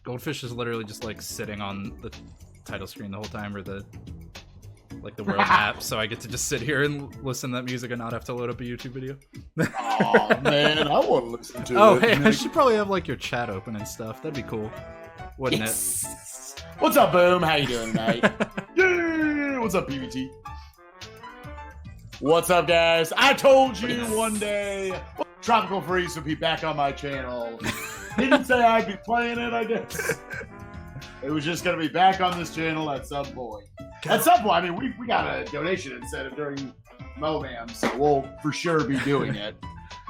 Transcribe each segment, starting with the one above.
Goldfish is literally just like sitting on the title screen the whole time, or the world map, so I get to just sit here and listen to that music and not have to load up a YouTube video. Oh man, I want to listen to it. Oh hey, I should probably have like your chat open and stuff. That'd be cool, wouldn't it? What's up, Boom? How you doing tonight? Yeah! What's up, PBT? What's up, guys? I told you one day Tropical Freeze would be back on my channel. Didn't say I'd be playing it, I guess. It was just going to be back on this channel at some point. At some point, I mean, we got a donation incentive during MooMoo, so we'll for sure be doing it.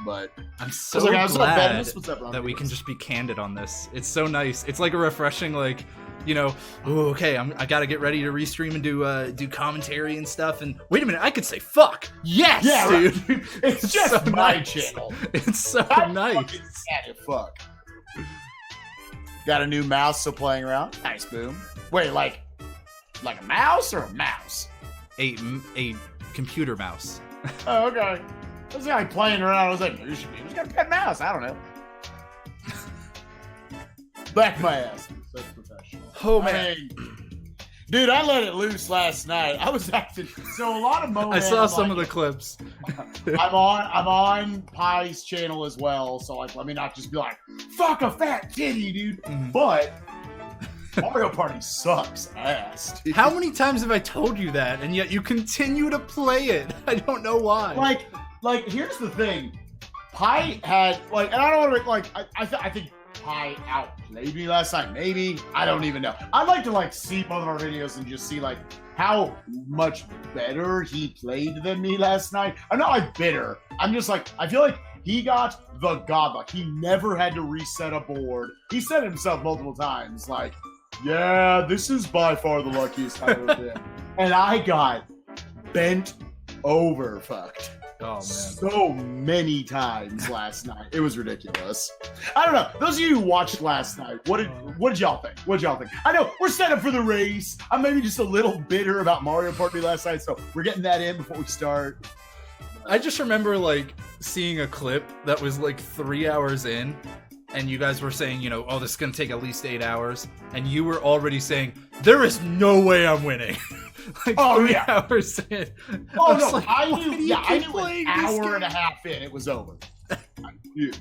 But I'm so glad that we can just be candid on this. It's so nice. It's like a refreshing, like, you know, oh, okay, I got to get ready to restream and do commentary and stuff. And wait a minute, I could say fuck. Yes, yeah, dude. Right. It's just so my channel. It's so nice. Fuck. Got a new mouse, so playing around. Nice, Boom. Wait, like a mouse or a mouse? A computer mouse. Oh, okay. I was like playing around. I was like, maybe you should got a pet mouse. I don't know. Back my ass. Such professional. Oh man. Dude, I let it loose last night. I was acting so a lot of moments. I saw some of the clips. I'm on Pie's channel as well, so like let me not just be like, fuck a fat titty, dude. But Mario Party sucks ass, dude. How many times have I told you that, and yet you continue to play it? I don't know why. Like here's the thing. Pie had like, and I don't want to like I think Pie outplayed me last night. Maybe, I don't even know. I'd like to like see both of our videos and just see like how much better he played than me last night. I'm not like bitter. I'm just like, I feel like he got the godluck. He never had to reset a board. He said it himself multiple times, like, yeah, this is by far the luckiest I've ever been. And I got bent over fucked. Oh man. So many times last night. It was ridiculous. I don't know. Those of you who watched last night, what did y'all think? What did y'all think? I know we're set up for the race. I'm maybe just a little bitter about Mario Party last night, so we're getting that in before we start. I just remember like seeing a clip that was like 3 hours in, and you guys were saying, you know, oh, this is gonna take at least 8 hours, and you were already saying, there is no way I'm winning. Like 3 hours in. Oh no, like, I knew an hour and a half in, it was over. I knew.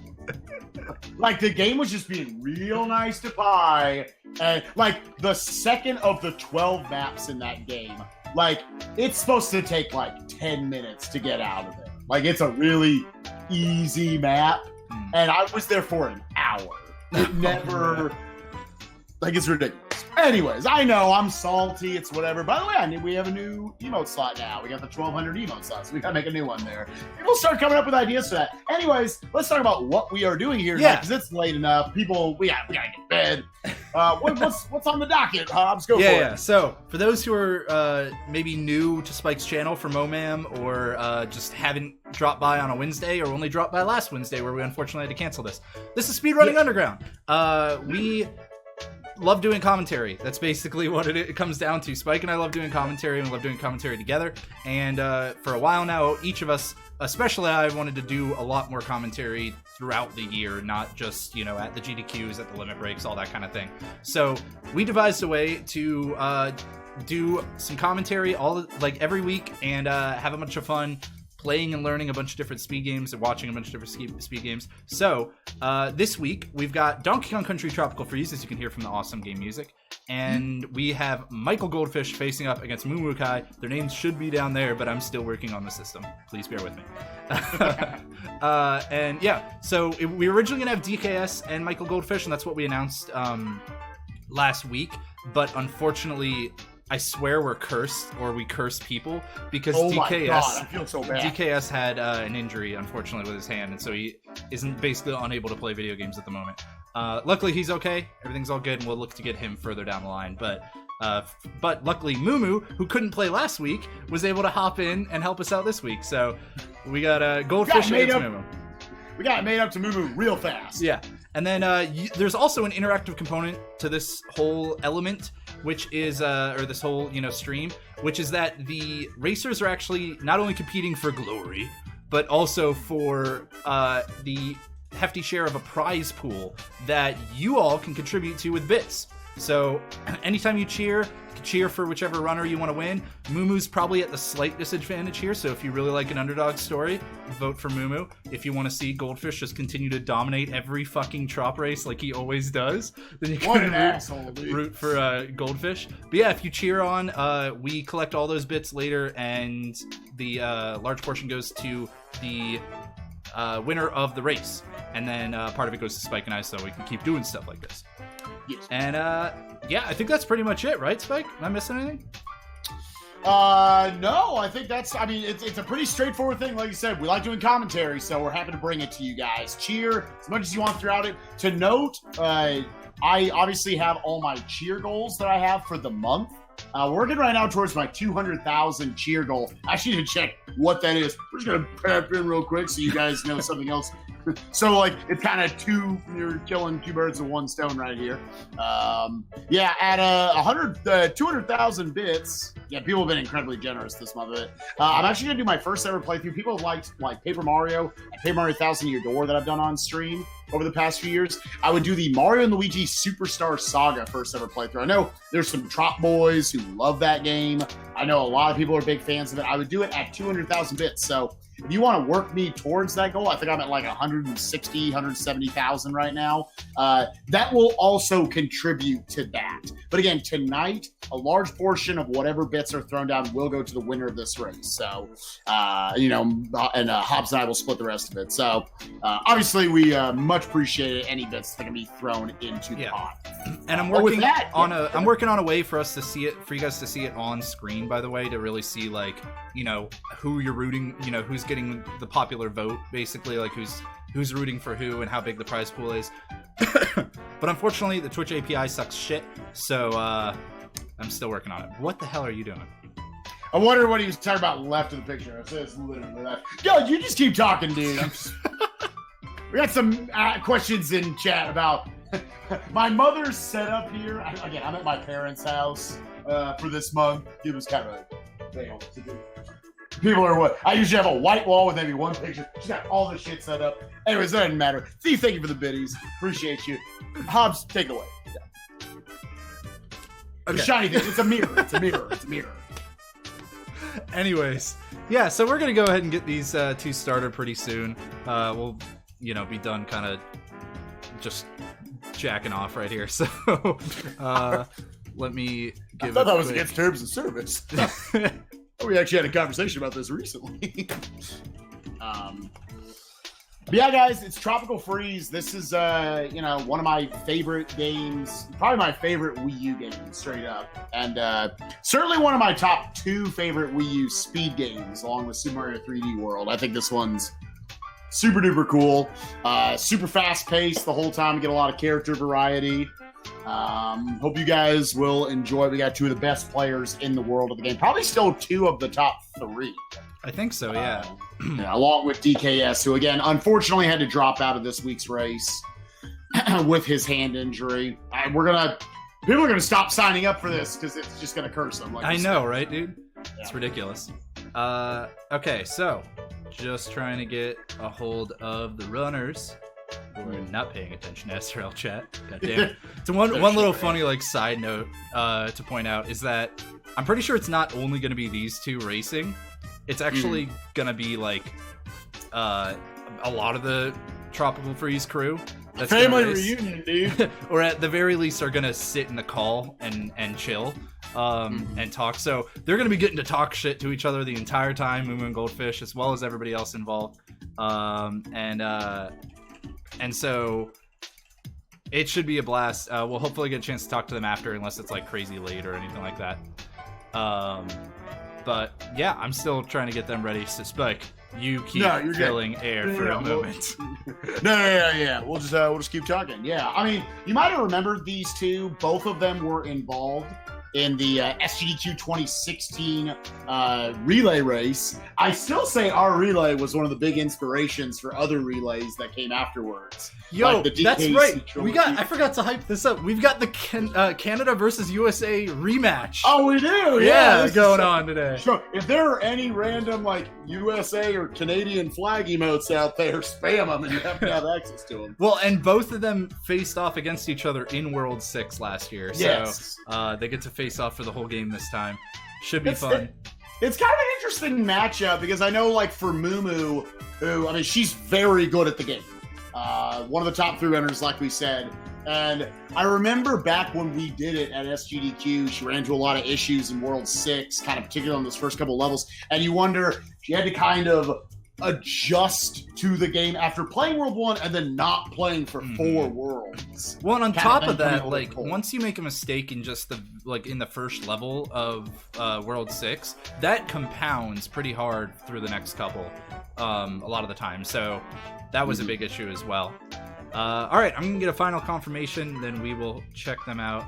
Like the game was just being real nice to Pie, and like the second of the 12 maps in that game, like it's supposed to take like 10 minutes to get out of it. Like it's a really easy map, and I was there for an hour. It never, like it's ridiculous. Anyways, I know I'm salty. It's whatever. By the way, I knew we have a new emote slot now. We got the 1200 emote slot, so we gotta make a new one there. And we'll start coming up with ideas for that. Anyways, let's talk about what we are doing here tonight, because it's late enough. People, we gotta get to bed. What's on the docket, Hobz? Go for it. Yeah. So for those who are maybe new to Spike's channel for MooMoo, or just haven't dropped by on a Wednesday, or only dropped by last Wednesday where we unfortunately had to cancel this. This is Speedrunning Underground. We love doing commentary. That's basically what it comes down to. Spike and I love doing commentary, and we love doing commentary together. And for a while now, each of us, especially I, wanted to do a lot more commentary throughout the year, not just, you know, at the GDQs, at the limit breaks, all that kind of thing. So we devised a way to do some commentary like every week, and have a bunch of fun playing and learning a bunch of different speed games and watching a bunch of different speed games. So this week we've got Donkey Kong Country Tropical Freeze, as you can hear from the awesome game music, and we have Michael Goldfish facing up against MooMoo Kai. Their names should be down there, but I'm still working on the system. Please bear with me. And yeah, so we were originally gonna have DKS and Michael Goldfish, and that's what we announced last week, but unfortunately I swear we're cursed, or we curse people, because DKS, my God, I feel so bad. DKS had an injury, unfortunately, with his hand, and so he isn't basically unable to play video games at the moment. Luckily, he's okay. Everything's all good, and we'll look to get him further down the line. But luckily, MooMoo, who couldn't play last week, was able to hop in and help us out this week. So we got Goldfish against MooMoo. We got it made up to MooMoo real fast. Yeah. And then there's also an interactive component to this whole element, which is, or this whole, you know, stream, which is that the racers are actually not only competing for glory, but also for the hefty share of a prize pool that you all can contribute to with bits. So anytime you cheer for whichever runner you want to win. MooMoo's probably at the slight disadvantage here, so if you really like an underdog story, vote for MooMoo. If you want to see Goldfish just continue to dominate every fucking trop race like he always does, then you can root for Goldfish. But yeah, if you cheer on, we collect all those bits later, and the large portion goes to the winner of the race. And then part of it goes to Spike and I, so we can keep doing stuff like this. Yes. And yeah, I think that's pretty much it, right, Spike? Am I missing anything? No, I think that's, I mean, it's a pretty straightforward thing. Like you said, we like doing commentary, so we're happy to bring it to you guys. Cheer as much as you want throughout it. To note, I obviously have all my cheer goals that I have for the month. Working right now towards my 200,000 cheer goal. I actually need to check what that is. We're just gonna pep in real quick so you guys know something else. So like it's kind of you're killing two birds with one stone right here. Yeah, at 200,000 bits. Yeah, people have been incredibly generous this month of it. I'm actually gonna do my first ever playthrough. People have liked like Paper Mario and Paper Mario 1000 Year Door that I've done on stream over the past few years. I would do the Mario and Luigi Superstar Saga first ever playthrough. I know there's some Trop boys who love that game. I know a lot of people are big fans of it. I would do it at 200,000 bits. So if you want to work me towards that goal, I think I'm at like 160, 170,000 right now. That will also contribute to that. But again, tonight, a large portion of whatever bits are thrown down will go to the winner of this race. So, you know, and Hobson and I will split the rest of it. So, obviously, we much appreciate any bits that can be thrown into the pot. And I'm working I'm working on a way for us to see it, for you guys to see it on screen, by the way, to really see like, you know, who you're rooting, you know, who's getting the popular vote, basically, like who's rooting for who and how big the prize pool is. But unfortunately, the Twitch API sucks shit, so I'm still working on it. What the hell are you doing? I wonder what he was talking about left of the picture. I said it's literally that. Yo, you just keep talking, dude. We got some questions in chat about my mother's setup here. Again, I'm at my parents' house for this month. It was kind of a fail to do. People are what? I usually have a white wall with maybe one picture. She's got all the shit set up. Anyways, that doesn't matter. Steve, thank you for the biddies. Appreciate you. Hobbs, take it away. Yeah. Okay. The shiny thing. It's a mirror. It's a mirror. It's a mirror. Anyways, yeah, so we're going to go ahead and get these two started pretty soon. We'll, you know, be done kind of just jacking off right here. So let me give I thought that was against terms of service. We actually had a conversation about this recently. But yeah, guys, it's Tropical Freeze. This is, you know, one of my favorite games, probably my favorite Wii U game, straight up. And certainly one of my top 2 favorite Wii U speed games, along with Super Mario 3D World. I think this one's super duper cool. Super fast paced the whole time. You get a lot of character variety. Hope you guys will enjoy. We got 2 of the best players in the world of the game. Probably still 2 of the top 3. I think so, yeah. Yeah, along with DKS, who again, unfortunately had to drop out of this week's race with his hand injury. People are gonna stop signing up for this because it's just gonna curse them. Like I know, right, dude? Yeah. It's ridiculous. Okay, so just trying to get a hold of the runners. We're not paying attention to SRL chat. God damn it. So one little funny like side note to point out is that I'm pretty sure it's not only going to be these 2 racing. It's actually going to be like a lot of the Tropical Freeze crew. That's family reunion, dude. Or at the very least are going to sit in the call and chill and talk. So they're going to be getting to talk shit to each other the entire time, MooMoo and Goldfish, as well as everybody else involved. And so it should be a blast. We'll hopefully get a chance to talk to them after, unless it's like crazy late or anything like that. But yeah, I'm still trying to get them ready. So Spike, you keep filling air for a moment. Yeah. We'll just keep talking. Yeah, I mean, you might have remembered these 2. Both of them were involved in the SGDQ 2016 relay race. I still say our relay was one of the big inspirations for other relays that came afterwards. Yo, like that's right. I forgot to hype this up. We've got the Canada versus USA rematch. Oh, we do? Yeah, going on today. Sure. If there are any random like USA or Canadian flag emotes out there, spam them and you have to have access to them. Well, and both of them faced off against each other in World 6 last year. So yes. They get to face off for the whole game this time. Should be fun. It's kind of an interesting matchup because I know, like, for MooMoo, who, I mean, she's very good at the game. One of the top 3 runners, like we said. And I remember back when we did it at SGDQ, she ran into a lot of issues in World 6, kind of particularly on those first couple levels. And you wonder, she had to kind of adjust to the game after playing World 1 and then not playing for 4 worlds. Well, and on top of that, like, once you make a mistake in just the, like, in the first level of World 6, that compounds pretty hard through the next couple, a lot of the time. So that was a big issue as well. All right, I'm going to get a final confirmation, then we will check them out.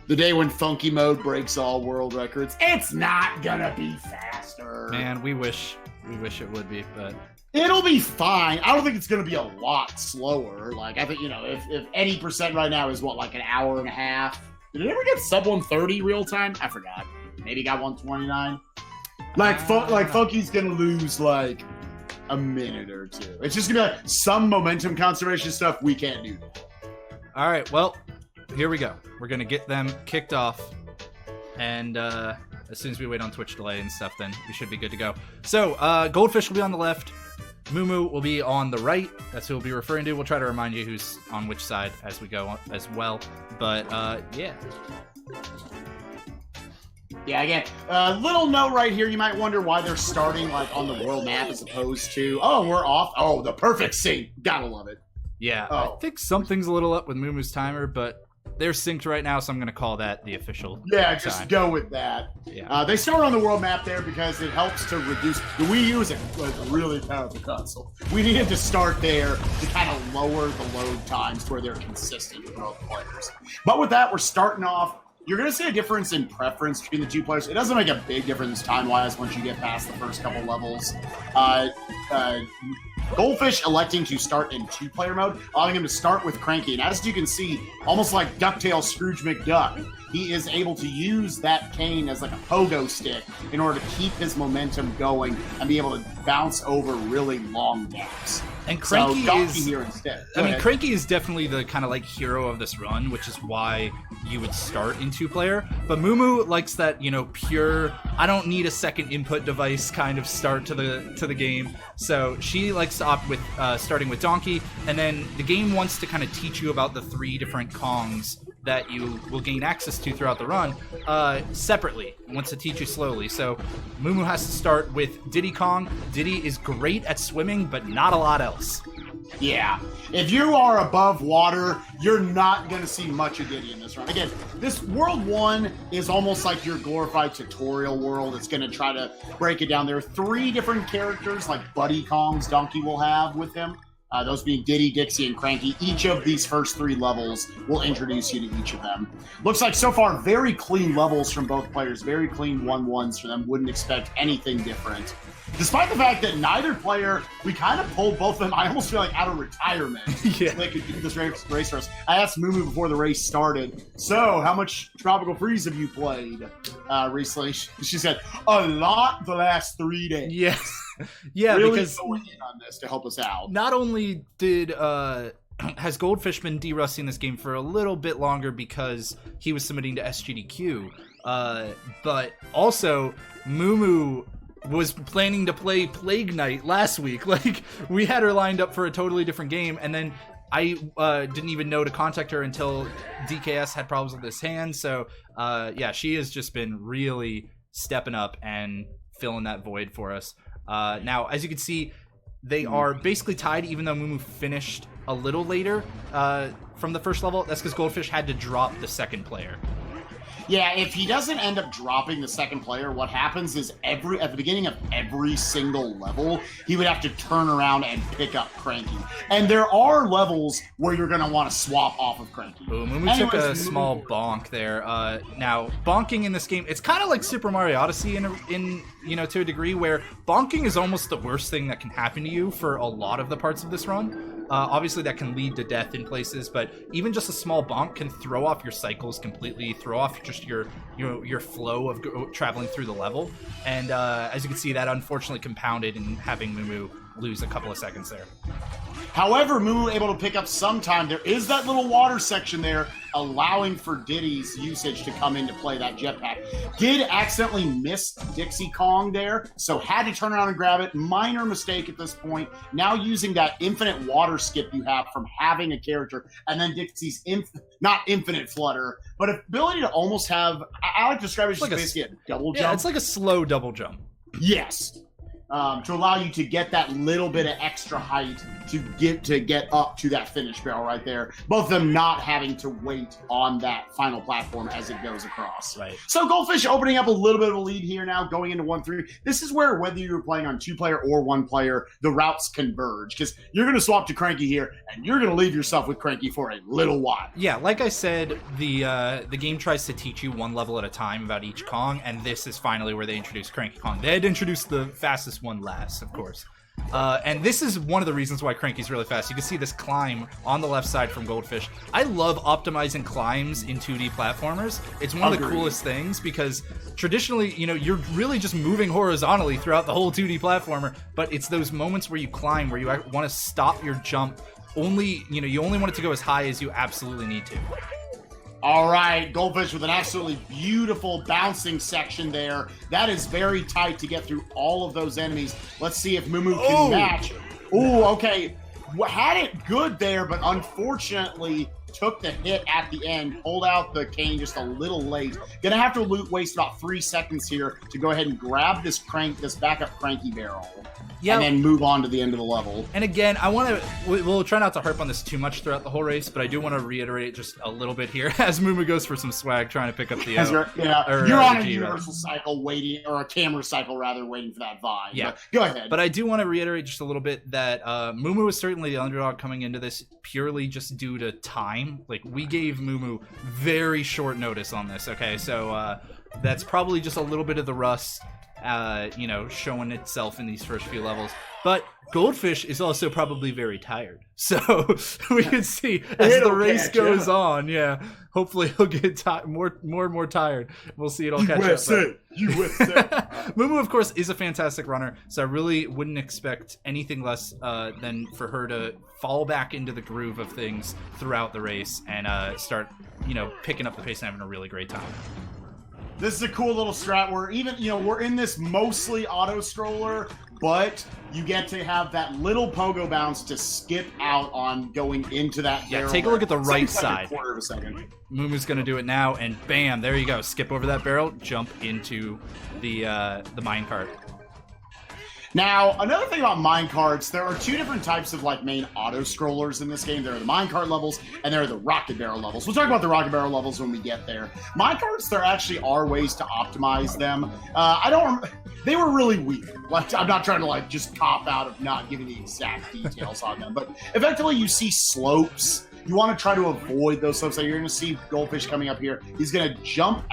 The day when Funky Mode breaks all world records. It's not going to be faster. Man, we wish it would be, but it'll be fine. I don't think it's going to be a lot slower. Like, I think, you know, if any percent right now is what, like an hour and a half. Did it ever get sub 130 real time? I forgot. Maybe got 129. Like, Funky's going to lose like a minute or two. It's just going to be like some momentum conservation stuff. We can't do that. All right, well, here we go. We're going to get them kicked off. And as soon as we wait on Twitch delay and stuff, then we should be good to go. So, Goldfish will be on the left. MooMoo will be on the right. That's who we'll be referring to. We'll try to remind you who's on which side as we go on as well. But, yeah. Yeah, again, little note right here. You might wonder why they're starting like on the world map as opposed to, oh, we're off. Oh, the perfect sync. Gotta love it. Yeah, I think something's a little up with MooMoo's timer, but they're synced right now, so I'm going to call that the official time. Just go with that. Yeah. They start on the world map there because it helps to reduce. The Wii U is a really powerful console. We needed to start there to kind of lower the load times to where they're consistent with both players. But with that, we're starting off. You're going to see a difference in preference between the 2 players. It doesn't make a big difference time-wise once you get past the first couple levels. Goldfish electing to start in 2-player mode, allowing him to start with Cranky. And as you can see, almost like DuckTales Scrooge McDuck, he is able to use that cane as like a pogo stick in order to keep his momentum going and be able to bounce over really long gaps. And Cranky is here instead. Cranky is definitely the kind of like hero of this run, which is why you would start in 2-player. But MooMoo likes that, you know, pure, I don't need a second input device kind of start to the game. So she likes to opt with starting with Donkey, and then the game wants to kind of teach you about the 3 different Kongs that you will gain access to throughout the run separately. It wants to teach you slowly. So MooMoo has to start with Diddy Kong. Diddy is great at swimming, but not a lot else. Yeah. If you are above water, you're not going to see much of Diddy in this run. Again, this World 1 is almost like your glorified tutorial world. It's going to try to break it down. There are 3 different characters, like Buddy Kongs Donkey will have with him. Those being Diddy, Dixie, and Cranky. Each of these first 3 levels will introduce you to each of them. Looks like so far very clean levels from both players. Very clean 1-1s for them. Wouldn't expect anything different. Despite the fact that neither player, we kind of pulled both of them, I almost feel like out of retirement. Yeah. So they could do this race for us. I asked MooMoo before the race started, so how much Tropical Freeze have you played recently? She said, a lot the last 3 days. Yeah. Yeah, really because going in on this to help us out. Not only did has Goldfish been de-rusting this game for a little bit longer because he was submitting to SGDQ, but also MooMoo was planning to play Plague Knight last week. Like, we had her lined up for a totally different game, and then I didn't even know to contact her until DKS had problems with his hand. So yeah, she has just been really stepping up and filling that void for us. Now, as you can see, they are basically tied, even though MooMoo finished a little later from the first level. That's because Goldfish had to drop the 2nd player. Yeah, if he doesn't end up dropping the second player, what happens is at the beginning of every single level, he would have to turn around and pick up Cranky. And there are levels where you're going to want to swap off of Cranky. Ooh, MooMoo took a small bonk there. Now, bonking in this game, it's kind of like Super Mario Odyssey in to a degree, where bonking is almost the worst thing that can happen to you for a lot of the parts of this run. Obviously, that can lead to death in places, but even just a small bonk can throw off your cycles completely, throw off just your flow of traveling through the level. And as you can see, that unfortunately compounded in having MooMoo lose a couple of seconds there. However, MooMoo able to pick up some time. There is that little water section there, allowing for Diddy's usage to come into play, that jetpack. Did accidentally miss Dixie Kong there, so had to turn around and grab it. Minor mistake at this point. Now using that infinite water skip you have from having a character, and then Dixie's not infinite flutter, but ability to almost have, I like to describe it as just basically a double jump. Yeah, it's like a slow double jump. Yes. To allow you to get that little bit of extra height to get up to that finish barrel right there. Both of them not having to wait on that final platform as it goes across. Right. So Goldfish opening up a little bit of a lead here now, going into 1-3. This is where, whether you're playing on 2-player or 1-player, the routes converge, because you're going to swap to Cranky here, and you're going to leave yourself with Cranky for a little while. Yeah, like I said, the game tries to teach you one level at a time about each Kong, and this is finally where they introduce Cranky Kong. They had introduced the fastest one last, of course. And this is one of the reasons why Cranky's really fast. You can see this climb on the left side from Goldfish. I love optimizing climbs in 2D platformers. It's one of the coolest things because traditionally, you're really just moving horizontally throughout the whole 2D platformer, but it's those moments where you climb, where you want to stop your jump. You only want it to go as high as you absolutely need to. All right, Goldfish with an absolutely beautiful bouncing section there. That is very tight to get through all of those enemies. Let's see if MooMoo can match. Ooh, okay. Had it good there, but unfortunately took the hit at the end, pulled out the cane just a little late. Gonna have to waste about 3 seconds here to go ahead and grab this backup Cranky barrel. Yeah, and then move on to the end of the level. And again, we'll try not to harp on this too much throughout the whole race, but I do want to reiterate just a little bit here as MooMoo goes for some swag, trying to pick up the you're on a universal cycle waiting, or a camera cycle rather, waiting for that vibe. Yeah, but go ahead. But I do want to reiterate just a little bit that MooMoo is certainly the underdog coming into this purely just due to time. Like, we gave MooMoo very short notice on this. Okay, so that's probably just a little bit of the rust. Showing itself in these first few levels. But Goldfish is also probably very tired. So we can see as the race goes on, hopefully he'll get more and more tired. We'll see it all catch up. MooMoo, of course, is a fantastic runner, so I really wouldn't expect anything less than for her to fall back into the groove of things throughout the race and start, picking up the pace and having a really great time. This is a cool little strat where even, we're in this mostly auto scroller, but you get to have that little pogo bounce to skip out on going into that barrel. Yeah, take a look at the right side. A quarter of a second. MooMoo's going to do it now, and bam, there you go. Skip over that barrel, jump into the minecart. Now, another thing about minecarts, there are 2 different types of main auto scrollers in this game. There are the minecart levels and there are the rocket barrel levels. We'll talk about the rocket barrel levels when we get there. Minecarts, there actually are ways to optimize them. They were really weak. I'm not trying to just cop out of not giving the exact details on them, but effectively you see slopes. You want to try to avoid those slopes. You're going to see Goldfish coming up here. He's going to jump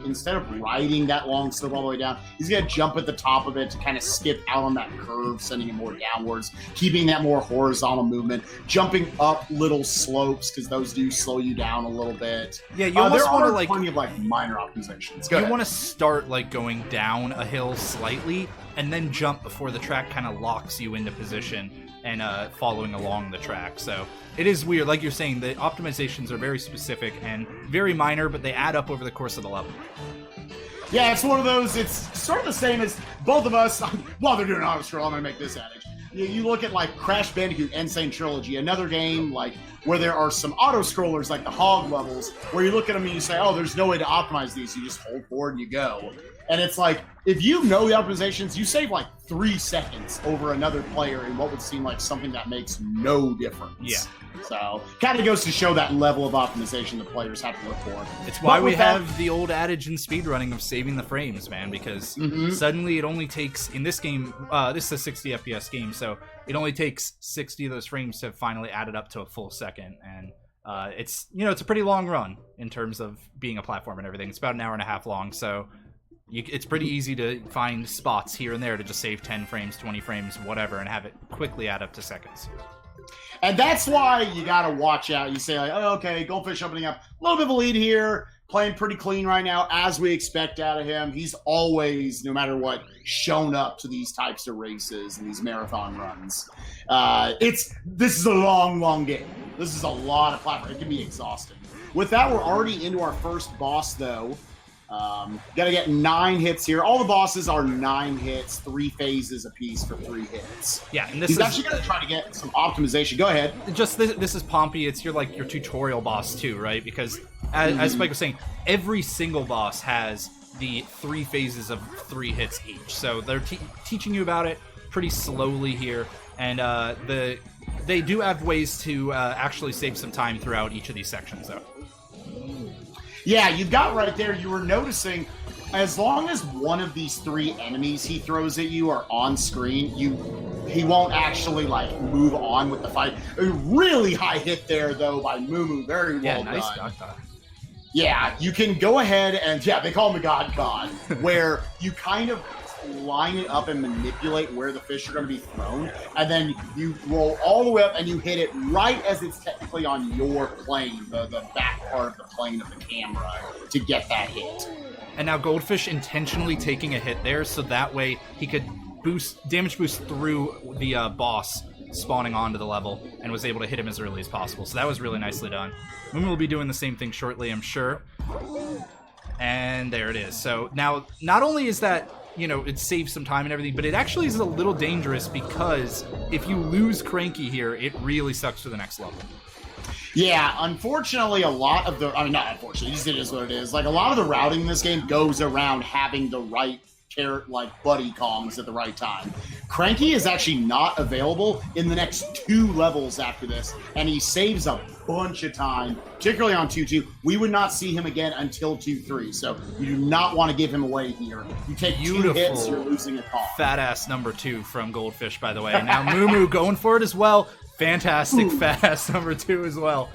instead of riding that long slope all the way down, he's going to jump at the top of it to kind of skip out on that curve, sending it more downwards, keeping that more horizontal movement, jumping up little slopes, because those do slow you down a little bit. Yeah, you almost want to plenty of minor optimizations. You want to start going down a hill slightly and then jump before the track kind of locks you into position and following along the track. So it is weird. Like you're saying, the optimizations are very specific and very minor, but they add up over the course of the level. Yeah, it's one of those, it's sort of the same as both of us, while they're doing auto scroll, I'm going to make this adage. You look at Crash Bandicoot Insane Trilogy, another game where there are some auto scrollers like the hog levels where you look at them and you say, oh, there's no way to optimize these. You just hold forward and you go. And it's like, if you know the optimizations, you save like 3 seconds over another player in what would seem like something that makes no difference. Yeah. So, kind of goes to show that level of optimization the players have to look for. It's why we have the old adage in speedrunning of saving the frames, man, because suddenly it only takes, in this game, this is a 60 FPS game, so it only takes 60 of those frames to finally add it up to a full second, and it's, you know, it's a pretty long run in terms of being a platform and everything. It's about an hour and a half long, so it's pretty easy to find spots here and there to just save 10 frames, 20 frames, whatever, and have it quickly add up to seconds. And that's why you got to watch out. You say, like, oh, okay, Goldfish opening up a little bit of a lead here, playing pretty clean right now, as we expect out of him. He's always, no matter what, shown up to these types of races and these marathon runs. This is a long, long game. This is a lot of platform. It can be exhausting. With that, we're already into our first boss, though. Gotta get 9 hits here. All the bosses are 9 hits, 3 phases apiece for 3 hits. Yeah, and he's actually gonna try to get some optimization. Go ahead. Just this is Pompey. It's your tutorial boss too, right? Because as Spike was saying, every single boss has the 3 phases of 3 hits each. So they're teaching you about it pretty slowly here, and they do have ways to actually save some time throughout each of these sections, though. Yeah, you got right there. You were noticing, as long as one of these 3 enemies he throws at you are on screen, he won't actually like move on with the fight. A really high hit there though by MooMoo. Very well done. Nice God. Yeah, you can go ahead and they call him the God, where you kind of line it up and manipulate where the fish are going to be thrown, and then you roll all the way up and you hit it right as it's technically on your plane, the back part of the plane of the camera, to get that hit. And now Goldfish intentionally taking a hit there so that way he could damage boost through the boss spawning onto the level and was able to hit him as early as possible. So that was really nicely done. MooMoo will be doing the same thing shortly, I'm sure. And there it is. So now, not only is that, you know, it saves some time and everything, but it actually is a little dangerous because if you lose Cranky here, it really sucks for the next level. Yeah, unfortunately, a lot of the... I mean, not unfortunately, it is what it is. Like, a lot of the routing in this game goes around having the right buddy comms at the right time. Cranky is actually not available in the next 2 levels after this, and he saves a bunch of time, particularly on 2-2. We would not see him again until 2-3, so you do not want to give him away here. You take 2 hits, you're losing a call. Fat ass number 2 from Goldfish, by the way. Now MooMoo going for it as well. Fantastic fat ass number 2 as well.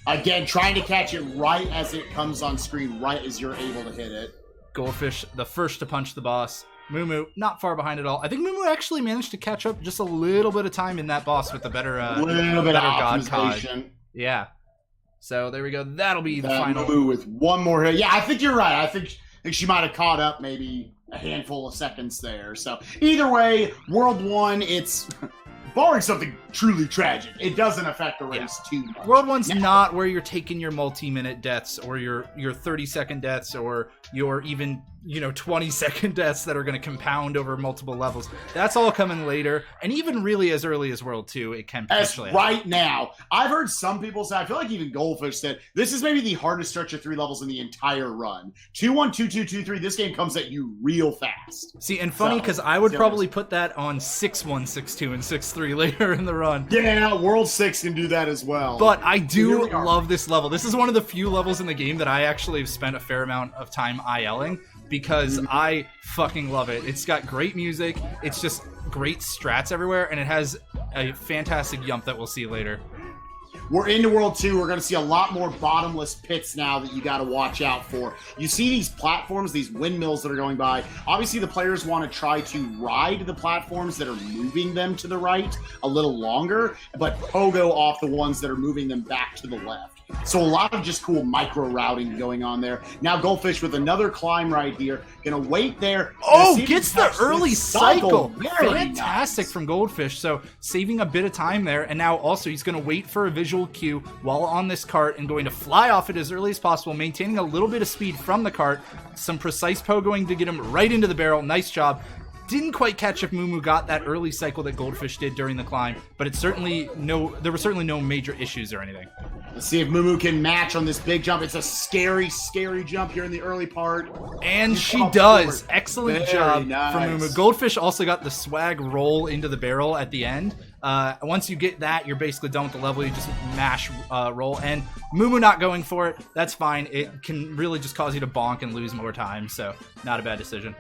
Again, trying to catch it right as it comes on screen, right as you're able to hit it. Goldfish, the first to punch the boss. MooMoo, not far behind at all. I think MooMoo actually managed to catch up just a little bit of time in that boss with the better, God cod. Yeah. So there we go. That'll be the final. MooMoo with 1 more hit. Yeah, I think you're right. I think she might have caught up maybe a handful of seconds there. So either way, World 1, it's... barring something truly tragic, it doesn't affect the race too much. World 1's not where you're taking your multi-minute deaths or your 30-second deaths or your even, 20-second deaths that are going to compound over multiple levels. That's all coming later, and even really as early as World 2, it can potentially right now. I've heard some people say, I feel like even Goldfish said, this is maybe the hardest stretch of 3 levels in the entire run. 2-1, 2-2, 2-3, this game comes at you real fast. See, and funny, because I would probably put that on 6-1, 6-2, and 6-3 later in the run. Yeah, World 6 can do that as well. But I do love this level. This is one of the few levels in the game that I actually have spent a fair amount of time ILing because I fucking love it. It's got great music, it's just great strats everywhere, and it has a fantastic jump that we'll see later. We're into World 2. We're going to see a lot more bottomless pits now that you got to watch out for. You see these platforms, these windmills that are going by. Obviously, the players want to try to ride the platforms that are moving them to the right a little longer, but pogo off the ones that are moving them back to the left. So a lot of just cool micro routing going on there. Now Goldfish with another climb right here. Gonna wait there. Oh, gets the early cycle. Fantastic nice from Goldfish. So saving a bit of time there. And now also he's gonna wait for a visual cue while on this cart and going to fly off it as early as possible, maintaining a little bit of speed from the cart. Some precise pogoing to get him right into the barrel. Nice job. didn't quite catch if MooMoo got that early cycle that Goldfish did during the climb, but there were certainly no major issues or anything. Let's see if MooMoo can match on this big jump. It's a scary, scary jump here in the early part. And she does. Forward. Excellent job nice. from MooMoo. Goldfish also got the swag roll into the barrel at the end. Once you get that, you're basically done with the level. You just mash roll. And MooMoo not going for it, that's fine. It can really just cause you to bonk and lose more time, so not a bad decision.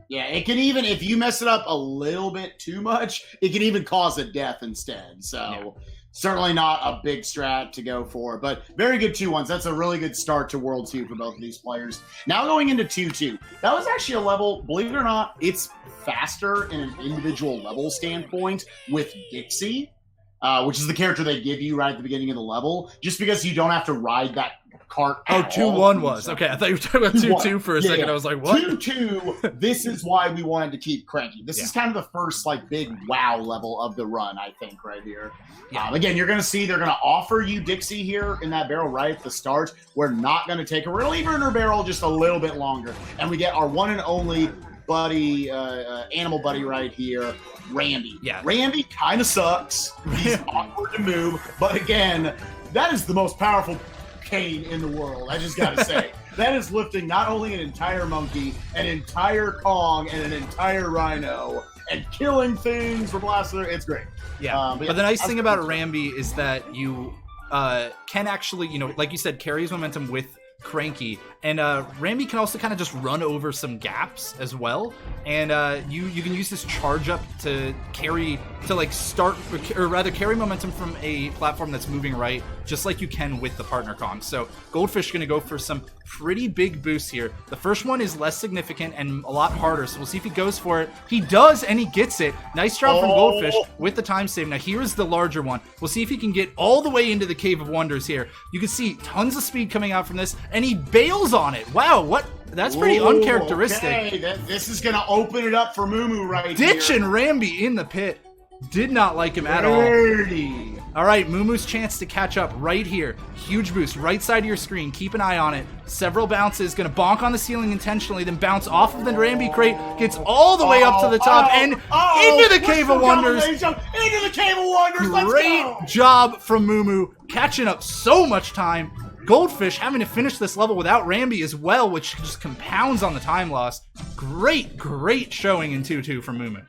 Yeah, it can even, if you mess it up a little bit too much, it can even cause a death instead. So certainly not a big strat to go for, but very good 2-1s. That's a really good start to World 2 for both of these players. Now going into 2-2. That was actually a level, believe it or not, it's faster in an individual level standpoint with Dixie, which is the character they give you right at the beginning of the level, just because you don't have to ride that cart. Oh, 2-1 was. Okay, I thought you were talking about 2-2 for a second. I was like, what? 2-2, this is why we wanted to keep cranking. This is kind of the first, like, big wow level of the run, I think, right here. Again, you're going to see they're going to offer you Dixie here in that barrel right at the start. We're not going to take her. We're going to leave her in her barrel just a little bit longer. And we get our one and only buddy, animal buddy right here, Randy. Yeah. Randy kind of sucks. He's awkward to move. But again, that is the most powerful cane in the world. I just gotta say, that is lifting not only an entire monkey, an entire Kong, and an entire rhino, and killing things for blaster. It's great. Yeah, but the nice thing about Rambi is that you can actually, like you said, carry his momentum with Cranky, and Rambi can also kind of just run over some gaps as well, and you can use this charge up to carry momentum from a platform that's moving right, just like you can with the partner Kong. So Goldfish gonna go for some pretty big boosts here. The first one is less significant and a lot harder, so we'll see if he goes for it. He does, and he gets it. Nice job from Goldfish with the time save. Now here's the larger one. We'll see if he can get all the way into the Cave of Wonders here. You can see tons of speed coming out from this, and he bails on it. Wow, what? That's pretty uncharacteristic. Okay. This is going to open it up for MooMoo right here. Ditching Rambi in the pit. Did not like him at all. All right, MooMoo's chance to catch up right here. Huge boost, right side of your screen. Keep an eye on it. Several bounces, gonna bonk on the ceiling intentionally, then bounce off of the Rambi crate, gets all the way up to the top, and into the Cave of Wonders. Into the Cave of Wonders, Great job from MooMoo, catching up so much time. Goldfish having to finish this level without Rambi as well, which just compounds on the time loss. Great showing in 2-2 from MooMoo.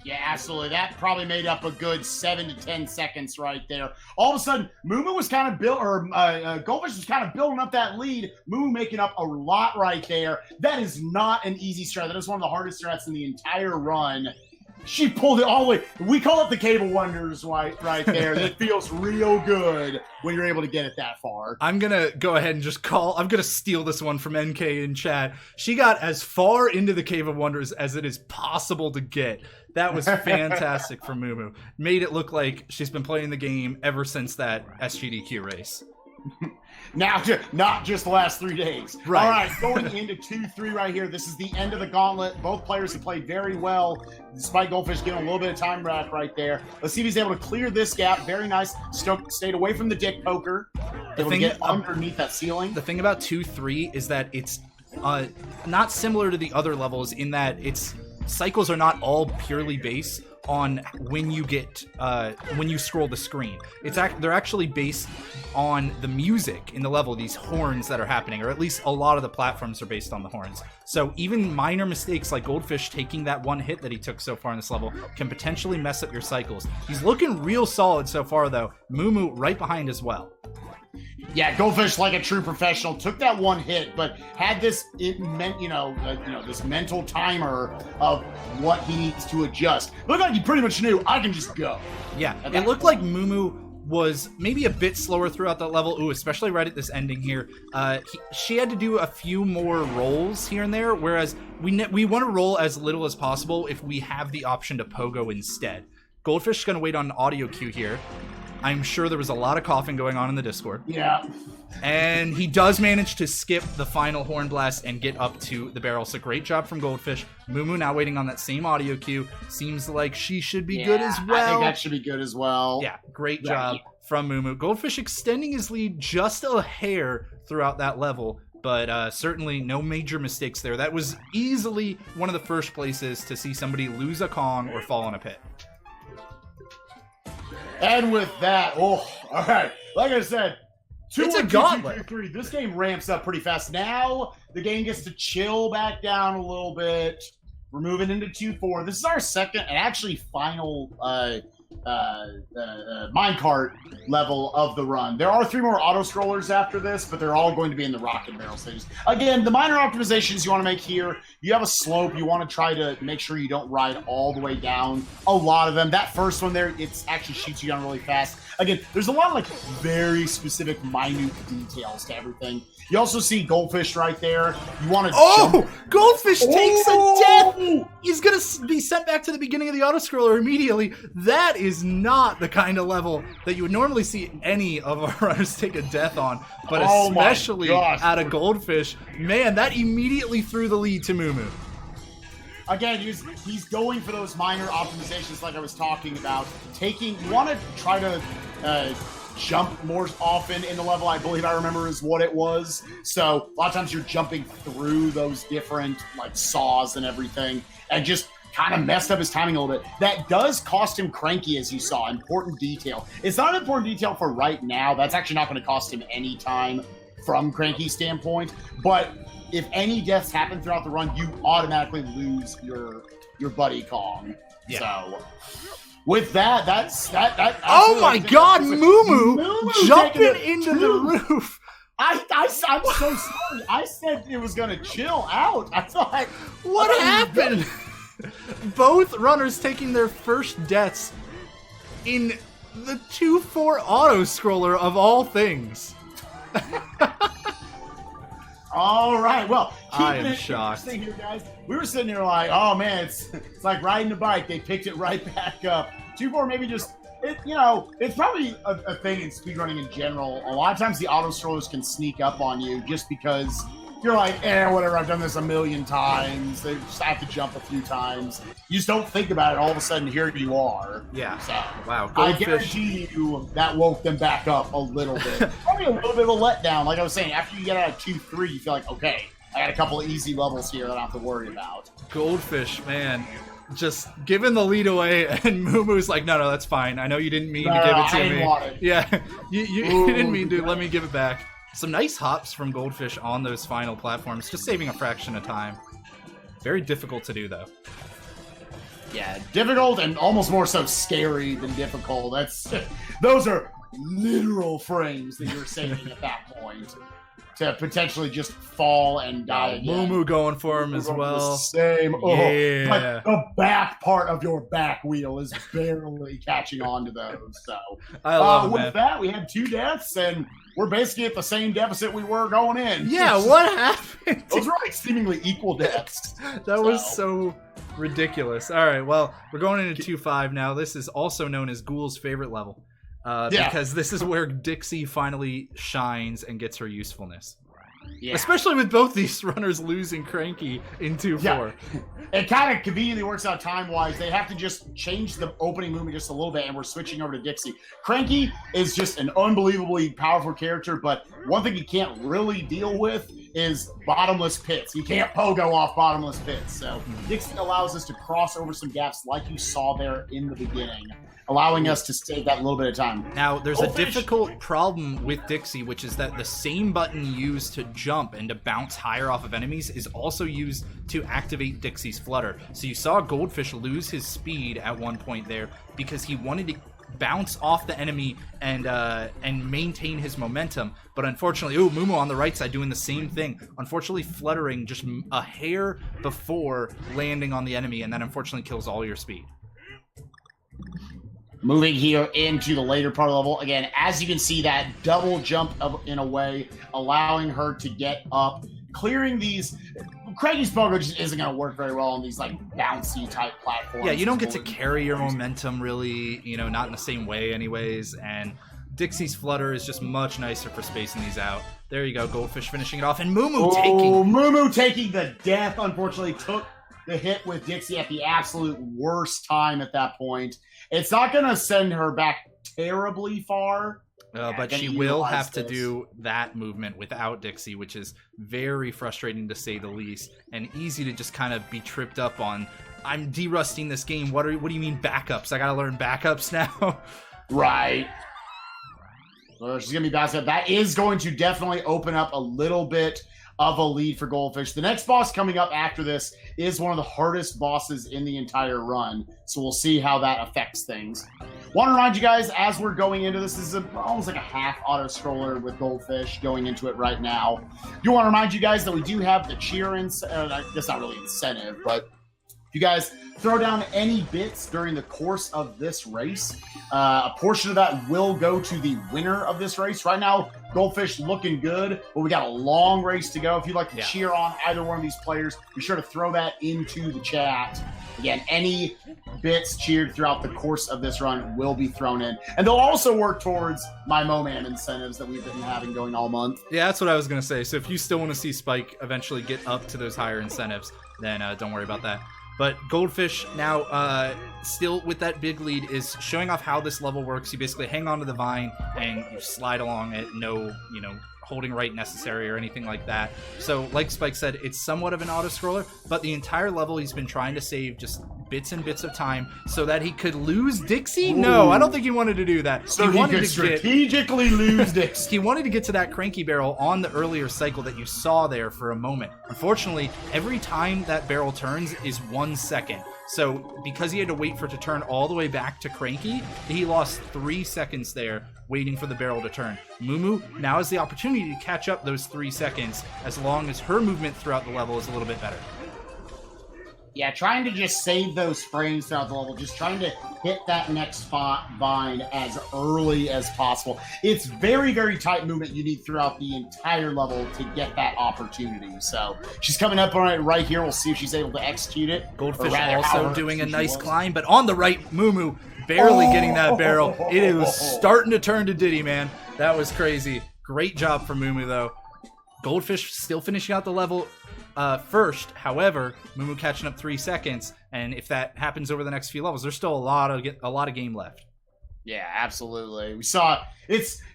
Yeah, absolutely. That probably made up a good 7 to 10 seconds right there. All of a sudden, MooMoo was kind of Goldfish was kind of building up that lead. MooMoo making up a lot right there. That is not an easy strat. That is one of the hardest strats in the entire run. She pulled it all the way. We call it the Cave of Wonders right there. That feels real good when you're able to get it that far. I'm going to go ahead and just I'm going to steal this one from NK in chat. She got as far into the Cave of Wonders as it is possible to get. That was fantastic from MooMoo. Made it look like she's been playing the game ever since that SGDQ race. Now, not just the last 3 days. Right. All right, going into 2-3 right here. This is the end of the gauntlet. Both players have played very well, despite Goldfish getting a little bit of time back right there. Let's see if he's able to clear this gap. Very nice. Stayed away from the dick poker. Able to get underneath that ceiling. The thing about 2-3 is that it's not similar to the other levels in that its cycles are not all purely based on when you scroll the screen. They're actually based on the music in the level, these horns that are happening, or at least a lot of the platforms are based on the horns. So even minor mistakes like Goldfish taking that one hit that he took so far in this level can potentially mess up your cycles. He's looking real solid so far though. MooMoo right behind as well. Yeah, Goldfish, like a true professional, took that one hit, but had this this mental timer of what he needs to adjust. Looked like he pretty much knew, I can just go. Yeah, it looked like MooMoo was maybe a bit slower throughout that level. Ooh, especially right at this ending here. She had to do a few more rolls here and there, whereas we want to roll as little as possible if we have the option to pogo instead. Goldfish is going to wait on an audio cue here. I'm sure there was a lot of coughing going on in the Discord. Yeah. And he does manage to skip the final horn blast and get up to the barrel. So great job from Goldfish. MooMoo now waiting on that same audio cue. Seems like she should be good as well. I think that should be good as well. Yeah, great job from MooMoo. Goldfish extending his lead just a hair throughout that level. but certainly no major mistakes there. That was easily one of the first places to see somebody lose a Kong or fall in a pit. And with that, all right, like I said, It's a gauntlet. 2, 3. This game ramps up pretty fast. Now the game gets to chill back down a little bit. We're moving into 2-4. This is our second and actually final minecart level of the run. There are 3 more auto-scrollers after this, but they're all going to be in the rocket barrel stages. Again, the minor optimizations you want to make here, you have a slope. You want to try to make sure you don't ride all the way down. A lot of them. That first one there, it actually shoots you down really fast. Again, there's a lot of like very specific, minute details to everything. You also see Goldfish right there. You want to jump. Goldfish takes a death! He's going to be sent back to the beginning of the autoscroller immediately. That is not the kind of level that you would normally see any of our runners take a death on, but especially out of Goldfish. Man, that immediately threw the lead to MooMoo. Again, he's going for those minor optimizations like I was talking about. You want to try to jump more often in the level, I believe I remember is what it was. So a lot of times you're jumping through those different like saws and everything, and just kind of messed up his timing a little bit. That does cost him Cranky, as you saw. Important detail. It's not an important detail for right now. That's actually not going to cost him any time from Cranky's standpoint, but if any deaths happen throughout the run, you automatically lose your buddy Kong. Yeah. So with that, oh my God, MooMoo jumping into the roof. I'm so sorry. I said it was gonna chill out. I thought, what happened? Both runners taking their first deaths in the 2-4 auto scroller of all things. All right, well, I am shocked. Here, guys. We were sitting here like, oh man, it's like riding a bike. They picked it right back up. 2-4 maybe just, it's probably a thing in speedrunning in general. A lot of times the auto scrollers can sneak up on you just because you're like, whatever, I've done this a million times. They just have to jump a few times. You just don't think about it. All of a sudden, here you are. Yeah. So, wow. I guarantee you that woke them back up a little bit. Probably a little bit of a letdown. Like I was saying, after you get out of 2-3, you feel like, okay, I got a couple of easy levels here that I don't have to worry about. Goldfish, man. Just giving the lead away, and MooMoo's like, no, that's fine. I know you didn't mean to give it to me. Didn't want it. Yeah, you didn't mean to. Let me give it back. Some nice hops from Goldfish on those final platforms, just saving a fraction of time. Very difficult to do, though. Yeah, difficult and almost more so scary than difficult. Those are literal frames that you're saving at that point to potentially just fall and die again. MooMoo going for him as well. Same. Yeah. Like the back part of your back wheel is barely catching on to those. So I love it, with that, we had 2 deaths, and we're basically at the same deficit we were going in. Yeah, what happened? Those were like seemingly equal deaths. That was so ridiculous. All right, well, we're going into 2-5 now. This is also known as Ghoul's favorite level. Because this is where Dixie finally shines and gets her usefulness. Yeah. Especially with both these runners losing Cranky in 2-4. Yeah. It kind of conveniently works out time-wise. They have to just change the opening movement just a little bit, and we're switching over to Dixie. Cranky is just an unbelievably powerful character, but one thing he can't really deal with is bottomless pits. You can't pogo off bottomless pits. So Dixie allows us to cross over some gaps like you saw there in the beginning, allowing us to save that little bit of time. Now, there's a difficult problem with Dixie, which is that the same button used to jump and to bounce higher off of enemies is also used to activate Dixie's flutter. So you saw Goldfish lose his speed at one point there because he wanted to bounce off the enemy and maintain his momentum. But unfortunately, MooMoo on the right side doing the same thing. Unfortunately, fluttering just a hair before landing on the enemy, and that unfortunately kills all your speed. Moving here into the later part of the level. Again, as you can see, that double jump in a way, allowing her to get up, clearing these. Cranky's pogo just isn't going to work very well on these like bouncy type platforms. Yeah, you don't get to carry your momentum really, not in the same way anyways. And Dixie's flutter is just much nicer for spacing these out. There you go, Goldfish finishing it off, and MooMoo taking the death. Unfortunately, took the hit with Dixie at the absolute worst time at that point. It's not going to send her back terribly far, But she will have to do that movement without Dixie, which is very frustrating to say the least, and easy to just kind of be tripped up on. I'm derusting this game. What do you mean backups? I gotta learn backups now. Right. So she's gonna be bounced up. That is going to definitely open up a little bit of a lead for Goldfish. The next boss coming up after this is one of the hardest bosses in the entire run, so we'll see how that affects things. Want to remind you guys, as we're going into this is almost like a half auto scroller with Goldfish going into it right now. Do want to remind you guys that we do have the cheer I guess not really incentive, but if you guys throw down any bits during the course of this race, a portion of that will go to the winner of this race. Right now, Goldfish looking good, but we got a long race to go. If you'd like to cheer on either one of these players, be sure to throw that into the chat. Again, any bits cheered throughout the course of this run will be thrown in. And they'll also work towards my MooMoo incentives that we've been having going all month. Yeah, that's what I was going to say. So if you still want to see Spike eventually get up to those higher incentives, then don't worry about that. But Goldfish now still with that big lead is showing off how this level works. You basically hang onto the vine and you slide along it. No, holding right necessary or anything like that. So like Spike said, it's somewhat of an auto scroller, but the entire level he's been trying to save just bits and bits of time so that he could lose Dixie. Ooh. No, I don't think he wanted to do that. So he could strategically lose Dixie. He wanted to get to that cranky barrel on the earlier cycle that you saw there for a moment. Unfortunately, every time that barrel turns is 1 second. So because he had to wait for it to turn all the way back to cranky, he lost 3 seconds there waiting for the barrel to turn. MooMoo now has the opportunity to catch up those 3 seconds as long as her movement throughout the level is a little bit better. Yeah, trying to just save those frames throughout the level, just trying to hit that next vine as early as possible. It's very, very tight movement you need throughout the entire level to get that opportunity. So she's coming up on it right here. We'll see if she's able to execute it. Goldfish also doing a nice climb, but on the right, MooMoo barely getting that barrel. It was starting to turn to Diddy, man. That was crazy. Great job for MooMoo, though. Goldfish still finishing out the level first. However, MooMoo catching up 3 seconds, and if that happens over the next few levels, there's still a lot of game left. Yeah, absolutely. We saw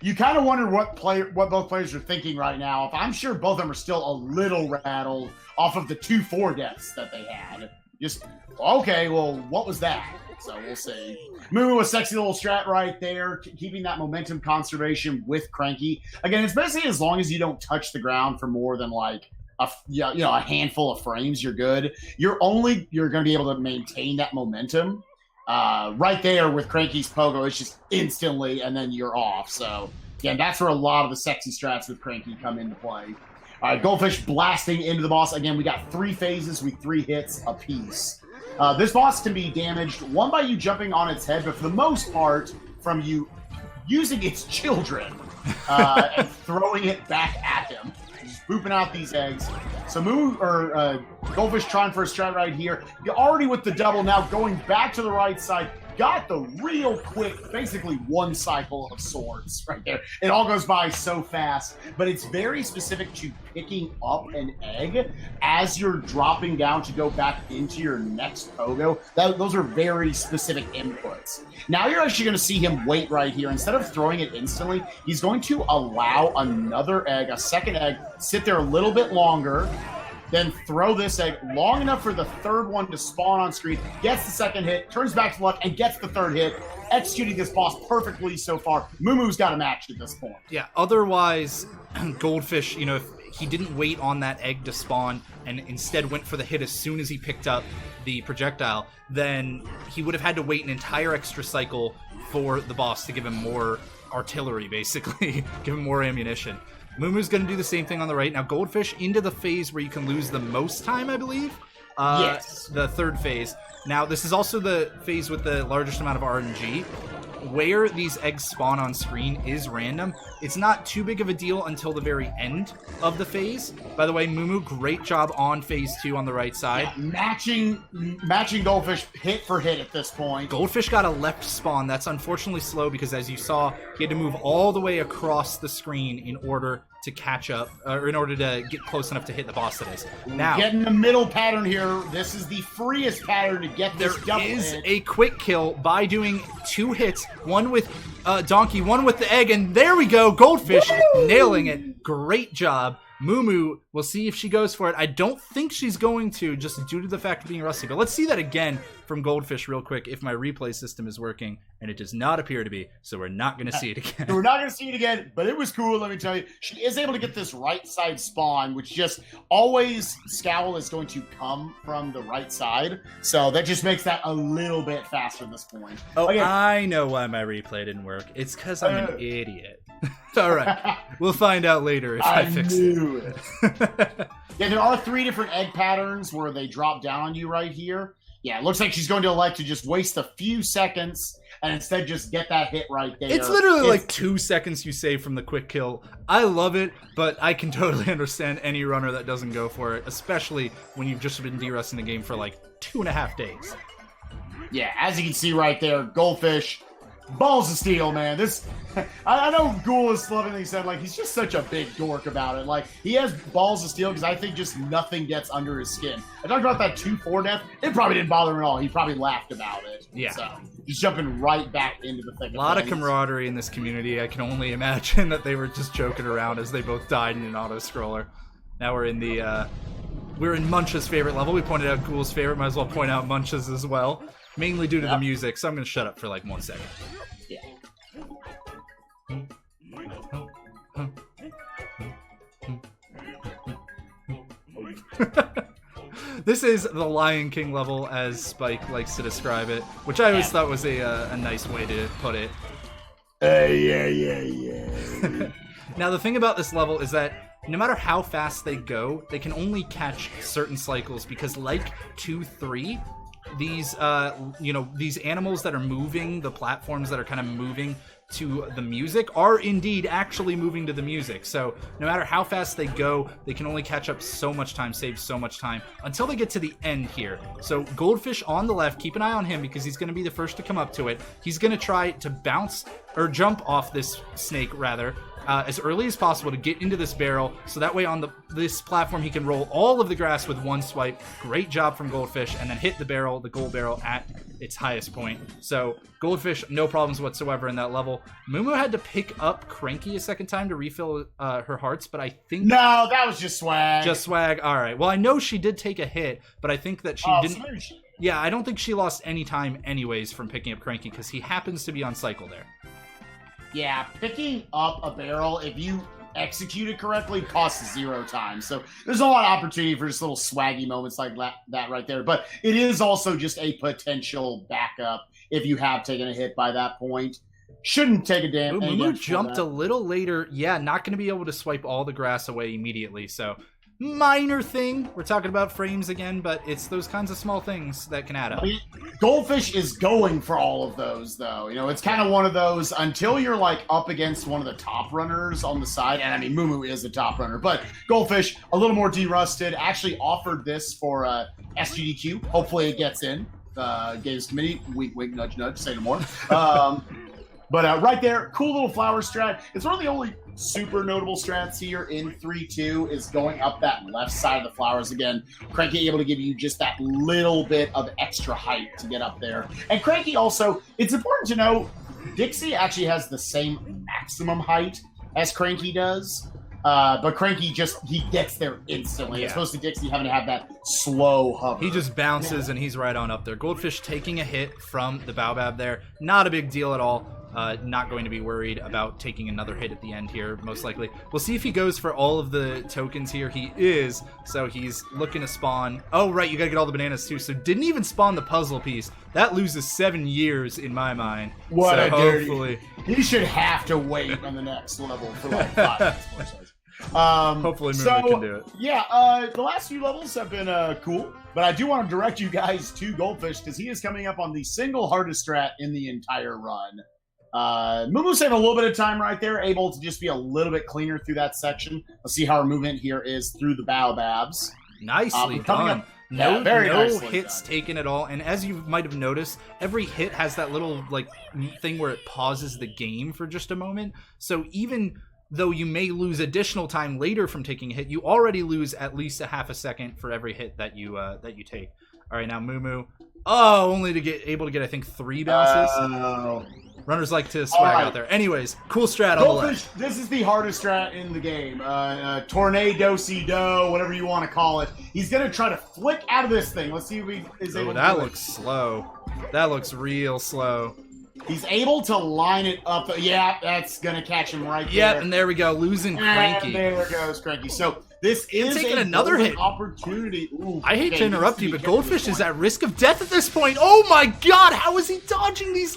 you kind of wonder what both players are thinking right now. I'm sure both of them are still a little rattled off of the 2-4 deaths that they had. Just okay, well, what was that? So we'll see. MooMoo, a sexy little strat right there, keeping that momentum conservation with Cranky. Again, it's basically as long as you don't touch the ground for more than like a handful of frames, you're good. You're going to be able to maintain that momentum. Right there with Cranky's pogo, it's just instantly, and then you're off. So again, that's where a lot of the sexy strats with Cranky come into play. All right, Goldfish blasting into the boss. Again, we got 3 phases with 3 hits apiece. This boss can be damaged, one by you jumping on its head, but for the most part, from you using its children and throwing it back at him. Just pooping out these eggs. So Goldfish trying for a strat right here. You're already with the double, now going back to the right side. Got the real quick, basically 1 cycle of swords right there. It all goes by so fast, but it's very specific to picking up an egg as you're dropping down to go back into your next pogo. Those are very specific inputs. Now you're actually going to see him wait right here. Instead of throwing it instantly, he's going to allow another egg, a second egg, sit there a little bit longer, then throw this egg long enough for the 3rd one to spawn on screen, gets the 2nd hit, turns back to luck, and gets the 3rd hit, executing this boss perfectly so far. MooMoo's got a match at this point. Yeah, otherwise, Goldfish, if he didn't wait on that egg to spawn and instead went for the hit as soon as he picked up the projectile, then he would have had to wait an entire extra cycle for the boss to give him more artillery, basically, give him more ammunition. MooMoo's going to do the same thing on the right. Now, Goldfish into the phase where you can lose the most time, I believe. Yes. The 3rd phase. Now, this is also the phase with the largest amount of RNG. Where these eggs spawn on screen is random. It's not too big of a deal until the very end of the phase. By the way, MooMoo, great job on phase 2 on the right side. Yeah, matching Goldfish hit for hit at this point. Goldfish got a left spawn. That's unfortunately slow because, as you saw, he had to move all the way across the screen in order to catch up, or in order to get close enough to hit the boss that is. Now, getting the middle pattern here. This is the freest pattern to get this double hit. There is a quick kill by doing 2 hits, one with Donkey, one with the egg, and there we go, Goldfish nailing it. Great job. MooMoo, we'll see if she goes for it. I don't think she's going to, just due to the fact of being rusty. But let's see that again from Goldfish real quick if my replay system is working. And it does not appear to be, so we're not going to see it again. We're not going to see it again, but it was cool, let me tell you. She is able to get this right side spawn, which just always Scowl is going to come from the right side. So that just makes that a little bit faster at this point. Oh, okay. I know why my replay didn't work. It's because I'm an idiot. All right. We'll find out later if I fix it. Yeah, there are 3 different egg patterns where they drop down on you right here. Yeah, it looks like she's going to like to just waste a few seconds and instead just get that hit right there. It's literally like 2 seconds you save from the quick kill. I love it, but I can totally understand any runner that doesn't go for it, especially when you've just been de-rusting the game for like 2.5 days. Yeah, as you can see right there, Goldfish, balls of steel, man. This, I know Ghoul is loving what he said. Like, he's just such a big dork about it. Like, he has balls of steel because I think just nothing gets under his skin. I talked about that 2-4 death. It probably didn't bother him at all. He probably laughed about it. Yeah. So he's jumping right back into the thick of a lot of camaraderie in this community. I can only imagine that they were just joking around as they both died in an auto-scroller. Now we're in the, we're in Munch's favorite level. We pointed out Ghoul's favorite. Might as well point out Munch's as well. Mainly due to the music, so I'm going to shut up for like 1 second. Yeah. This is the Lion King level, as Spike likes to describe it, which I always thought was a nice way to put it. Yeah. Now, the thing about this level is that no matter how fast they go, they can only catch certain cycles because, like 2-3, these these animals that are moving, the platforms that are kind of moving to the music are indeed actually moving to the music. So no matter how fast they go, they can only catch up so much time, save so much time until they get to the end here. So Goldfish on the left, keep an eye on him because he's going to be the first to come up to it. He's going to try to bounce or jump off this snake rather as early as possible to get into this barrel, so that way on this platform he can roll all of the grass with one swipe. Great job from Goldfish, and then hit the barrel, the gold barrel, at its highest point. So Goldfish, no problems whatsoever in that level. MooMoo had to pick up Cranky a second time to refill her hearts, but I think... No, that was just swag. Just swag, alright. Well, I know she did take a hit, but I think that she didn't... Yeah, I don't think she lost any time anyways from picking up Cranky, because he happens to be on cycle there. Yeah, picking up a barrel, if you execute it correctly, costs 0 time. So there's a lot of opportunity for just little swaggy moments like that right there. But it is also just a potential backup if you have taken a hit by that point. Shouldn't take a damn... MooMoo jumped a little later. Yeah, not going to be able to swipe all the grass away immediately, so... Minor thing. We're talking about frames again, but it's those kinds of small things that can add up. Goldfish is going for all of those, though. You know, it's kind of one of those until you're like up against one of the top runners on the side. And I mean, MooMoo is the top runner, but Goldfish, a little more derusted, actually offered this for SGDQ. Hopefully it gets in. Games committee, wink, wink, nudge, nudge, say no more. But right there, cool little flower strat. It's one of the only super notable strats here in 3-2 is going up that left side of the flowers again. Cranky able to give you just that little bit of extra height to get up there. And Cranky also, it's important to know, Dixie actually has the same maximum height as Cranky does. But Cranky he gets there instantly. Yeah. As opposed to Dixie having to have that slow hover. He just bounces and he's right on up there. Goldfish taking a hit from the Baobab there. Not a big deal at all. Not going to be worried about taking another hit at the end here, most likely. We'll see if he goes for all of the tokens here. He is, so he's looking to spawn. Oh, right, you gotta get all the bananas too. So didn't even spawn the puzzle piece. That loses 7 years in my mind. What so a hopefully... dirty... He should have to wait on the next level for like 5 minutes more. Hopefully MooMoo can do it. Yeah, the last few levels have been cool, but I do want to direct you guys to Goldfish because he is coming up on the single hardest strat in the entire run. MooMoo saving a little bit of time right there, able to just be a little bit cleaner through that section. Let's see how our movement here is through the Baobabs. Nicely done. No hits taken at all, and as you might have noticed, every hit has that little like thing where it pauses the game for just a moment. So even though you may lose additional time later from taking a hit, you already lose at least a half a second for every hit that you take. All right, now MooMoo. Oh, only to get able to get, I think, 3 bounces. Runners like to swag out there. Anyways, cool strat on the left. This is the hardest strat in the game. Tornado-si-do, whatever you want to call it. He's going to try to flick out of this thing. Let's see if he is able to do it. That looks slow. That looks real slow. He's able to line it up. Yeah, that's going to catch him right there. Yep, and there we go. Losing Cranky. And there goes Cranky. So this is taking another hit. Opportunity. Ooh, I hate to interrupt you, but Goldfish is at risk of death at this point. Oh my god, how is he dodging this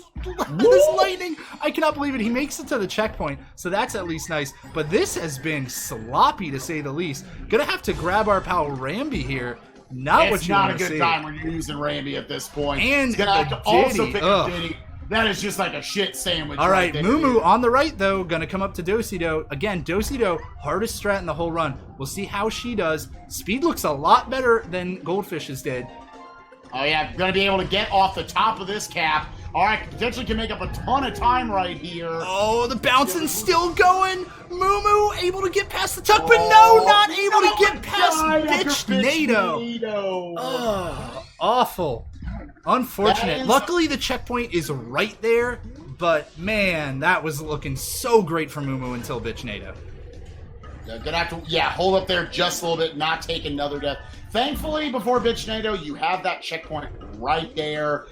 lightning? I cannot believe it. He makes it to the checkpoint, so that's at least nice. But this has been sloppy, to say the least. Gonna have to grab our pal Rambi here. Not what you want to see. It's not a good time when you're using Rambi at this point. And he's gonna have to also pick up Diddy. That is just like a shit sandwich. All right, MooMoo on the right, though, going to come up to Do-si-do. Again, Do-si-do, hardest strat in the whole run. We'll see how she does. Speed looks a lot better than Goldfish's did. Oh, yeah, going to be able to get off the top of this cap. All right, potentially can make up a ton of time right here. Oh, the bouncing's still going. MooMoo able to get past the tuck, but no, not able to get past Bitch-nado. Oh, awful. Unfortunate. Luckily, the checkpoint is right there, but man, that was looking so great for MooMoo until Bitch-nado. Gonna have to, hold up there just a little bit, not take another death. Thankfully, before Bitch-nado, you have that checkpoint right there.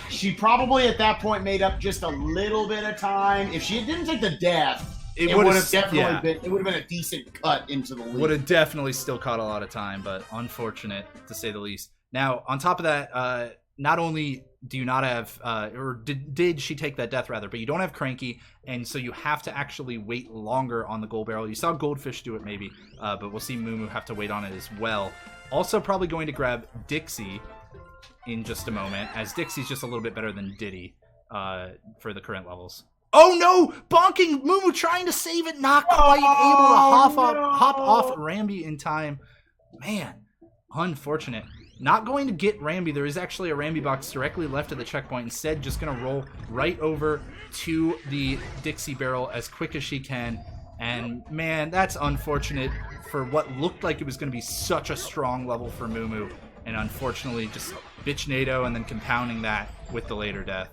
She probably at that point made up just a little bit of time. If she didn't take the death, it would have definitely been. It would have been a decent cut into the lead. Would have definitely still caught a lot of time, but unfortunate to say the least. Now, on top of that, not only do you not have, or did she take that death rather, but you don't have Cranky, and so you have to actually wait longer on the gold barrel. You saw Goldfish do it maybe, but we'll see MooMoo have to wait on it as well. Also probably going to grab Dixie in just a moment, as Dixie's just a little bit better than Diddy for the current levels. Oh no! Bonking! MooMoo trying to save it, not quite able to hop off Rambi in time. Man, unfortunate. Not going to get Rambi. There is actually a Rambi box directly left of the checkpoint. Instead, just going to roll right over to the Dixie barrel as quick as she can. And man, that's unfortunate for what looked like it was going to be such a strong level for MooMoo. And unfortunately, just Bitch-nado and then compounding that with the later death.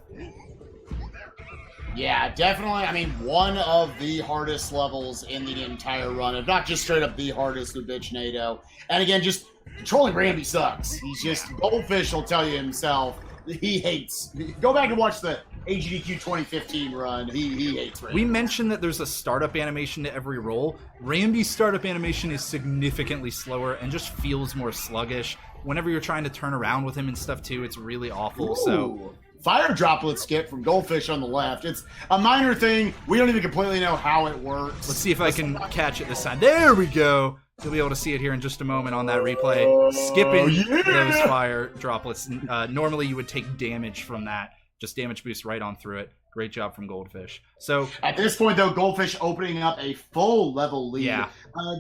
Yeah, definitely. I mean, one of the hardest levels in the entire run, if not just straight up the hardest with Bitch-nado. And again, just controlling Rambi sucks. He's just, Goldfish will tell you himself, he hates. Go back and watch the AGDQ 2015 run. He hates Rambi. We mentioned that there's a startup animation to every roll. Rambi's startup animation is significantly slower and just feels more sluggish. Whenever you're trying to turn around with him and stuff too, it's really awful. Ooh. So fire droplet skip from Goldfish on the left. It's a minor thing. We don't even completely know how it works. Let's see if I can catch it this time. There we go. You'll be able to see it here in just a moment on that replay. Skipping those fire droplets. Normally you would take damage from that. Just damage boost right on through it. Great job from Goldfish. So at this point, though, Goldfish opening up a full level lead. Yeah.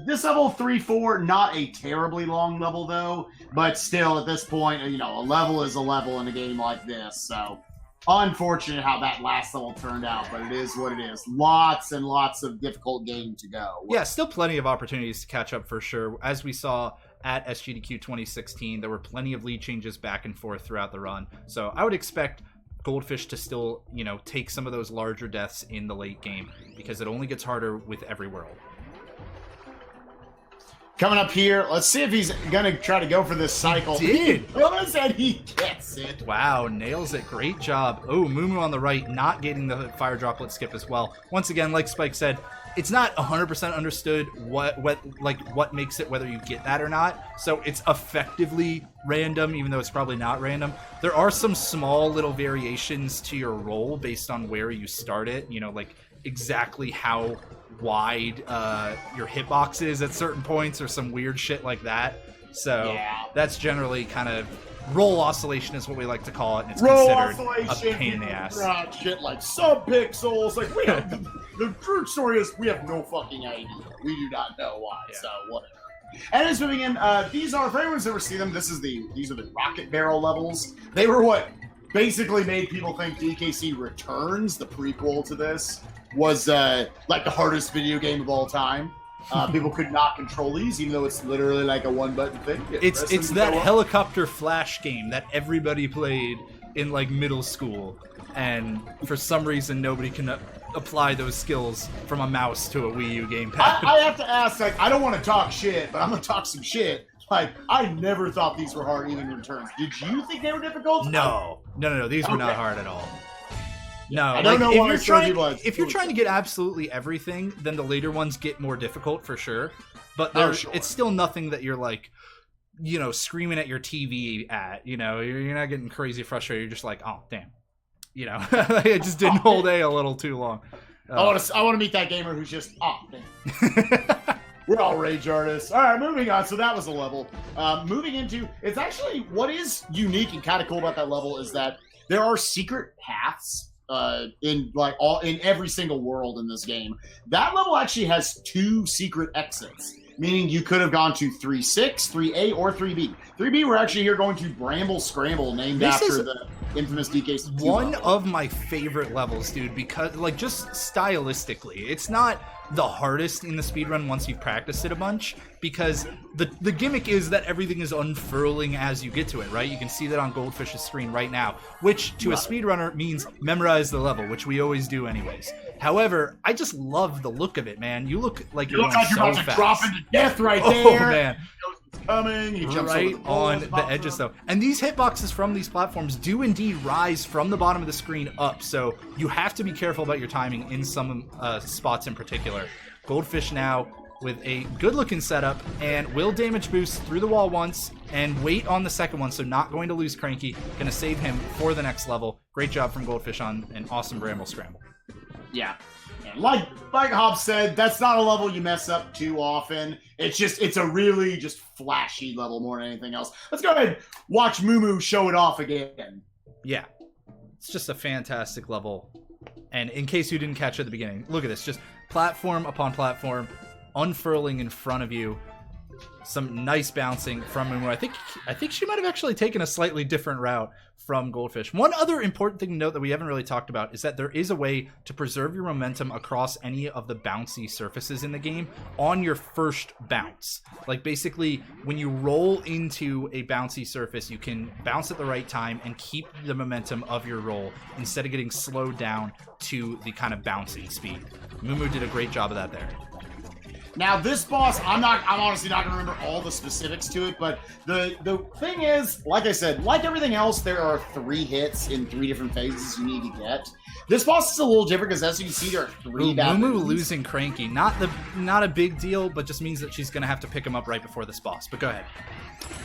This level 3-4, not a terribly long level, though. But still, at this point, you know, a level is a level in a game like this. So unfortunate how that last level turned out, but it is what it is. Lots and lots of difficult game to go. Yeah, still plenty of opportunities to catch up for sure. As we saw at SGDQ 2016, there were plenty of lead changes back and forth throughout the run. So I would expect Goldfish to still, you know, take some of those larger deaths in the late game because it only gets harder with every world. Coming up here, let's see if he's going to try to go for this cycle. He did. He does, and he gets it. Wow, nails it. Great job. Oh, MooMoo on the right, not getting the fire droplet skip as well. Once again, like Spike said, it's not 100% understood what makes it whether you get that or not. So it's effectively random, even though it's probably not random. There are some small little variations to your roll based on where you start it. You know, like exactly how wide your hitbox is at certain points or some weird shit like that. So yeah, that's generally kind of roll oscillation is what we like to call it, and it's roll considered a pain in the ass. Shit like subpixels, like we have the true story is we have no fucking idea. We do not know why. Yeah. So whatever. And as moving in, these are for anyone who's ever seen them. These are the rocket barrel levels. They were what basically made people think DKC Returns, the prequel to this, was like the hardest video game of all time. People could not control these, even though it's literally like a one-button thing. It's that helicopter flash game that everybody played in like middle school, and for some reason nobody can apply those skills from a mouse to a Wii U gamepad. I have to ask, like, I don't want to talk shit, but I'm gonna talk some shit. Like, I never thought these were hard, even Returns. Did you think they were difficult? No. These were not hard at all. No, I don't know why if you're trying to get absolutely everything, then the later ones get more difficult for sure. But it's still nothing that you're like, you know, screaming at your TV at. You know, you're not getting crazy frustrated. You're just like, oh damn, you know, it just didn't hold a little too long. I want to meet that gamer who's just damn. We're all rage artists. All right, moving on. So that was a level. Moving into, it's actually what is unique and kind of cool about that level is that there are secret paths in every single world in this game. That level actually has 2 secret exits, meaning you could have gone to 3-6, 3A, or 3B. 3B, we're actually here going to Bramble Scramble, named after the infamous DK2 one level. of my favorite levels, dude, because like just stylistically, it's not the hardest in the speedrun once you've practiced it a bunch, because the gimmick is that everything is unfurling as you get to it, right? You can see that on Goldfish's screen right now, which to a speedrunner means memorize the level, which we always do anyways. However, I just love the look of it, man. You look like you're about so to drop into death right there. Oh, man. Coming. He jumps right over the edges, though. And these hitboxes from these platforms do indeed rise from the bottom of the screen up, so you have to be careful about your timing in some spots in particular. Goldfish now with a good-looking setup, and will damage boost through the wall once, and wait on the second one, so not going to lose Cranky. Going to save him for the next level. Great job from Goldfish on an awesome Bramble Scramble. Yeah. And like Hobbs said, that's not a level you mess up too often. It's a really just flashy level more than anything else. Let's go ahead and watch MooMoo show it off again. Yeah. It's just a fantastic level. And in case you didn't catch it at the beginning, look at this. Just platform upon platform, unfurling in front of you. Some nice bouncing from MooMoo. I think she might have actually taken a slightly different route from Goldfish. One other important thing to note that we haven't really talked about is that there is a way to preserve your momentum across any of the bouncy surfaces in the game on your first bounce. Like basically, when you roll into a bouncy surface, you can bounce at the right time and keep the momentum of your roll instead of getting slowed down to the kind of bouncing speed. MooMoo did a great job of that there. Now this boss, I'm honestly not gonna remember all the specifics to it, but the thing is, like I said, like everything else, there are 3 hits in 3 different phases you need to get. This boss is a little different because as you can see, there are 3 bad MooMoo moves. losing Cranky, not a big deal, but just means that she's gonna have to pick him up right before this boss. But go ahead.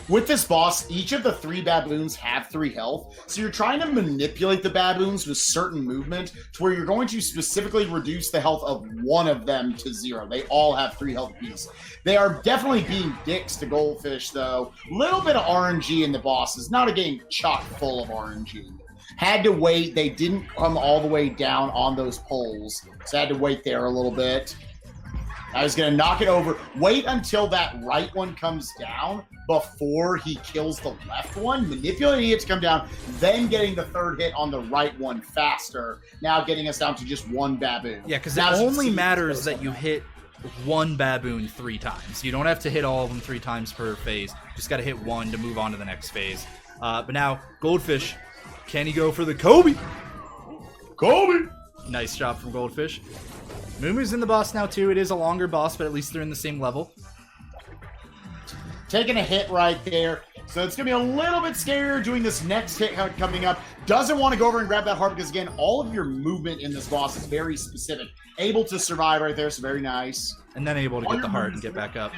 With this boss, each of the 3 baboons have 3 health, so you're trying to manipulate the baboons with certain movement to where you're going to specifically reduce the health of one of them to 0. They all have 3 health apiece. They are definitely being dicks to Goldfish, though. Little bit of RNG in the bosses. Not a game chock full of RNG. Had to wait. They didn't come all the way down on those poles, so I had to wait there a little bit. I was going to knock it over. Wait until that right one comes down before he kills the left one. Manipulating it to come down, then getting the 3rd hit on the right one faster. Now getting us down to just 1 baboon. Yeah, because it only matters that you hit 1 baboon 3 times. You don't have to hit all of them 3 times per phase. Just got to hit 1 to move on to the next phase. But now, Goldfish, can he go for the Kobe? Kobe! Nice job from Goldfish. MooMoo's in the boss now, too. It is a longer boss, but at least they're in the same level. Taking a hit right there. So it's going to be a little bit scarier doing this next hit coming up. Doesn't want to go over and grab that heart because, again, all of your movement in this boss is very specific. Able to survive right there, so very nice. And then able to get the heart and get back up.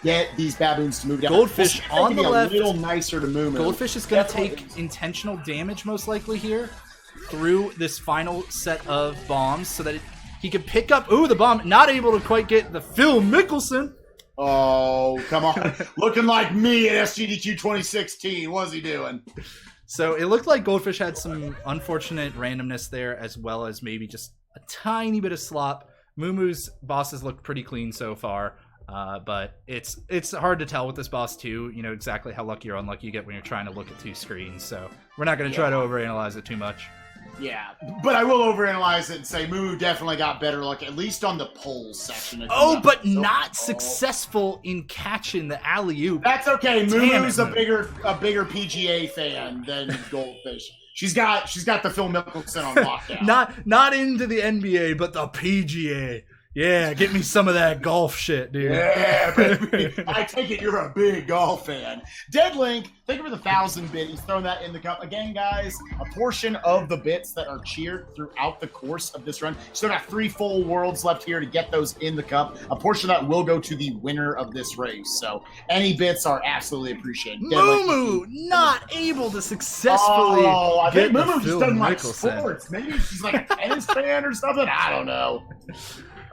Get these baboons to move down. Goldfish on the left. A little nicer to move. Goldfish is going to take intentional damage, most likely, here through this final set of bombs so that he can pick up, the bomb, not able to quite get the Phil Mickelson. Oh, come on. Looking like me at SGDQ 2016. What's he doing? So it looked like Goldfish had some unfortunate randomness there, as well as maybe just a tiny bit of slop. MooMoo's bosses looked pretty clean so far. But it's hard to tell with this boss too, you know, exactly how lucky or unlucky you get when you're trying to look at 2 screens. So we're not going to try to overanalyze it too much. Yeah, but I will overanalyze it and say MooMoo definitely got better luck, at least on the pole section. But not successful in catching the alley-oop. That's okay. MooMoo's a bigger PGA fan than Goldfish. She's got the Phil Mickelson on lockdown. Not into the NBA, but the PGA. Yeah, get me some of that golf shit, dude. Yeah, baby. I take it you're a big golf fan. Deadlink, thank you for the 1,000 bit. He's thrown that in the cup. Again, guys, a portion of the bits that are cheered throughout the course of this run. Still got 3 full worlds left here to get those in the cup. A portion of that will go to the winner of this race. So any bits are absolutely appreciated. MooMoo not able to successfully I think get MooMoo just doesn't like Mickelson. sports. Maybe she's like a tennis fan or something. I don't know.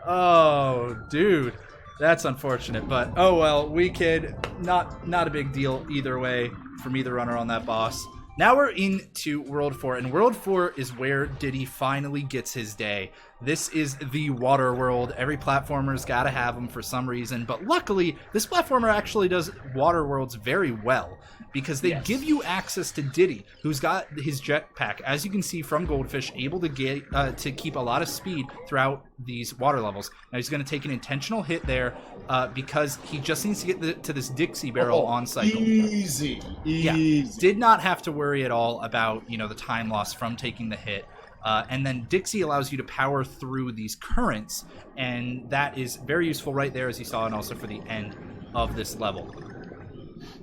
Oh, dude, that's unfortunate, but oh well. We kid, not a big deal either way from either runner on that boss. Now we're into World 4, and World 4 is where Diddy finally gets his day. This is the water world. Every platformer's got to have them for some reason, but luckily, this platformer actually does water worlds very well, because they give you access to Diddy, who's got his jetpack, as you can see from Goldfish, able to get to keep a lot of speed throughout these water levels. Now he's going to take an intentional hit there because he just needs to get to this Dixie barrel on cycle. Easy. Yeah, did not have to worry at all about, you know, the time loss from taking the hit. And then Dixie allows you to power through these currents, and that is very useful right there, as you saw, and also for the end of this level.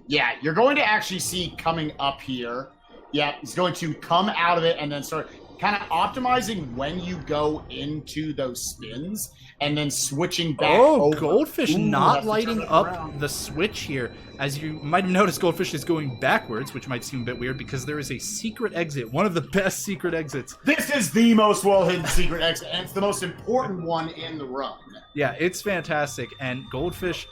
Yeah, you're going to actually see coming up here. Yeah, he's going to come out of it and then start kind of optimizing when you go into those spins and then switching back over. Goldfish not lighting up the switch here. As you might have noticed, Goldfish is going backwards, which might seem a bit weird because there is a secret exit, one of the best secret exits. This is the most well-hidden secret exit, and it's the most important one in the run. Yeah, it's fantastic, and Goldfish,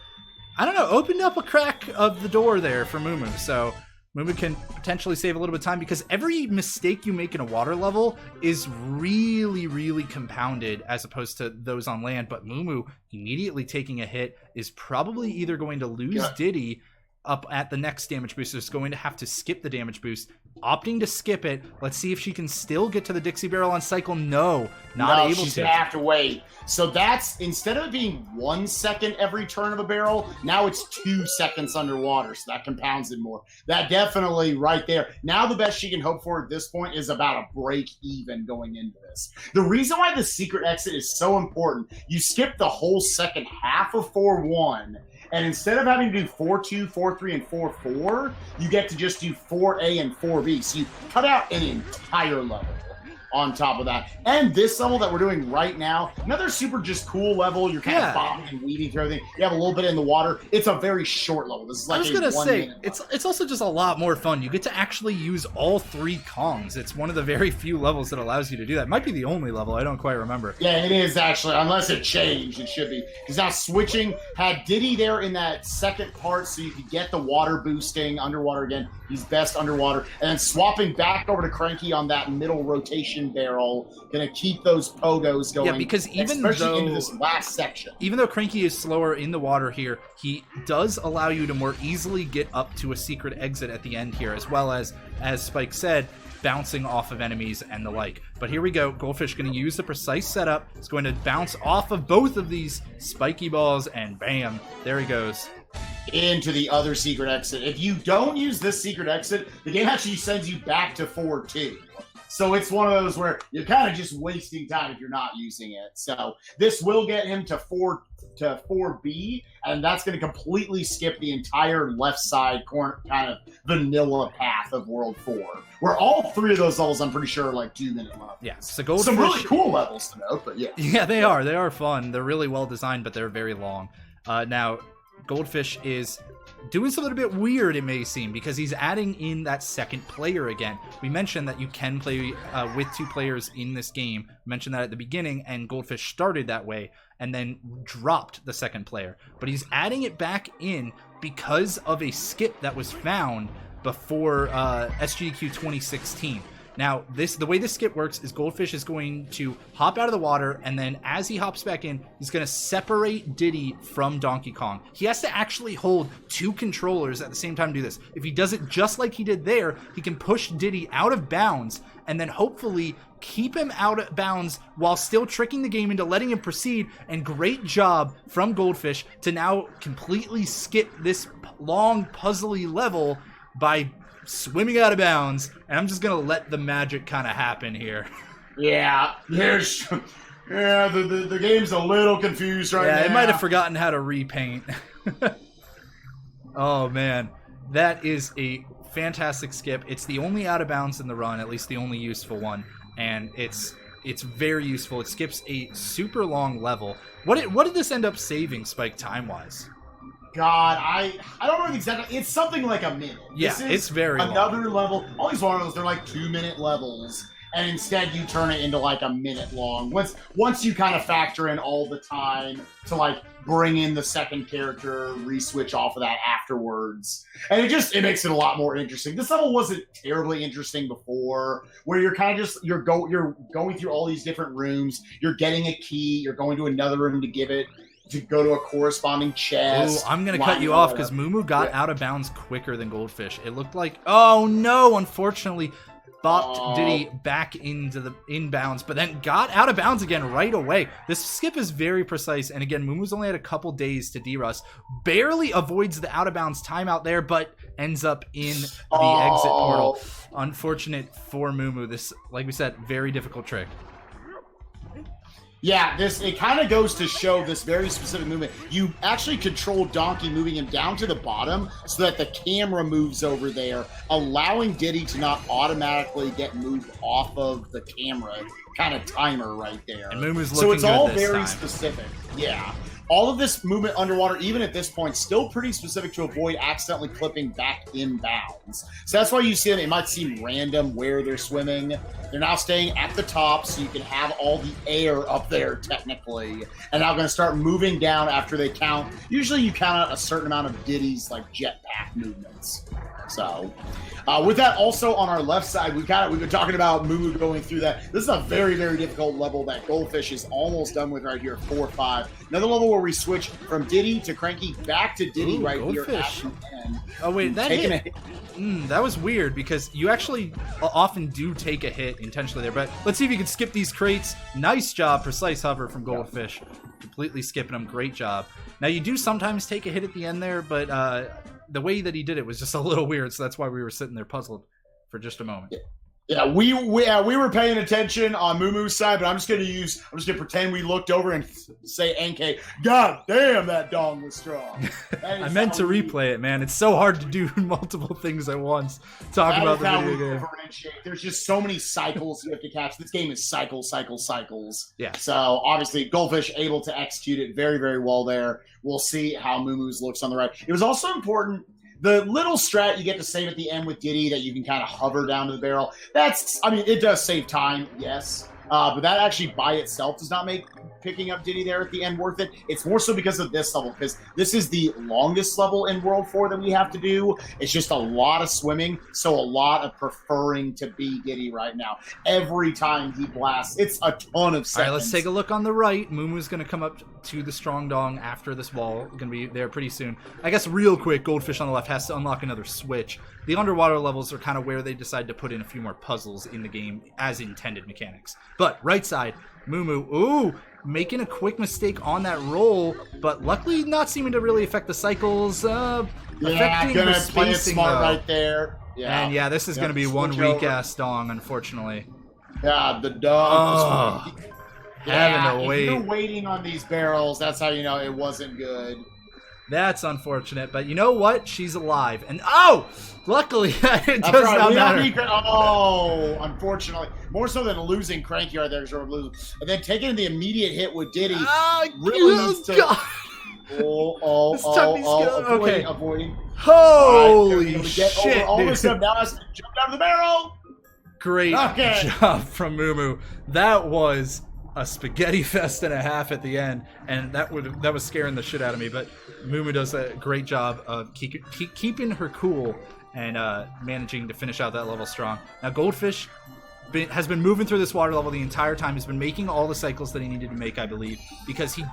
I don't know, opened up a crack of the door there for MooMoo, so MooMoo can potentially save a little bit of time because every mistake you make in a water level is really, really compounded as opposed to those on land. But MooMoo immediately taking a hit is probably either going to lose Diddy up at the next damage boost, or is going to have to skip the damage boost. Opting to skip it. Let's see if she can still get to the Dixie barrel on cycle. No, not able to. She's gonna have to wait. So that's, instead of it being 1 second every turn of a barrel, now it's 2 seconds underwater, so that compounds it more. That definitely right there. Now the best she can hope for at this point is about a break even going into this. The reason why the secret exit is so important, you skip the whole second half of 4-1, and instead of having to do 4-2, 4-3, and 4-4, you get to just do 4A and 4B. So you cut out an entire level on top of that. And this level that we're doing right now, another super just cool level. You're kind of bobbing and weaving through everything. You have a little bit in the water. It's a very short level. This is like it's also just a lot more fun. You get to actually use all 3 Kongs. It's one of the very few levels that allows you to do that. It might be the only level. I don't quite remember. Yeah, it is actually. Unless it changed, it should be. Because now switching, had Diddy there in that second part so you could get the water boosting underwater again. He's best underwater. And then swapping back over to Cranky on that middle rotation barrel, gonna keep those pogos going. Yeah, because especially into this last section. Even though Cranky is slower in the water here, he does allow you to more easily get up to a secret exit at the end here, as well as Spike said, bouncing off of enemies and the like. But here we go. Goldfish going to use the precise setup. It's going to bounce off of both of these spiky balls, and bam, there he goes. Into the other secret exit. If you don't use this secret exit, the game actually sends you back to 4-2. So it's one of those where you're kind of just wasting time if you're not using it. So this will get him to 4B, and that's going to completely skip the entire left side corner, kind of vanilla path of World 4, where all 3 of those levels, I'm pretty sure, are like 2-minute levels. Yeah, so Goldfish, some really cool levels to note, but yeah. Yeah, they are. They are fun. They're really well designed, but they're very long. Now, Goldfish is doing something a bit weird, it may seem, because he's adding in that second player again. We mentioned that you can play with 2 players in this game. We mentioned that at the beginning, and Goldfish started that way and then dropped the second player. But he's adding it back in because of a skip that was found before SGDQ 2016. Now, the way this skip works is Goldfish is going to hop out of the water, and then as he hops back in, he's going to separate Diddy from Donkey Kong. He has to actually hold 2 controllers at the same time to do this. If he does it just like he did there, he can push Diddy out of bounds, and then hopefully keep him out of bounds while still tricking the game into letting him proceed. And great job from Goldfish to now completely skip this long puzzly level by swimming out of bounds. And I'm just gonna let the magic kind of happen here. Yeah, the game's a little confused right now. Yeah, it might have forgotten how to repaint. Oh man, that is a fantastic skip. It's the only out of bounds in the run, at least the only useful one, and it's very useful. It skips a super long level. What did this end up saving, Spike, time-wise? God, I don't know exactly. It's something like a minute. Yeah, it's very another long. level. All these one of those, they're like 2-minute levels, and instead you turn it into like a minute long. Once you kind of factor in all the time to like bring in the second character, re-switch off of that afterwards, and it makes it a lot more interesting. This level wasn't terribly interesting before, where you're kind of just you're going through all these different rooms, you're getting a key, you're going to another room to give it. To go to a corresponding chest. Oh, I'm going to cut you off because MooMoo got out of bounds quicker than Goldfish. It looked like, oh no, unfortunately, bopped Diddy back into the inbounds, but then got out of bounds again right away. This skip is very precise, and again, MooMoo's only had a couple days to D-Rust. Barely avoids the out of bounds timeout there, but ends up in the exit portal. Unfortunate for MooMoo. This, like we said, very difficult trick. Yeah, it kind of goes to show this very specific movement. You actually control Donkey moving him down to the bottom so that the camera moves over there, allowing Diddy to not automatically get moved off of the camera kind of timer right there. And MooMoo's looking so it's all good this very time. specific. Yeah. All of this movement underwater, even at this point, still pretty specific to avoid accidentally clipping back in bounds. So that's why you see them. It might seem random where they're swimming. They're now staying at the top, so you can have all the air up there, technically. And now going to start moving down after they count. Usually you count out a certain amount of Diddy's like jetpack movements. So, with that, also on our left side, we've been talking about MooMoo going through that. This is a very, very difficult level that Goldfish is almost done with right here, 4-5. Another level where we switch from Diddy to Cranky back to Diddy right Goldfish. here at the end. Oh wait, that hit. That was weird because you actually often do take a hit intentionally there. But let's see if you can skip these crates. Nice job, precise hover from Goldfish. Completely skipping them. Great job. Now you do sometimes take a hit at the end there, but the way that he did it was just a little weird, so that's why we were sitting there puzzled for just a moment. Yeah, we were paying attention on MooMoo's side, but I'm just gonna pretend we looked over and say, NK, God damn, that dong was strong. I meant to replay it, man. It's so hard to do multiple things at once. Talk about the video game. There's just so many cycles you have to catch. This game is cycles. Yeah. So obviously, Goldfish able to execute it very, very well there. We'll see how MooMoo's looks on the right. It was also important. The little strat you get to save at the end with Diddy that you can kind of hover down to the barrel, it does save time, yes. But that actually by itself does not make picking up Diddy there at the end worth it. It's more so because of this level, because this is the longest level in World 4 that we have to do. It's just a lot of swimming, so a lot of preferring to be Diddy right now. Every time he blasts, it's a ton of seconds. All right, let's take a look on the right. MooMoo's going to come up to the strong dong after this wall. Going to be there pretty soon. I guess real quick, Goldfish on the left has to unlock another switch. The underwater levels are kind of where they decide to put in a few more puzzles in the game as intended mechanics. But right side, MooMoo, ooh, making a quick mistake on that roll, but luckily not seeming to really affect the cycles. Affecting gonna the play it spacing, smart though. right there. Yeah, and yeah, this is going to be one weak-ass dong, unfortunately. Yeah, the dog. Having to wait. If you're waiting on these barrels, that's how you know it wasn't good. That's unfortunate, but you know what? She's alive. And luckily, it does right. not matter. Unfortunately. More so than losing Cranky right there. And then taking the immediate hit with Diddy really needs to... Avoiding. Holy shit, all this stuff now has to jump down the barrel. Great job from MooMoo. That was a spaghetti fest and a half at the end, and that was scaring the shit out of me. But MooMoo does a great job of keeping her cool and managing to finish out that level strong. Now Goldfish has been moving through this water level the entire time. He's been making all the cycles that he needed to make, I believe, because he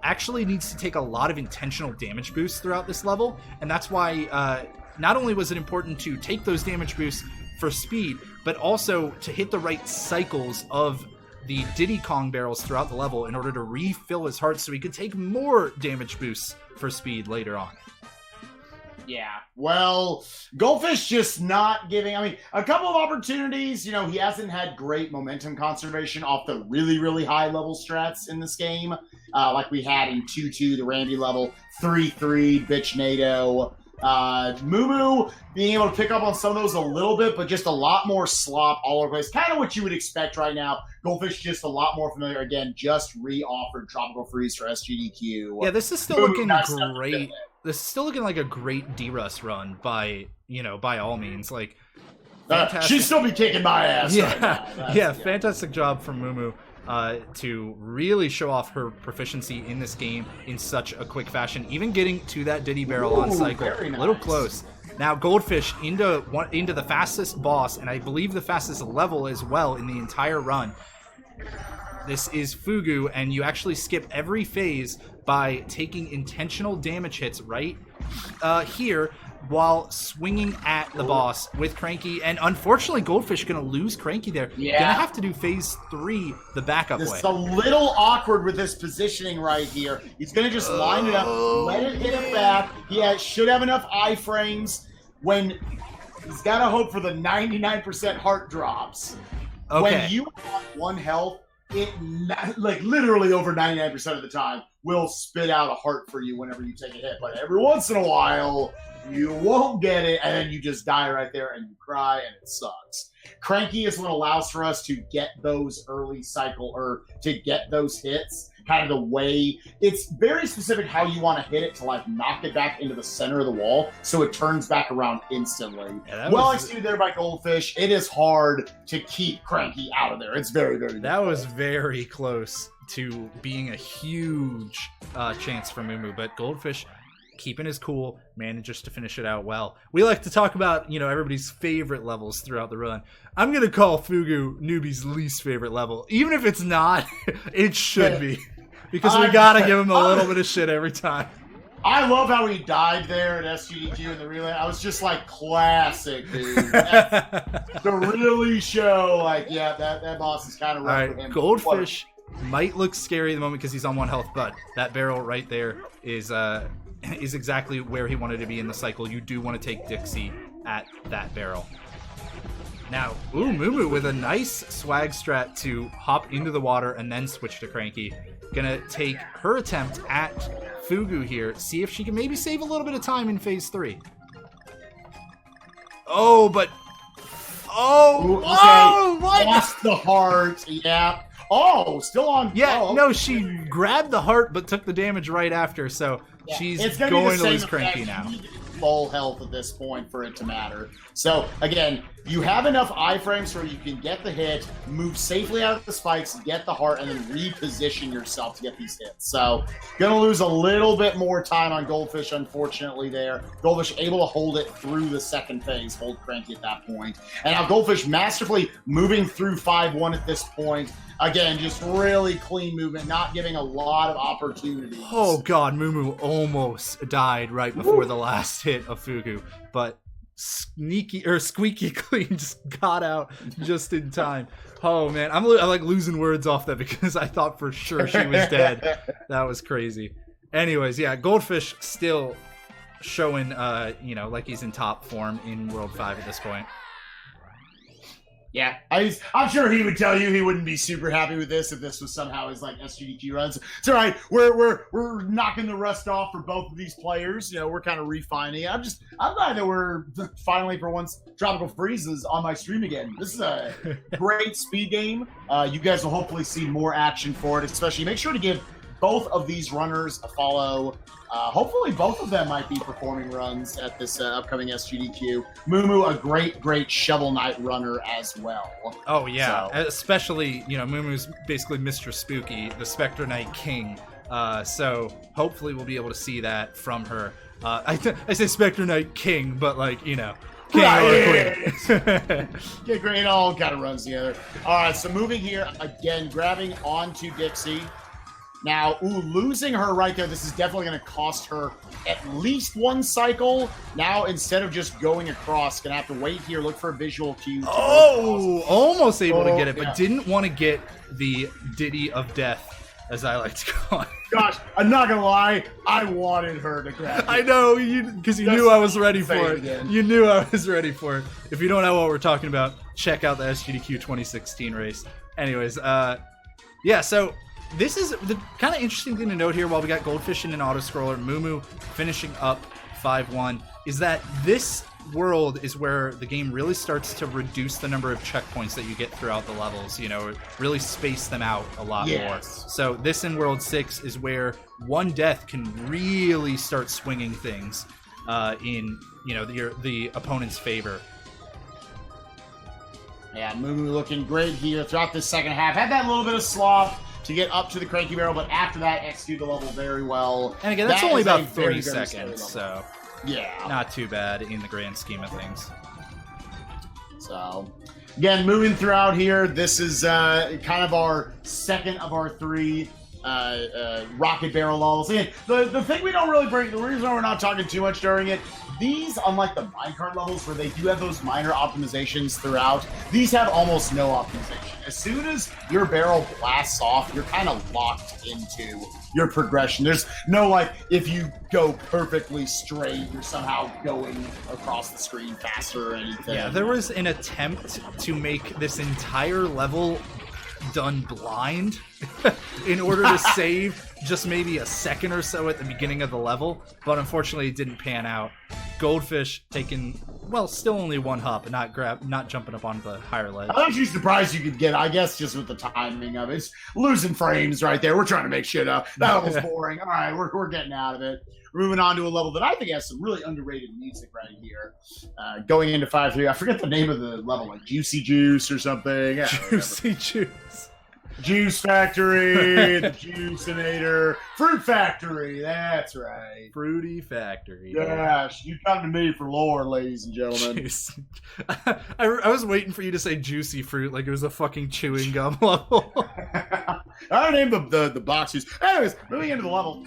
actually needs to take a lot of intentional damage boosts throughout this level, and that's why not only was it important to take those damage boosts for speed, but also to hit the right cycles of the Diddy Kong barrels throughout the level in order to refill his heart so he could take more damage boosts for speed later on. Yeah, well, Goldfish just not giving, I mean, a couple of opportunities, you know, he hasn't had great momentum conservation off the really, really high level strats in this game, like we had in 2-2, the Randy level, 3-3, Bitch NATO, MooMoo being able to pick up on some of those a little bit, but just a lot more slop all over the place, kind of what you would expect right now. Goldfish just a lot more familiar, again, just re-offered Tropical Freeze for SGDQ. Yeah, this is still looking great. This is still looking like a great D-Rust run by all means. Like, she'd still be kicking my ass. Yeah, right now. yeah, fantastic job from MooMoo to really show off her proficiency in this game in such a quick fashion. Even getting to that Diddy barrel on cycle, very nice. A little close. Now Goldfish into the fastest boss, and I believe the fastest level as well in the entire run. This is Fugu, and you actually skip every phase by taking intentional damage hits right here while swinging at the boss with Cranky. And unfortunately, Goldfish going to lose Cranky there. Yeah. Going to have to do phase 3 the backup way. It's a little awkward with this positioning right here. He's going to just line it up, let it hit it back. He should have enough iframes when he's got to hope for the 99% heart drops. Okay. When you have 1 health, it, like, literally over 99% of the time will spit out a heart for you whenever you take a hit. But every once in a while, you won't get it, and then you just die right there, and you cry, and it sucks. Cranky is what allows for us to get those early cycle, or to get those hits, kind of the way, it's very specific how you want to hit it to, like, knock it back into the center of the wall, so it turns back around instantly. Yeah, well executed there by Goldfish. It is hard to keep Cranky out of there. It's very, very difficult. That was very close to being a huge chance for MooMoo, but Goldfish keeping his cool, manages to finish it out well. We like to talk about, everybody's favorite levels throughout the run. I'm going to call Fugu Newbie's least favorite level. Even if it's not, it should be. Because we got to give him a little bit of shit every time. I love how he died there at SGDQ in the relay. I was just like, classic, dude. To really show, like, yeah, that boss is kind of rough for him. Goldfish might look scary at the moment because he's on 1 health, but that barrel right there is exactly where he wanted to be in the cycle. You do want to take Dixie at that barrel. Now, MooMoo with a nice swag strat to hop into the water and then switch to Cranky. Gonna take her attempt at Fugu here, see if she can maybe save a little bit of time in phase 3. Oh, but... Oh, okay. Oh, what? Lost the heart, yeah. Oh, still on. Yeah, no, she grabbed the heart but took the damage right after, so she's going to lose Cranky now. Full health at this point for it to matter. So, again, you have enough iframes where you can get the hit, move safely out of the spikes, get the heart, and then reposition yourself to get these hits. So, gonna lose a little bit more time on Goldfish, unfortunately, there. Goldfish able to hold it through the second phase, hold Cranky at that point. And now Goldfish masterfully moving through 5-1 at this point. Again, just really clean movement, not giving a lot of opportunities. Oh god, MooMoo almost died right before the last hit of Fugu, but squeaky clean just got out just in time. Oh man, I'm like losing words off that because I thought for sure she was dead. That was crazy. Anyways, yeah, Goldfish still showing, like he's in top form in World 5 at this point. Yeah, I'm sure he would tell you he wouldn't be super happy with this if this was somehow his like SGDQ runs. It's all right. We're knocking the rust off for both of these players. We're kind of refining. I'm glad that we're finally for once Tropical Freeze is on my stream again. This is a great speed game. You guys will hopefully see more action for it. Especially make sure to give both of these runners a follow. Hopefully both of them might be performing runs at this upcoming SGDQ. MooMoo, a great Shovel Knight runner as well. Oh, yeah. So. Especially, MooMoo's basically Mr. Spooky, the Spectre Knight King. So hopefully we'll be able to see that from her. I say Spectre Knight King, but Get great. It all kind of runs together. All right, so moving here again, grabbing onto Dixie. Now, losing her right there. This is definitely going to cost her at least one cycle. Now, instead of just going across, going to have to wait here, look for a visual cue. Almost able to get it, but didn't want to get the Diddy of Death, as I like to call it. Gosh, I'm not going to lie. I wanted her to grab it. I know, because you knew I was ready for it. You knew I was ready for it. If you don't know what we're talking about, check out the SGDQ 2016 race. Anyways, yeah, so this is the kind of interesting thing to note here while we got Goldfish in an auto-scroller, MooMoo finishing up 5-1, is that this world is where the game really starts to reduce the number of checkpoints that you get throughout the levels, you know, really space them out a lot more. So this in World 6 is where one death can really start swinging things in, you know, the opponent's favor. Yeah, MooMoo looking great here throughout this second half. Had that little bit of sloth to get up to the cranky barrel, but after that, execute the level very well. And again, that's only about 3 seconds, so yeah, not too bad in the grand scheme of things. So, again, moving throughout here, this is kind of our second of our 3 rocket barrel levels. And the thing we don't really bring, the reason why we're not talking too much during it, these, unlike the minecart levels where they do have those minor optimizations throughout, these have almost no optimization. As soon as your barrel blasts off, you're kind of locked into your progression. There's no, like, if you go perfectly straight, you're somehow going across the screen faster or anything. Yeah, there was an attempt to make this entire level done blind in order to save just maybe a second or so at the beginning of the level, but unfortunately it didn't pan out. Goldfish taking, well, still only one hop and not jumping up on the higher ledge. I'm actually surprised you could get, I guess, just with the timing of it. It's losing frames right there. We're trying to make shit up. That level's boring. All right, we're getting out of it. We're moving on to a level that I think has some really underrated music right here. Going into 5-3, I forget the name of the level, like Juicy Juice or something. Juicy Juice. Juice Factory, the Juicinator, Fruit Factory, that's right. Fruity Factory. Gosh, you come to me for lore, ladies and gentlemen. I was waiting for you to say Juicy Fruit like it was a fucking chewing gum level. I named the box juice. Anyways, moving into the level.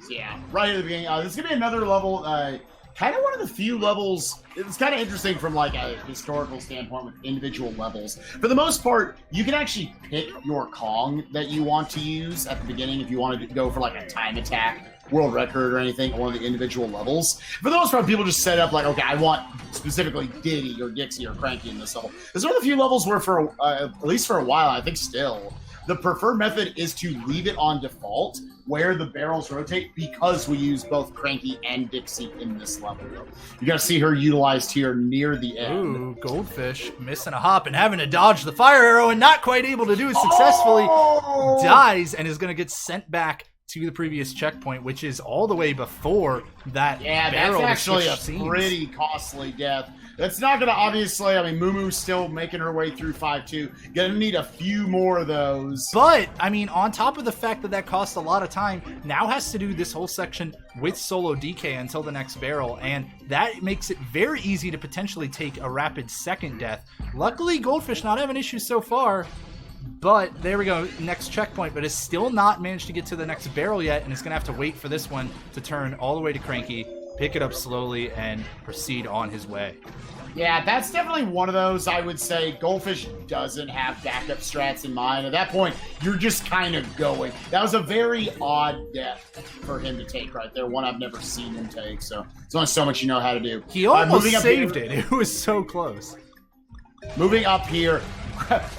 Yeah, right at the beginning. This is going to be another level, kind of one of the few levels. It's kind of interesting from like a historical standpoint with individual levels. For the most part, you can actually pick your Kong that you want to use at the beginning if you wanted to go for like a time attack, world record or anything on one of the individual levels. For the most part, people just set up like, okay, I want specifically Diddy or Dixie or Cranky in this level. This is one of the few levels where for, at least for a while, I think still, the preferred method is to leave it on default where the barrels rotate because we use both Cranky and Dixie in this level. You got to see her utilized here near the end. Ooh, Goldfish missing a hop and having to dodge the fire arrow and not quite able to do it successfully. Dies and is going to get sent back to the previous checkpoint, which is all the way before that barrel. That's actually a pretty costly death. That's not going to obviously, I mean, MooMoo's still making her way through 5-2. Going to need a few more of those. But, I mean, on top of the fact that costs a lot of time, now has to do this whole section with solo DK until the next barrel, and that makes it very easy to potentially take a rapid second death. Luckily, Goldfish not having issues so far. But there we go, next checkpoint, but has still not managed to get to the next barrel yet, and is going to have to wait for this one to turn all the way to Cranky, pick it up slowly, and proceed on his way. Yeah, that's definitely one of those, I would say. Goldfish doesn't have backup strats in mind. At that point, you're just kind of going. That was a very odd death for him to take right there, one I've never seen him take, so there's only so much you know how to do. He almost saved it. It was so close. Moving up here,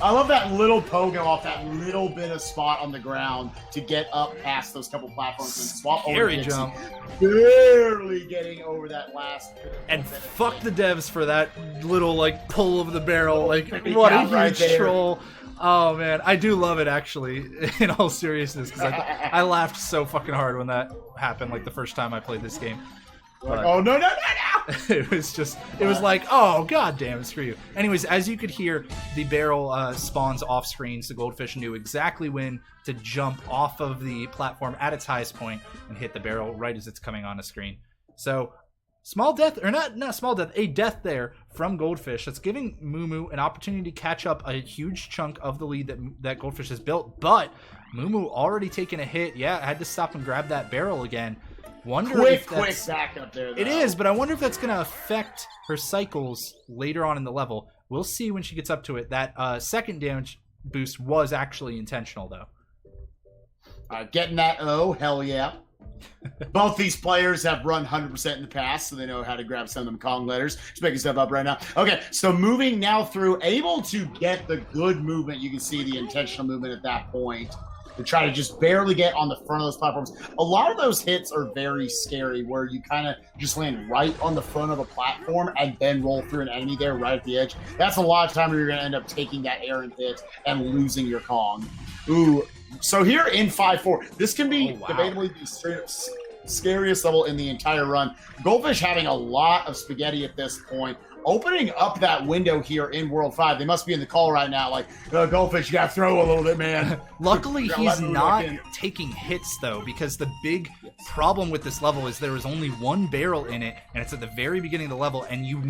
I love that little pogo off that little bit of spot on the ground to get up past those couple platforms and swap over to Dixie. Jump. Barely getting over that last. And fuck the devs for that little like pull of the barrel. Like what a huge troll. Oh man, I do love it actually. In all seriousness, because I laughed so fucking hard when that happened. Like the first time I played this game. But, oh no! It was like, oh god damn it, screw you. Anyways, as you could hear, the barrel spawns off screen, so Goldfish knew exactly when to jump off of the platform at its highest point and hit the barrel right as it's coming on the screen. So Small death, or not small death, a death there from Goldfish. That's giving MooMoo an opportunity to catch up a huge chunk of the lead that Goldfish has built. But MooMoo already taken a hit. Yeah, I had to stop and grab that barrel again. Quick back up there, though. It is, but I wonder if that's going to affect her cycles later on in the level. We'll see when she gets up to it. That second damage boost was actually intentional, though. Getting that O, hell yeah. Both these players have run 100% in the past, so they know how to grab some of them Kong letters. Just making stuff up right now. Okay, so moving now through, able to get the good movement. You can see the intentional movement at that point to try to just barely get on the front of those platforms. A lot of those hits are very scary, where you kind of just land right on the front of a platform and then roll through an enemy there right at the edge. That's a lot of time where you're going to end up taking that errant hit and losing your Kong. Ooh. So here in 5-4, this can be debatably the scariest level in the entire run. Goldfish having a lot of spaghetti at this point. Opening up that window here in World 5. They must be in the call right now like, Goldfish, you got to throw a little bit, man. Luckily, he's not taking hits, though, because the big problem with this level is there is only one barrel in it, and it's at the very beginning of the level, and you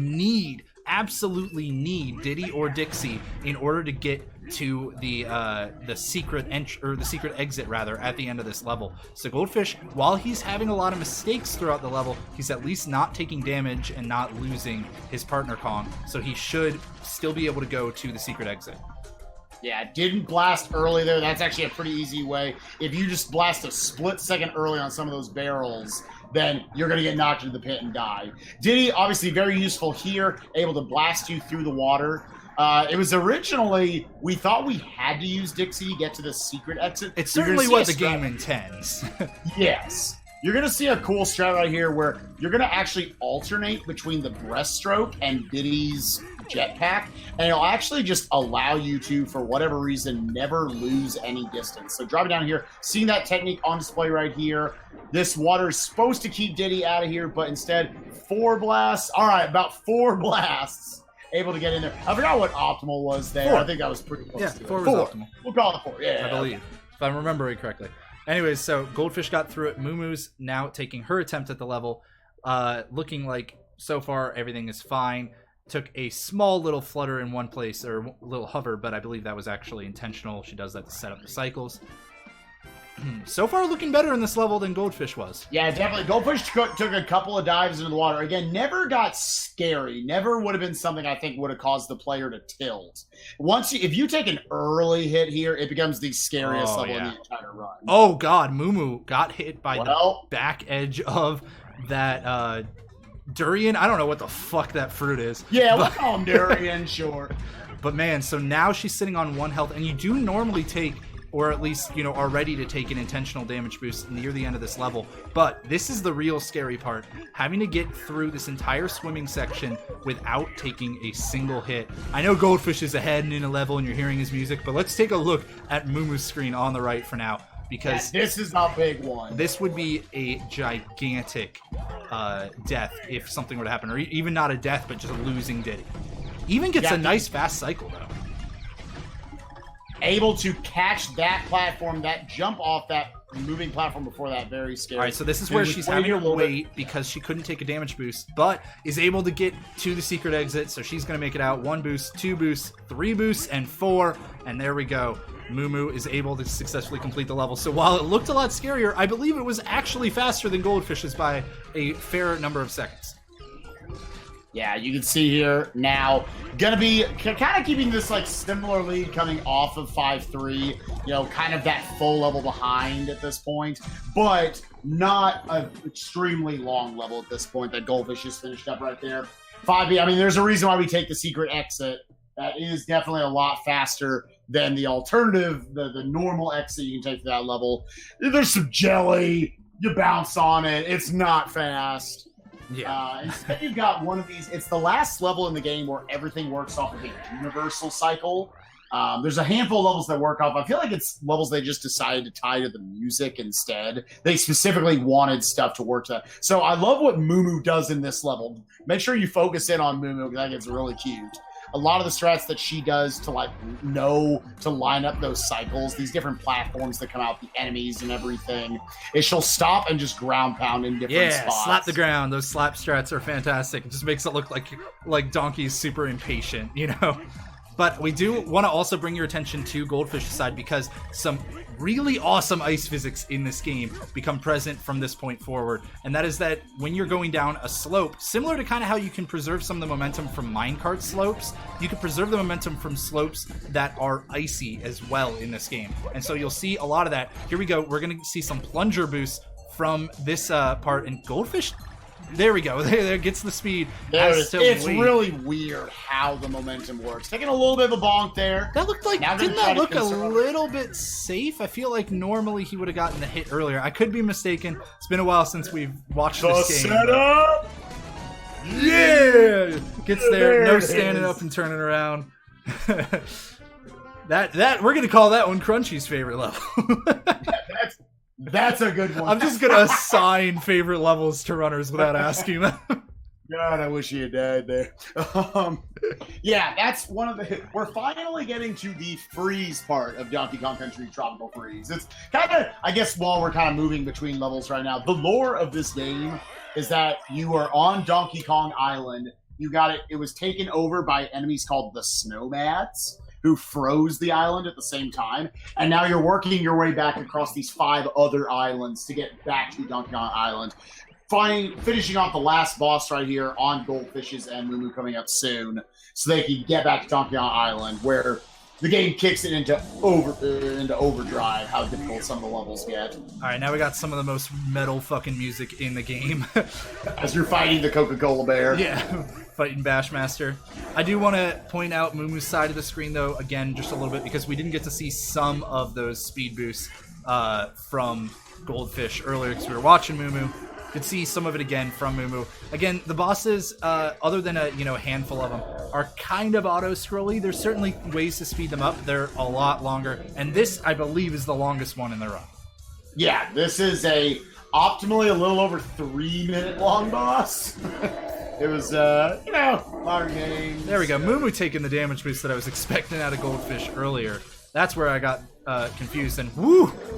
absolutely need Diddy or Dixie in order to get to the secret exit rather at the end of this level. So Goldfish, while he's having a lot of mistakes throughout the level, he's at least not taking damage and not losing his partner Kong. So he should still be able to go to the secret exit. Yeah, didn't blast early there. That's actually a pretty easy way. If you just blast a split second early on some of those barrels, then you're going to get knocked into the pit and die. Diddy, obviously very useful here, able to blast you through the water. It was originally, we thought we had to use Dixie to get to the secret exit. It's certainly what the game intends. Yes. You're going to see a cool strat right here where you're going to actually alternate between the breaststroke and Diddy's jetpack, and it'll actually just allow you to, for whatever reason, never lose any distance. So dropping down here, seeing that technique on display right here. This water is supposed to keep Diddy out of here, but instead, 4 blasts. All right, about 4 blasts. Able to get in there. I forgot what optimal was there. 4. I think that was pretty close to 4 it. was optimal. We'll call it 4. Yeah, I believe, if I'm remembering correctly. Anyways, so Goldfish got through it. MooMoo's now taking her attempt at the level. Looking like so far everything is fine. Took a small little flutter in one place, or a little hover, but I believe that was actually intentional. She does that to set up the cycles. So far looking better in this level than Goldfish was. Yeah, definitely. Goldfish took a couple of dives into the water. Again, never got scary. Never would have been something I think would have caused the player to tilt. If you take an early hit here, it becomes the scariest level in the entire run. Oh, God. MooMoo got hit by the back edge of that durian. I don't know what the fuck that fruit is. Yeah, we'll call him durian, sure. But, man, so now she's sitting on 1 health, and you do normally take, or at least, are ready to take an intentional damage boost near the end of this level. But this is the real scary part. Having to get through this entire swimming section without taking a single hit. I know Goldfish is ahead and in a level and you're hearing his music, but let's take a look at MooMoo's screen on the right for now. Because this is a big one. This would be a gigantic death if something were to happen. Or even not a death, but just a losing Diddy. Even gets a nice fast cycle, though. Able to catch that platform, that jump off that moving platform before that, very scary. All right, so this is where she's having to wait because she couldn't take a damage boost, but is able to get to the secret exit, so she's going to make it out. 1 boost, 2 boosts, 3 boosts, and 4, and there we go. MooMoo is able to successfully complete the level. So while it looked a lot scarier, I believe it was actually faster than Goldfish's by a fair number of seconds. Yeah, you can see here now, gonna be kind of keeping this like similar lead coming off of 5-3, kind of that full level behind at this point, but not an extremely long level at this point that Goldfish just finished up right there. 5B, I mean, there's a reason why we take the secret exit. That is definitely a lot faster than the alternative, the normal exit you can take to that level. There's some jelly, you bounce on it, it's not fast. Yeah. Instead, you've got one of these. It's the last level in the game where everything works off of a universal cycle. There's a handful of levels that work off. I feel like it's levels they just decided to tie to the music instead. They specifically wanted stuff to work to that. So I love what MooMoo does in this level. Make sure you focus in on MooMoo because I think it's really cute. a lot of the strats that she does to like know to line up those cycles, these different platforms that come out, the enemies and everything, is she'll stop and just ground pound in different spots. Slap the ground. Those slap strats are fantastic. It just makes it look like Donkey's super impatient, you know? But we do want to also bring your attention to Goldfish's side because some really awesome ice physics in this game become present from this point forward. And that is that when you're going down a slope, similar to kind of how you can preserve some of the momentum from minecart slopes, you can preserve the momentum from slopes that are icy as well in this game. And so you'll see a lot of that. Here we go. We're going to see some plunger boosts from this part. And Goldfish, there we go. There gets the speed. It's really weird how the momentum works. Taking a little bit of a bonk there. That looked like, didn't that look a little bit safe? I feel like normally he would have gotten the hit earlier. I could be mistaken. It's been a while since we've watched this game. Setup! Yeah! Gets there, no standing up and turning around. that we're gonna call that one Crunchy's favorite level. That's a good one. I'm just gonna assign favorite levels to runners without asking them. God, I wish he had died there. Yeah, that's one of the... We're finally getting to the freeze part of Donkey Kong Country Tropical Freeze. It's kind of, I guess, while we're kind of moving between levels right now, the lore of this game is that you are on Donkey Kong Island. You got it. It was taken over by enemies called the Snowmats, who froze the island at the same time, and now you're working your way back across these 5 other islands to get back to Donkey Kong Island. Finishing off the last boss right here on Goldfish's and MooMoo coming up soon, so they can get back to Donkey Kong Island, where the game kicks it into overdrive, how difficult some of the levels get. Alright, now we got some of the most metal fucking music in the game. As you're fighting the Coca-Cola bear. Yeah. Fighting Bashmaster. I do want to point out MooMoo's side of the screen, though, again, just a little bit, because we didn't get to see some of those speed boosts from Goldfish earlier, because we were watching MooMoo. Could see some of it again from MooMoo. Again, the bosses, other than a handful of them, are kind of auto-scrolly. There's certainly ways to speed them up. They're a lot longer, and this, I believe, is the longest one in the run. Yeah, this is optimally a little over 3-minute long boss. It was, long game. There we go. MooMoo taking the damage boost that I was expecting out of Goldfish earlier. That's where I got confused and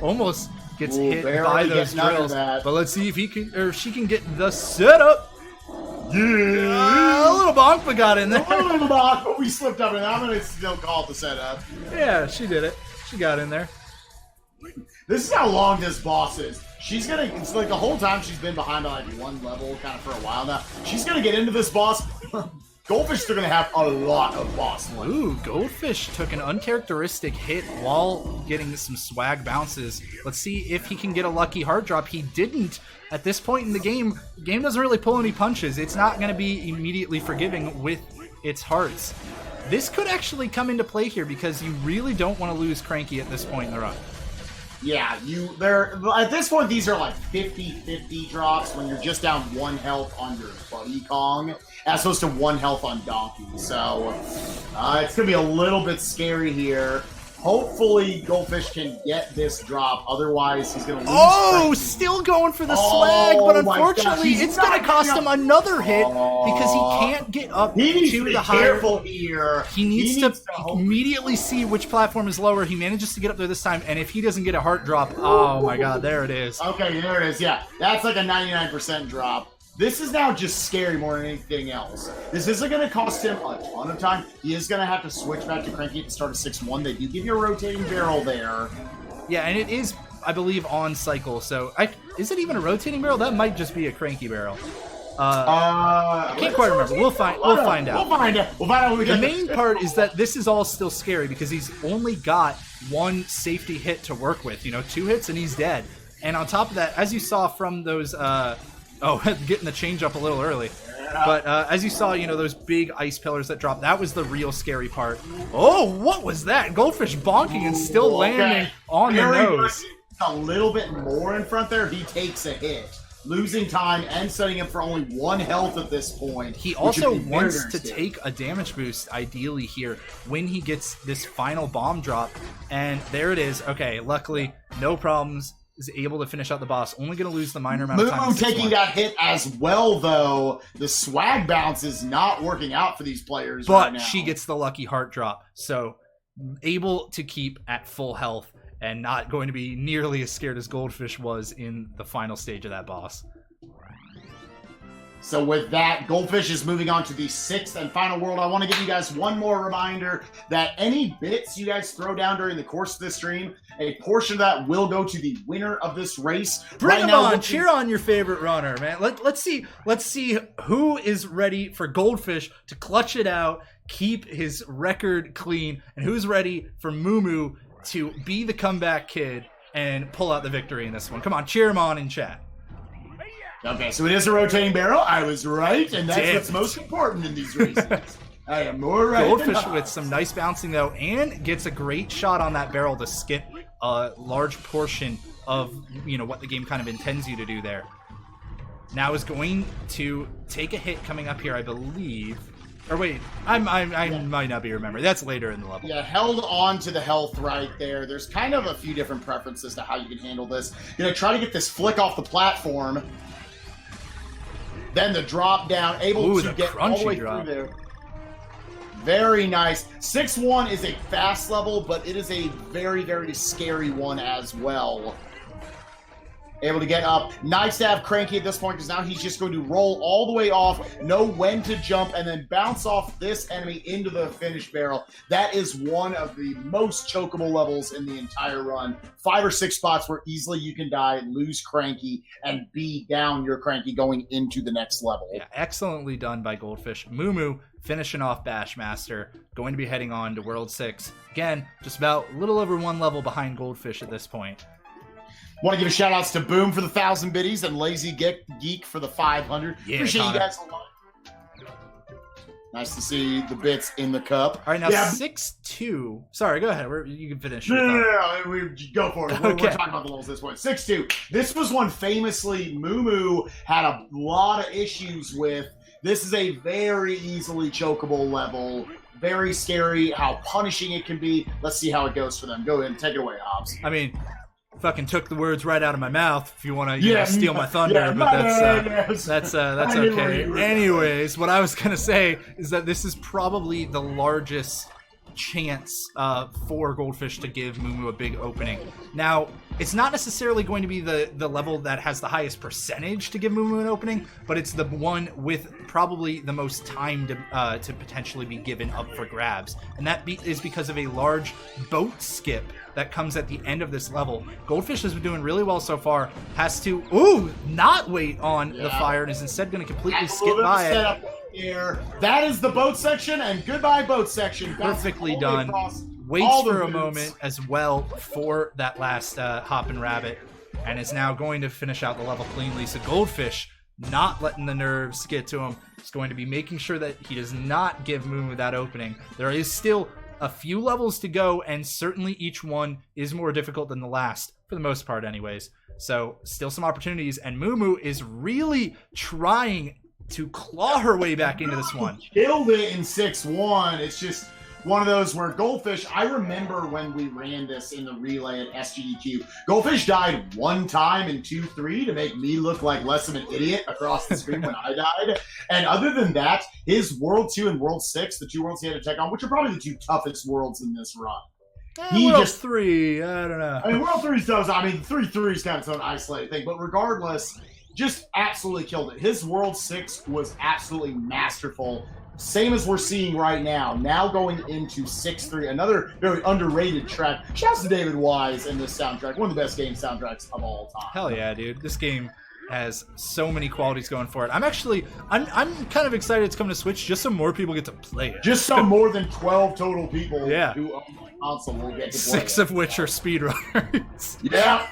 almost gets hit by those drills. But let's see if he can or she can get the setup. Yeah, a little bonk got in there. A little bonk, but we slipped up, and I'm gonna still call it the setup. Yeah, she did it. She got in there. This is how long this boss is. She's gonna, it's like the whole time she's been behind by like one level kind of for a while now. She's gonna get into this boss. Goldfish are gonna have a lot of boss length. Ooh, Goldfish took an uncharacteristic hit while getting some swag bounces. Let's see if he can get a lucky heart drop. He didn't. At this point in the game doesn't really pull any punches. It's not gonna be immediately forgiving with its hearts. This could actually come into play here because you really don't want to lose Cranky at this point in the run. Yeah, at this point, these are like 50-50 drops when you're just down 1 health on your Buddy Kong, as opposed to 1 health on Donkey. So, it's going to be a little bit scary here. Hopefully, Goldfish can get this drop. Otherwise, he's going to lose. Oh, Cranky. Still going for the swag, but unfortunately, it's going to cost him another hit because he can't get up to the higher. Careful here. He needs to immediately see which platform is lower. He manages to get up there this time, and if he doesn't get a heart drop, oh my god, there it is. Okay, there it is. Yeah, that's like a 99% drop. This is now just scary more than anything else. This isn't going to cost him a ton of time. He is going to have to switch back to Cranky at the start of 6-1. They do give you a rotating barrel there. Yeah, and it is, I believe, on cycle. So, is it even a rotating barrel? That might just be a Cranky barrel. I can't quite remember. We'll find out. We'll find out. The main part is that this is all still scary because he's only got 1 safety hit to work with. 2 hits and he's dead. And on top of that, as you saw from those... getting the change up a little early. Yeah. But as you saw, those big ice pillars that dropped, that was the real scary part. Oh, what was that? Goldfish bonking and still landing on the nose. A little bit more in front there, he takes a hit. Losing time and setting him for only 1 health at this point. He also wants to take a damage boost, ideally, here, when he gets this final bomb drop. And there it is. Okay, luckily, no problems. is able to finish out the boss. Only going to lose the minor amount of time. MooMoo taking that hit as well, though. The swag bounce is not working out for these players right now. But she gets the lucky heart drop. So able to keep at full health and not going to be nearly as scared as Goldfish was in the final stage of that boss. So with that, Goldfish is moving on to the 6th and final world. I want to give you guys one more reminder that any bits you guys throw down during the course of this stream, a portion of that will go to the winner of this race. Bring them on! Cheer on your favorite runner, man. Let's see who is ready for Goldfish to clutch it out, keep his record clean, and who's ready for MooMoo to be the comeback kid and pull out the victory in this one. Come on, cheer him on in chat. Okay, so it is a rotating barrel. I was right, and that's what's most important in these races. I am more right. Goldfish with some nice bouncing, though, and gets a great shot on that barrel to skip a large portion of, you know, what the game kind of intends you to do there. Now is going to take a hit coming up here, I believe. Or wait, I might not be remembering. That's later in the level. Yeah, held on to the health right there. There's kind of a few different preferences to how you can handle this. You're going to try to get this flick off the platform. Then the drop down, able to get all the way through there. Very nice. 6-1 is a fast level, but it is a very, very scary one as well. Able to get up. Nice to have Cranky at this point, because now he's just going to roll all the way off, know when to jump, and then bounce off this enemy into the finish barrel. That is one of the most chokeable levels in the entire run. 5 or 6 spots where easily you can die, lose Cranky, and be down your Cranky going into the next level. Yeah, excellently done by Goldfish. MooMoo finishing off Bashmaster, going to be heading on to World 6. Again, just about a little over 1 level behind Goldfish at this point. Want to give a shout outs to Boom for the 1,000 biddies and Lazy Geek for the 500. Yeah, appreciate you guys a lot. Nice to see the bits in the cup. All right, now 6-2. Sorry, go ahead. You can finish. No, go for it. We're talking about the levels at this point. 6-2. This was one famously MooMoo had a lot of issues with. This is a very easily chokeable level. Very scary how punishing it can be. Let's see how it goes for them. Go ahead and take it away, Hobs. I mean, fucking took the words right out of my mouth if you want to steal my thunder, but that's okay. Anyways, what I was going to say is that this is probably the largest chance for Goldfish to give MooMoo a big opening. Now, it's not necessarily going to be the level that has the highest percentage to give MooMoo an opening, but it's the one with probably the most time to potentially be given up for grabs. And that is because of a large boat skip that comes at the end of this level. Goldfish has been doing really well so far. Has to, not wait on the fire and is instead going to completely skip by it. Here. That is the boat section, and goodbye boat section. Perfectly done. Waits for a moment as well for that last hopping rabbit, and is now going to finish out the level cleanly. So Goldfish, not letting the nerves get to him, is going to be making sure that he does not give MooMoo that opening. There is still a few levels to go, and certainly each one is more difficult than the last, for the most part anyways. So still some opportunities, and MooMoo is really trying to claw her way back into this one. Killed it in 6-1. It's just one of those where Goldfish, I remember when we ran this in the relay at SGDQ, Goldfish died one time in 2-3 to make me look like less of an idiot across the screen when I died. And other than that, his World 2 and World 6, the 2 worlds he had to take on, which are probably the 2 toughest worlds in this run. World 3, I don't know. I mean, World 3 is tough. I mean, 3-3 is kind of its own isolated thing, but regardless, just absolutely killed it. His World 6 was absolutely masterful. Same as we're seeing right now. Now going into 6-3, another very underrated track. Shouts to David Wise in this soundtrack. One of the best game soundtracks of all time. Hell yeah, dude. This game has so many qualities going for it. I'm kind of excited it's coming to Switch just so more people get to play it. Just so more than 12 total people who own the console will get to play 6 of which are speedrunners. Yeah.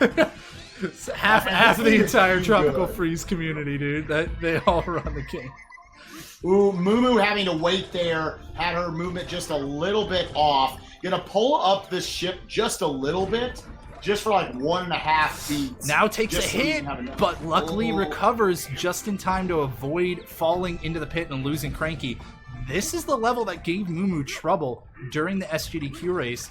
half of the entire Tropical Freeze community, dude. They all run the game. Ooh, MooMoo having to wait there, had her movement just a little bit off. Gonna pull up this ship just a little bit, just for like 1.5 feet. Now takes a hit, but luckily recovers just in time to avoid falling into the pit and losing Cranky. This is the level that gave MooMoo trouble during the SGDQ race,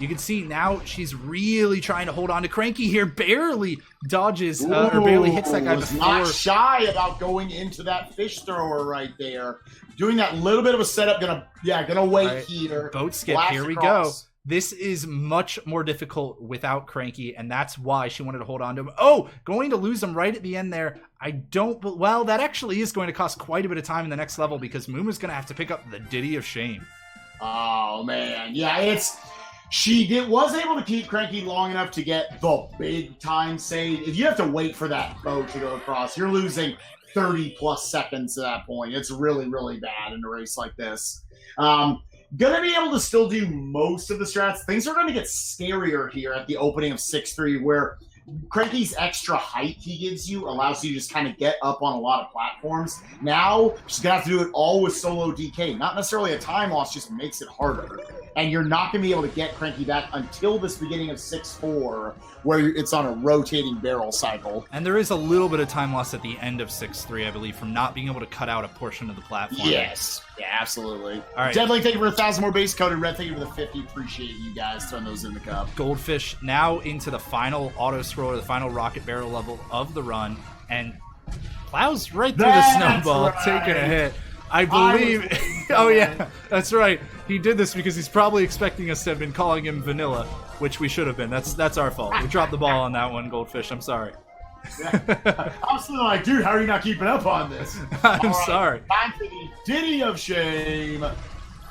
You can see now she's really trying to hold on to Cranky here. Barely dodges or barely hits that guy before. Not shy about going into that fish thrower right there. Doing that little bit of a setup. Gonna wait here. Boat skip. Here we go. This is much more difficult without Cranky, and that's why she wanted to hold on to him. Oh, going to lose him right at the end there. Well, that actually is going to cost quite a bit of time in the next level because MooMoo's going to have to pick up the Ditty of Shame. Oh, man. Yeah, she was able to keep Cranky long enough to get the big time save. If you have to wait for that boat to go across, you're losing 30-plus seconds at that point. It's really, really bad in a race like this. Gonna be able to still do most of the strats. Things are gonna get scarier here at the opening of 6-3, where Cranky's extra height he gives you allows you to just kind of get up on a lot of platforms. Now, she's gonna have to do it all with solo DK. Not necessarily a time loss, just makes it harder. And you're not gonna be able to get Cranky back until this beginning of 6-4, where it's on a rotating barrel cycle. And there is a little bit of time loss at the end of 6-3, I believe, from not being able to cut out a portion of the platform. Yes. Yeah, absolutely. All right. Deadly, thank you for 1,000 more base code, and Red, thank you for the 50. Appreciate you guys throwing those in the cup. Goldfish now into the final auto scroller, the final rocket barrel level of the run, and plows right through the snowball, taking a hit. I believe. Oh yeah, that's right. He did this because he's probably expecting us to have been calling him Vanilla, which we should have been. That's our fault. We dropped the ball on that one, Goldfish. I'm sorry. I'm still like, dude, how are you not keeping up on this? I'm sorry. Time for the Ditty of Shame.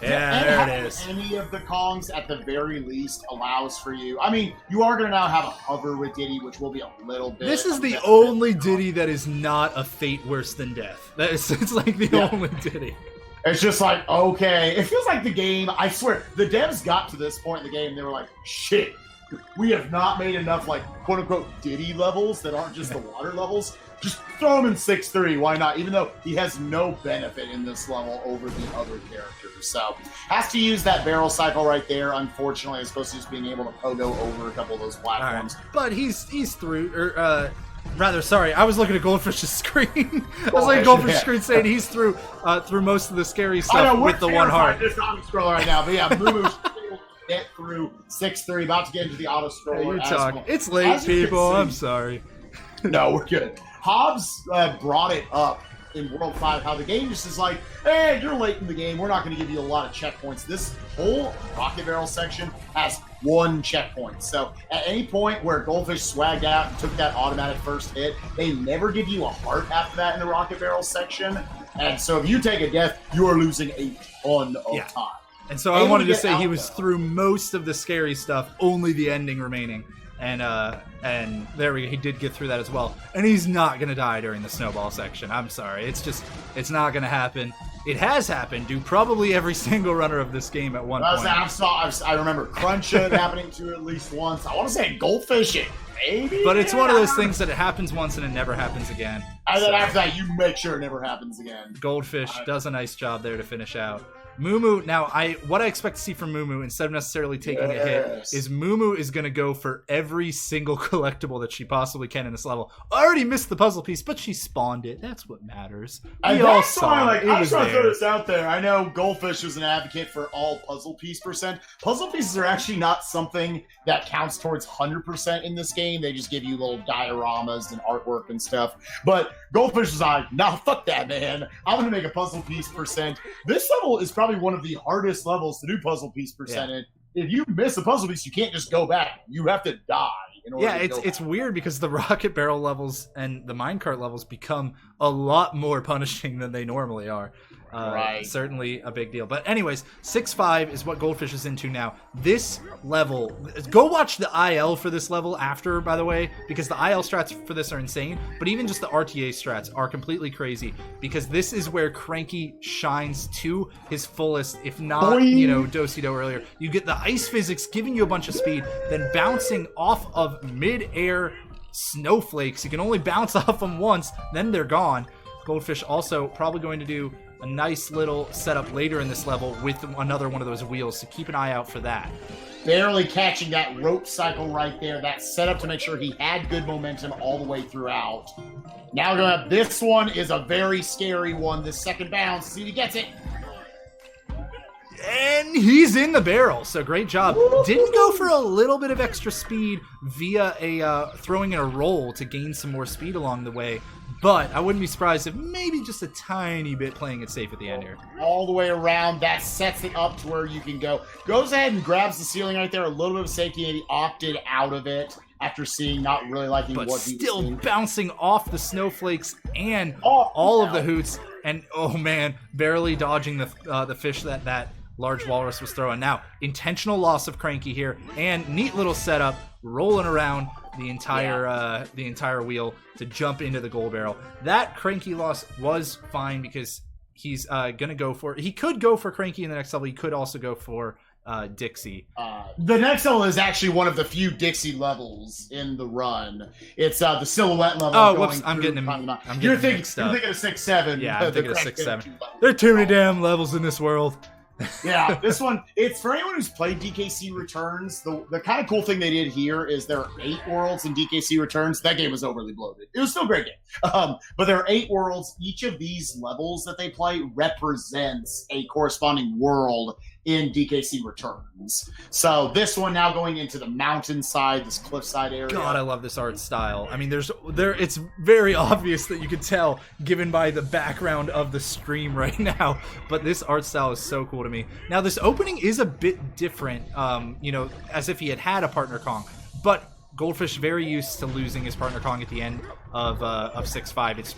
Yeah, there it is. Any of the Kongs, at the very least, allows for you. I mean, you are going to now have a hover with Ditty, which will be a little bit. This is the only Ditty that is not a fate worse than death. It's like the only Ditty. It's just like, okay. It feels like the game, I swear, the devs got to this point in the game, they were like, shit, we have not made enough, like, quote-unquote Ditty levels that aren't just the water levels. Just throw him in 6-3, why not? Even though he has no benefit in this level over the other characters. So, has to use that barrel cycle right there, unfortunately, as opposed to just being able to pogo over a couple of those platforms. Right. But he's through, or, rather, sorry, I was looking at Goldfish's screen. I was looking at Goldfish's screen saying he's through most of the scary stuff with the one heart. This auto scroller right now, but yeah, MooMoo get through 6-3, about to get into the auto scroller. Well. It's late, people. I'm sorry. No, we're good. JHobz brought it up in World 5, how the game just is like, hey, you're late in the game. We're not going to give you a lot of checkpoints. This whole rocket barrel section has one checkpoint. So at any point where Goldfish swagged out and took that automatic first hit, they never give you a heart after that in the rocket barrel section. And so if you take a death, you are losing a ton of time. And so I wanted to say he was through most of the scary stuff, only the ending remaining. And there we go. He did get through that as well. And he's not going to die during the snowball section. I'm sorry. It's not going to happen. It has happened to probably every single runner of this game at one point. I remember Crunch happening to at least once. I want to say Goldfish maybe. But it's one of those things that it happens once and it never happens again. And then after that, you make sure it never happens again. Goldfish does a nice job there to finish out. MooMoo, now what I expect to see from MooMoo, instead of necessarily taking a hit, is MooMoo is going to go for every single collectible that she possibly can in this level. Already missed the puzzle piece, but she spawned it. That's what matters. We all saw it. I just want to throw this out there. I know Goldfish was an advocate for all puzzle piece percent. Puzzle pieces are actually not something that counts towards 100% in this game. They just give you little dioramas and artwork and stuff. But Goldfish was like, nah, fuck that, man. I'm going to make a puzzle piece percent. This level is probably one of the hardest levels to do puzzle piece percentage. Yeah. If you miss a puzzle piece, you can't just go back. You have to die in order to go it's back. Weird because the rocket barrel levels and the minecart levels become a lot more punishing than they normally are. Right. Certainly a big deal. But anyways, 6-5 is what Goldfish is into now. This level, go watch the IL for this level after, by the way, because the IL strats for this are insane. But even just the RTA strats are completely crazy because this is where Cranky shines to his fullest, if not, Do-si-do earlier. You get the ice physics giving you a bunch of speed, then bouncing off of mid-air snowflakes. You can only bounce off them once, then they're gone. Goldfish also probably going to do a nice little setup later in this level with another one of those wheels, so keep an eye out for that. Barely catching that rope cycle right there, that setup to make sure he had good momentum all the way throughout. Now we're gonna, this one is a very scary one, the second bounce, see if he gets it. And he's in the barrel, so great job. Didn't go for a little bit of extra speed via a throwing in a roll to gain some more speed along the way. But I wouldn't be surprised if maybe just a tiny bit playing it safe at the end here. All the way around, that sets it up to where you can go. Goes ahead and grabs the ceiling right there. A little bit of safety, and he opted out of it after seeing, not really liking but what he was still seeing. Bouncing off the snowflakes and all of the hoots. And, oh man, barely dodging the fish that large walrus was throwing. Now, intentional loss of Cranky here, and neat little setup, rolling around the entire wheel to jump into the gold barrel. That Cranky loss was fine because he's gonna go for. He could go for Cranky in the next level. He could also go for Dixie. The next level is actually one of the few Dixie levels in the run. It's the silhouette level. Oh, whoops! I'm getting You're thinking mixed up. of 6-7. Yeah, I'm thinking of 6-7. There are too many damn levels in this world. Yeah, this one, it's for anyone who's played DKC Returns. The kind of cool thing they did here is there are 8 worlds in DKC Returns. That game was overly bloated. It was still a great game. But there are 8 worlds. Each of these levels that they play represents a corresponding world in DKC Returns. So this one now going into the mountainside, this cliffside area. God, I love this art style. I mean, it's very obvious that you could tell given by the background of the stream right now, but this art style is so cool to me. Now, this opening is a bit different, as if he had a partner Kong, but Goldfish very used to losing his partner Kong at the end of 6-5. It's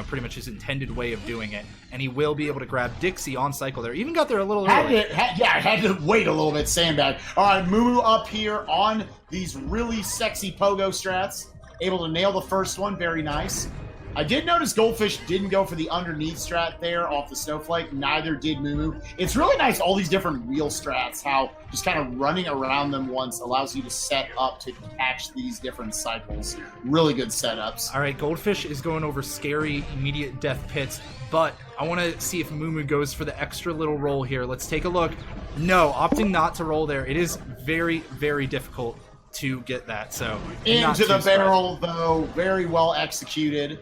pretty much his intended way of doing it. And he will be able to grab Dixie on cycle there. Even got there a little early. Had to wait a little bit, sandbag. All right, MooMoo up here on these really sexy pogo strats. Able to nail the first one, very nice. I did notice Goldfish didn't go for the underneath strat there off the snowflake. Neither did MooMoo. It's really nice, all these different wheel strats, how just kind of running around them once allows you to set up to catch these different cycles. Really good setups. All right, Goldfish is going over scary immediate death pits, but I want to see if MooMoo goes for the extra little roll here. Let's take a look. No, opting not to roll there. It is very, very difficult to get that. So into the barrel, though, very well executed.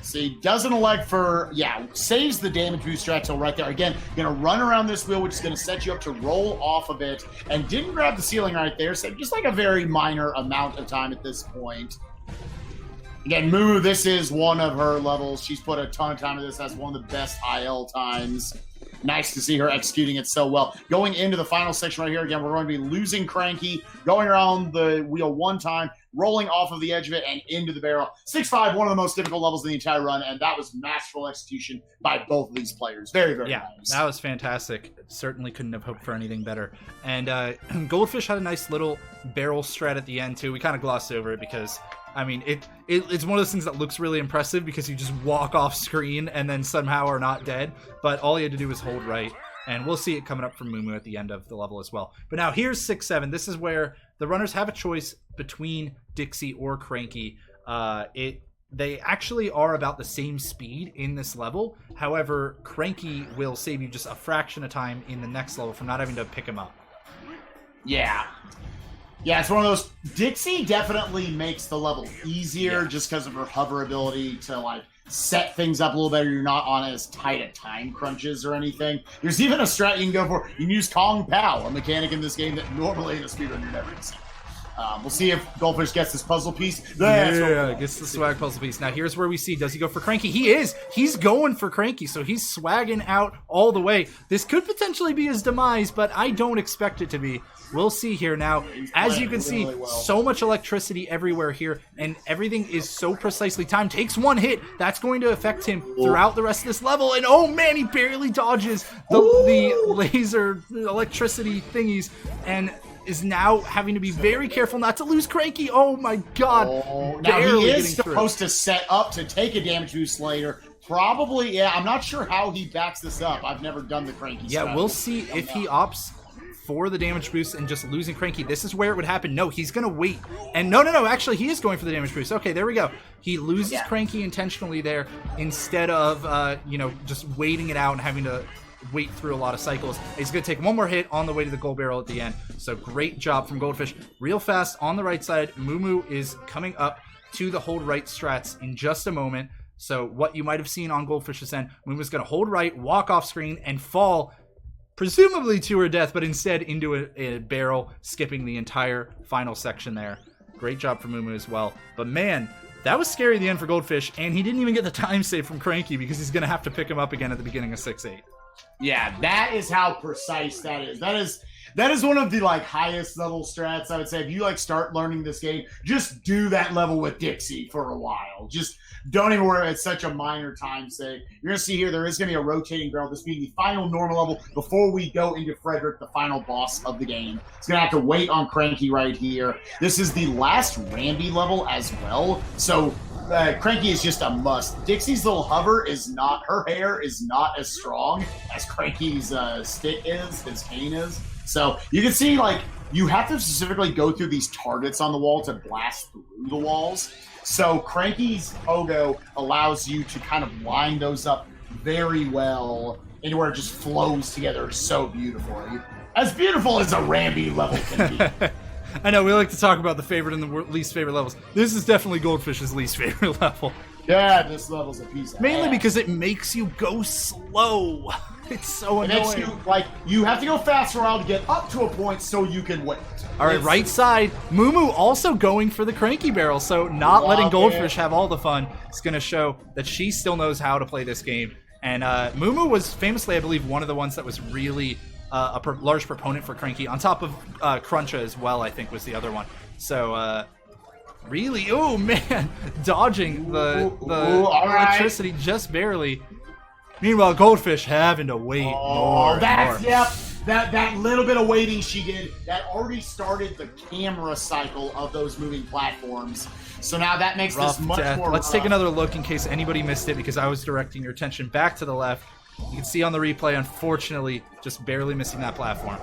So he doesn't elect for, saves the damage boost strat till right there. Again, going to run around this wheel, which is going to set you up to roll off of it. And didn't grab the ceiling right there, so just like a very minor amount of time at this point. Again, MooMoo, this is one of her levels. She's put a ton of time into this. That's one of the best IL times. Nice to see her executing it so well. Going into the final section right here, again, we're going to be losing Cranky, going around the wheel one time, rolling off of the edge of it and into the barrel. 6-5, one of the most difficult levels in the entire run, and that was masterful execution by both of these players. Very, very nice. That was fantastic. Certainly couldn't have hoped for anything better. And Goldfish had a nice little barrel strat at the end, too. We kind of glossed over it because, I mean, it's one of those things that looks really impressive because you just walk off screen and then somehow are not dead. But all you had to do was hold right. And we'll see it coming up from MooMoo at the end of the level as well. But now here's 6-7. This is where the runners have a choice between Dixie or Cranky. They actually are about the same speed in this level. However, Cranky will save you just a fraction of time in the next level from not having to pick him up. Yeah, it's one of those. Dixie definitely makes the level easier just because of her hover ability to, set things up a little better. You're not on as tight at time crunches or anything. There's even a strat you can go for. You can use Kong Pao, a mechanic in this game that normally in a speedrun you're never going to see. We'll see if Goldfish gets this puzzle piece. Gets the swag puzzle piece. Now here's where we see, does he go for Cranky? He is. He's going for Cranky, so he's swagging out all the way. This could potentially be his demise, but I don't expect it to be. We'll see here now. As you can see, so much electricity everywhere here, and everything is so precisely timed. Takes one hit. That's going to affect him throughout the rest of this level, and oh man, he barely dodges the laser electricity thingies, and is now having to be very careful not to lose Cranky. Oh my god. Now he is supposed to set up to take a damage boost later. Probably, I'm not sure how he backs this up. I've never done the Cranky stuff. We'll see if he opts for the damage boost and just losing Cranky. This is where it would happen. No, he's going to wait. And no, actually, he is going for the damage boost. Okay, there we go. He loses Cranky intentionally there instead of, just waiting it out and having to wait through a lot of cycles. He's going to take one more hit on the way to the gold barrel at the end. So great job from Goldfish. Real fast on the right side. MooMoo is coming up to the hold right strats in just a moment. So what you might have seen on Goldfish's end, MooMoo's going to hold right, walk off screen, and fall presumably to her death, but instead into a barrel, skipping the entire final section there. Great job for MooMoo as well. But man, that was scary at the end for Goldfish, and he didn't even get the time save from Cranky because he's going to have to pick him up again at the beginning of 6-8. Yeah, that is how precise that is. That is one of the like highest level strats, I would say. If you like start learning this game, just do that level with Dixie for a while. Just don't even worry, it's such a minor time save. You're going to see here there is going to be a rotating barrel, this being the final normal level before we go into Frederick, the final boss of the game. It's going to have to wait on Cranky right here. This is the last Rambi level as well, so Cranky is just a must. Dixie's little hover is not, her hair is not as strong as Cranky's stick is, his cane is. So you can see, like, you have to specifically go through these targets on the wall to blast through the walls. So Cranky's pogo allows you to kind of line those up very well into where it just flows together so beautifully. As beautiful as a Rambi level can be. I know, we like to talk about the favorite and the least favorite levels. This is definitely Goldfish's least favorite level. Yeah, this level's a piece of Mainly ass. because it makes you go slow. It's so annoying. It makes you, like, you have to go fast for a while to get up to a point so you can wait. All right, right side. MooMoo also going for the Cranky barrel, so not letting Goldfish have all the fun. It's going to show that she still knows how to play this game. And MooMoo was famously, I believe, one of the ones that was really a large proponent for Cranky, on top of Cruncha as well, I think, was the other one. So, really, oh man, dodging the electricity just barely. Meanwhile, Goldfish having to wait more. Yep. That little bit of waiting she did, that already started the camera cycle of those moving platforms. So now that makes this much more Let's rough. take another look in case anybody missed it, because I was directing your attention back to the left. You can see on the replay, unfortunately, just barely missing that platform.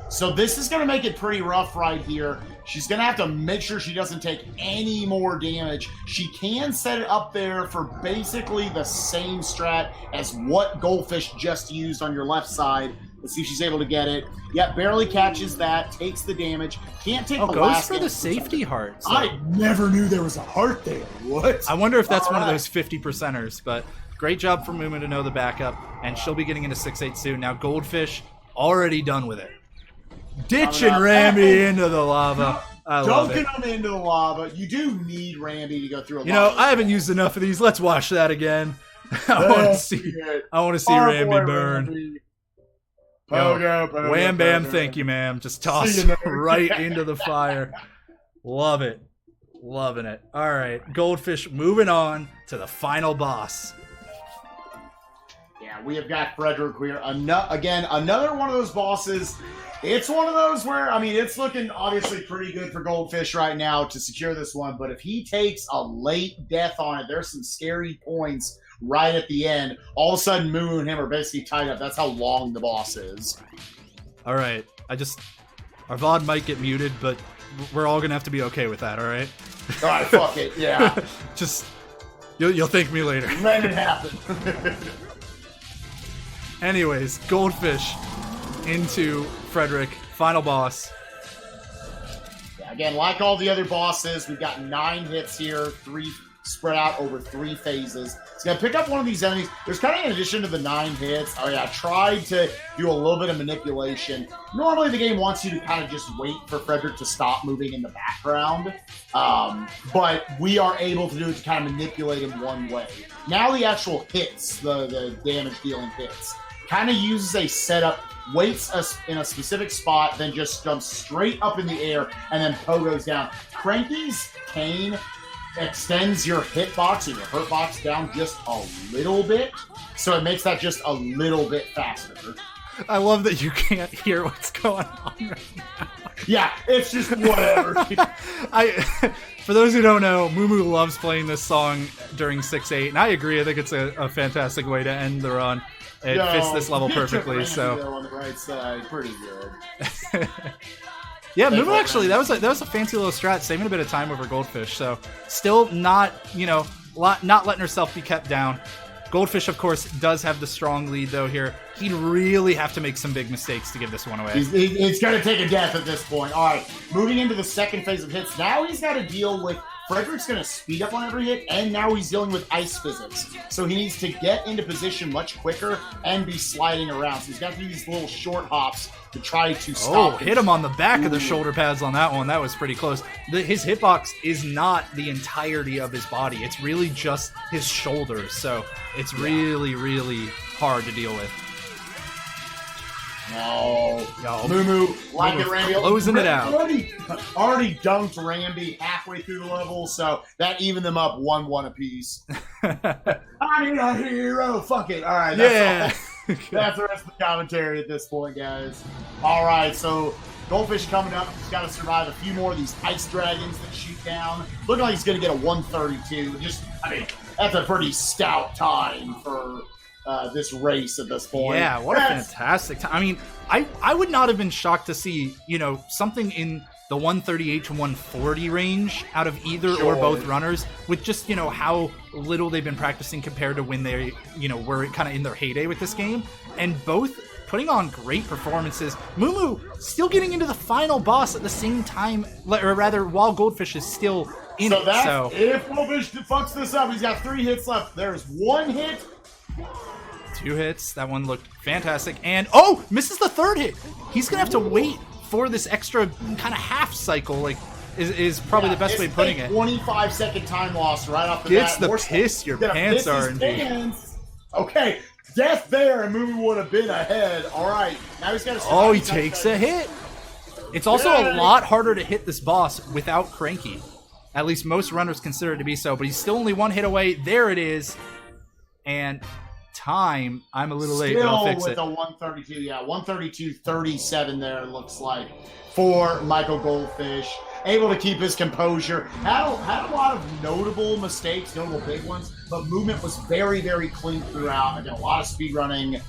So this is going to make it pretty rough right here. She's going to have to make sure she doesn't take any more damage. She can set it up there for basically the same strat as what Goldfish just used on your left side. Let's see if she's able to get it. Yep, barely catches that, takes the damage. Can't take the last goes for the safety heart. So. I never knew there was a heart there. What? I wonder if that's one of those 50%ers, but great job for MooMoo to know the backup, and she'll be getting into 6-8 soon. Now Goldfish already done with it. Ditching Rambi into the lava. I love it. Dunking him into the lava. You do need Rambi to go through a lava. You know, I haven't used enough of these. Let's watch that again. I want to see Rambi burn. Pogo, wham bam, thank you, ma'am. Just toss right into the fire. Love it. Loving it. All right, Goldfish moving on to the final boss. Yeah, we have got Frederick here. Again, another one of those bosses. It's one of those where, I mean, it's looking obviously pretty good for Goldfish right now to secure this one, but if he takes a late death on it, there's some scary points right at the end. All of a sudden, MooMoo and him are basically tied up. That's how long the boss is. All right, our VOD might get muted, but we're all gonna have to be okay with that. All right. All right, fuck it. Yeah. Just you'll thank me later. Let it happen. Anyways, Goldfish into Frederick, final boss. Yeah, again, like all the other bosses, we've got 9 hits here, 3 spread out over 3 phases. It's going to pick up one of these enemies. There's kind of, in addition to the 9 hits, I tried to do a little bit of manipulation. Normally the game wants you to kind of just wait for Frederick to stop moving in the background, but we are able to do it to kind of manipulate him one way. Now the actual hits, the damage dealing hits, kind of uses a setup, waits us in a specific spot, then just jumps straight up in the air and then pogos down. Cranky's cane extends your hitbox and your hurt box down just a little bit, so it makes that just a little bit faster. I love that you can't hear what's going on right now. Yeah, it's just whatever. For those who don't know, MooMoo loves playing this song during 6-8, and I agree. I think it's a fantastic way to end the run. It fits this level perfectly. So on the right side, pretty good. Yeah, MooMoo actually, that was a fancy little strat, saving a bit of time over Goldfish. So still not not letting herself be kept down. Goldfish, of course, does have the strong lead though here. He'd really have to make some big mistakes to give this one away. He's going to take a death at this point. All right, moving into the second phase of hits. Now he's got to deal with Frederick's going to speed up on every hit, and now he's dealing with ice physics. So he needs to get into position much quicker and be sliding around. So he's got to do these little short hops to try to stop hit him on the back of the shoulder pads on that one. That was pretty close. His hitbox is not the entirety of his body. It's really just his shoulders. So it's really, really hard to deal with. No. MooMoo, like it, Ramby. Closing it out. Already dunked Ramby halfway through the level, so that evened them up 1-1 apiece. I need a hero. Fuck it. All right. That's that's the rest of the commentary at this point, guys. All right, so Goldfish coming up. He's got to survive a few more of these ice dragons that shoot down. Looking like he's going to get a 132. That's a pretty stout time for this race at this point. Yeah, what a fantastic time. I mean, I would not have been shocked to see, something in the 138 to 140 range out of either or both runners, with just, how little they've been practicing compared to when they, were kind of in their heyday with this game. And both putting on great performances. MooMoo still getting into the final boss at the same time, or rather, while Goldfish is still in it. So if Goldfish fucks this up, he's got 3 hits left. There's 1 hit. 2 hits. That one looked fantastic. And, misses the 3rd hit. He's going to have to wait for this extra kind of half cycle, is probably the best way of putting it. 25-second time loss right off the bat. Gets the piss your pants RNG. Okay, death there, and MooMoo would have been ahead. All right, now he's got to he takes a hit. It's also a lot harder to hit this boss without Cranky. At least most runners consider it to be so, but he's still only 1 hit away. There it is. And time. I'm a little late, but I'll fix it. Still with a 132, 132.37 there, it looks like, for Michael Goldfish. Able to keep his composure. Had a lot of notable mistakes, notable big ones, but movement was very, very clean throughout. Again, a lot of speed running,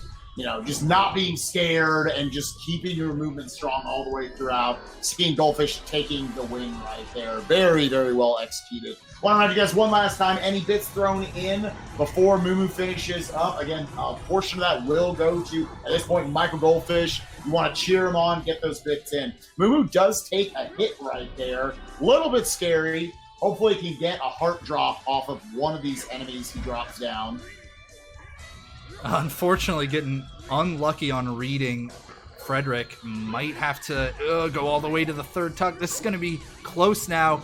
just not being scared and just keeping your movement strong all the way throughout. Seeing Goldfish taking the win right there. Very, very well executed. Want to remind you guys one last time, any bits thrown in before MooMoo finishes up. Again, a portion of that will go to, at this point, Michael Goldfish. You want to cheer him on, get those bits in. MooMoo does take a hit right there. A little bit scary. Hopefully he can get a heart drop off of one of these enemies he drops down. Unfortunately, getting unlucky on reading, Frederick might have to go all the way to the 3rd tuck. This is going to be close now.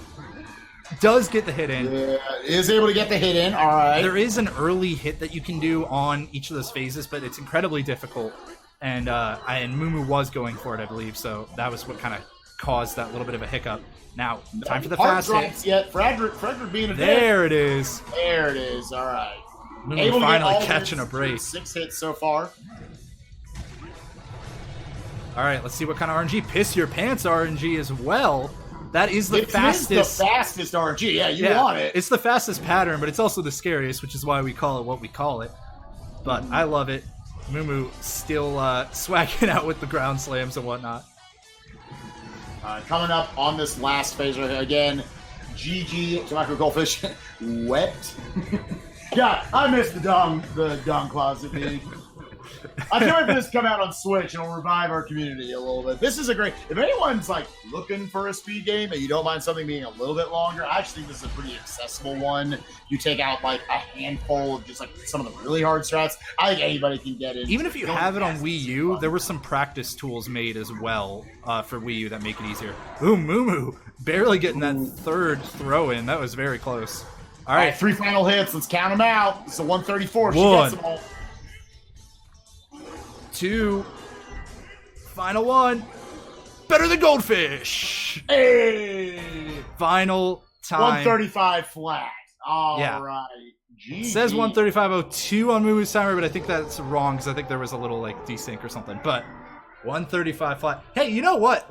Does get the hit in. Yeah, is able to get the hit in. All right. There is an early hit that you can do on each of those phases, but it's incredibly difficult. And MooMoo was going for it, I believe. So that was what kind of caused that little bit of a hiccup. Now, time for the fast hit. Yet. Frederick being a There it is. There it is. All right. MooMoo finally catching a break. 6 hits so far. All right, let's see what kind of RNG. Piss your pants RNG as well. That is the fastest. It's the fastest RNG. Yeah, you want it. It's the fastest pattern, but it's also the scariest, which is why we call it what we call it. But I love it. MooMoo still swagging out with the ground slams and whatnot. Coming up on this last phase right here, again, GG to Michael Goldfish. Wet. Yeah, I missed the dung closet, dude. I feel like this come out on Switch and it'll revive our community a little bit. This is a great. If anyone's looking for a speed game and you don't mind something being a little bit longer, I actually think this is a pretty accessible one. You take out a handful of just some of the really hard strats. I think anybody can get it. Even if you have it on Wii U, there were some practice tools made as well for Wii U that make it easier. Ooh, MooMoo barely getting that 3rd throw in. That was very close. All right, 3 final hits. Let's count them out. It's a 134. She gets them all. 2, final 1, better than Goldfish. Hey, final time. 135 flat. All right. It says 135.02 on MooMoo's timer, but I think that's wrong because I think there was a little desync or something. But 135 flat. Hey, you know what?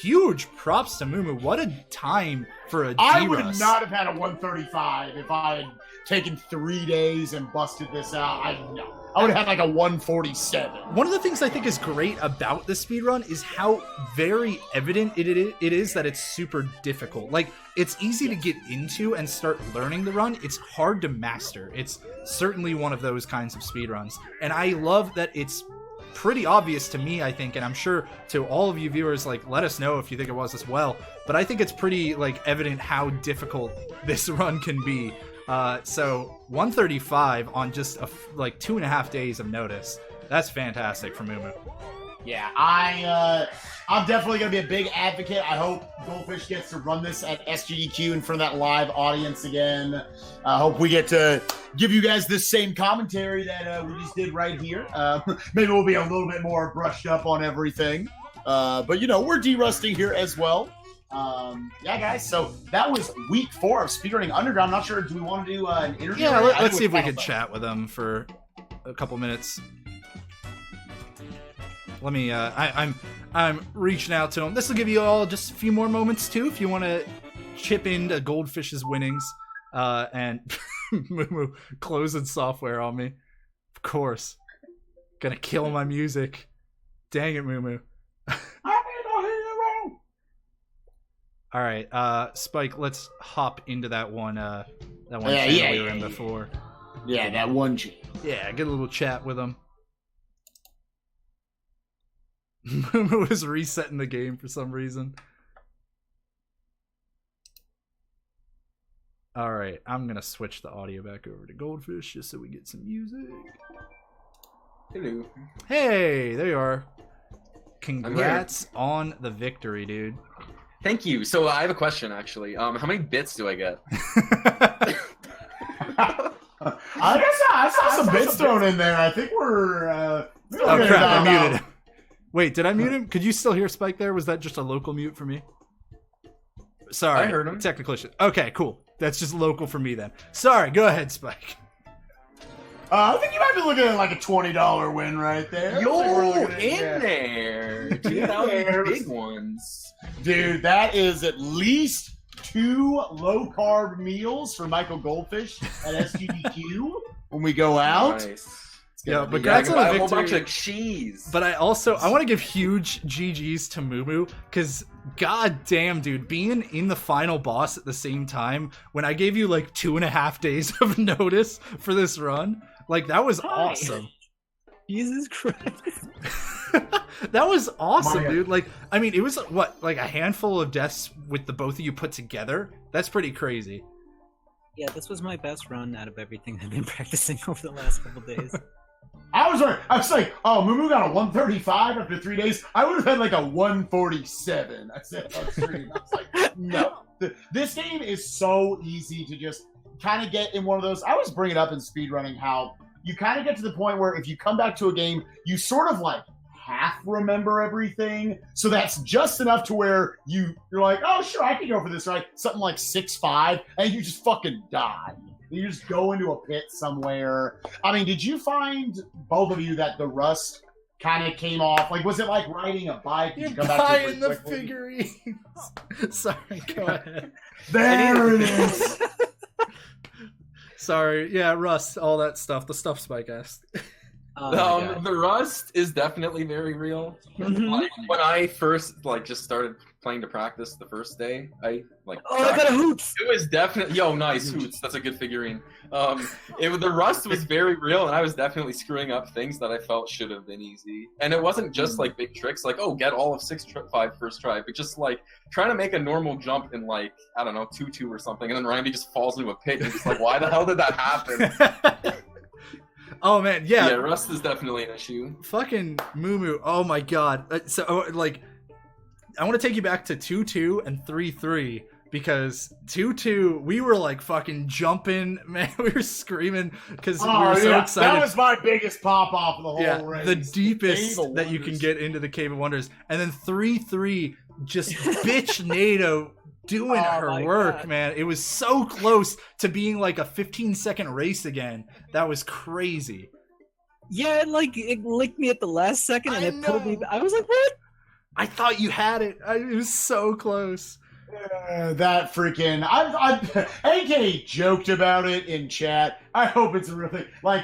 Huge props to MooMoo. What a time for a I would not have had a 135 if I had taken 3 days and busted this out. I would have had a 147. One of the things I think is great about this speedrun is how very evident it is that it's super difficult. It's easy to get into and start learning the run. It's hard to master. It's certainly one of those kinds of speedruns. And I love that it's pretty obvious to me, I think, and I'm sure to all of you viewers, like, let us know if you think it was as well. But I think it's pretty, like, evident how difficult this run can be. So 135 on just like 2.5 days of notice. That's fantastic for MooMoo. Yeah, I'm definitely going to be a big advocate. I hope Goldfish gets to run this at SGDQ in front of that live audience again. I hope we get to give you guys the same commentary that we just did right here. Maybe we'll be a little bit more brushed up on everything. But, you know, we're de-rusting here as well. Yeah, guys, so that was week 4 of Speedrunning Underground. I'm not sure, do we want to do an interview? Yeah, let's see if we could chat with them for a couple minutes. Let me, I'm reaching out to him. This will give you all just a few more moments, too, if you want to chip into Goldfish's winnings. And MooMoo closing software on me. Of course. Gonna kill my music. Dang it, MooMoo. All right, Spike, let's hop into that one channel we were in before. Yeah, that one channel. Yeah, get a little chat with him. MooMoo was resetting the game for some reason. All right, I'm gonna switch the audio back over to Goldfish just so we get some music. Hello. Hey, there you are. Congrats on the victory, dude. Thank you. So I have a question, actually. How many bits do I get? I saw some bits thrown in there. I think we're... oh, crap. I muted him. Wait, did I mute him? Could you still hear Spike there? Was that just a local mute for me? Sorry. I heard him. Technical issue. Okay, cool. That's just local for me then. Sorry. Go ahead, Spike. I think you might be looking at like a $20 win right there. Yo, there. Dude, that would be big ones. Dude, that is at least 2 low-carb meals for Michael Goldfish at SGDQ when we go out. Nice. Yeah, but I congrats can on buy the a whole victory. bunch of cheese. But I want to give huge GGs to MooMoo, because god damn, dude, being in the final boss at the same time when I gave you like 2.5 days of notice for this run, like that was awesome. Jesus Christ. That was awesome, dude. Like, I mean, it was what, like a handful of deaths with the both of you put together? That's pretty crazy. Yeah, this was my best run out of everything I've been practicing over the last couple days. I was like, oh, MooMoo got a 135 after 3 days. I would have had like a 147. I said on stream. I was like, no. This game is so easy to just kind of get in one of those. I always bring it up in speedrunning how you kind of get to the point where if you come back to a game, you sort of like half remember everything. So that's just enough to where you're like, oh, sure, I can go for this, right? Something like 6-5, and you just fucking die. You just go into a pit somewhere. I mean, did you find, both of you, that the rust kind of came off? Like, was it like riding a bike? Did you come back to it the quickly? figurines. Sorry, go ahead. There it is. Sorry, yeah, rust, all that stuff. The stuff Spike asked. The rust is definitely very real. Like, when I first just started playing to practice the first day, I I got a hoops. It was definitely nice hoots. That's a good figurine. The rust was very real, and I was definitely screwing up things that I felt should have been easy. And it wasn't just like big tricks, like get all of 6-5 first try, but just like trying to make a normal jump in like I don't know 2-2 or something, and then Randy just falls into a pit, and you're just like, why the hell did that happen? Oh man, yeah. Yeah, rust is definitely an issue. Fucking MooMoo. Oh my god. So like, I want to take you back to 2-2 and 3-3 because 2-2 we were like fucking jumping, man. We were screaming because we were so excited. That was my biggest pop off of the whole race. The deepest that you can get into the Cave of Wonders, and then 3-3 just bitch NATO doing her work, God. Man. It was so close to being like a 15-second race again. That was crazy. Yeah, it licked me at the last second, and it pulled me. I was like, what? I thought you had it. It was so close. That freaking... AK joked about it in chat. I hope it's a real thing. Like,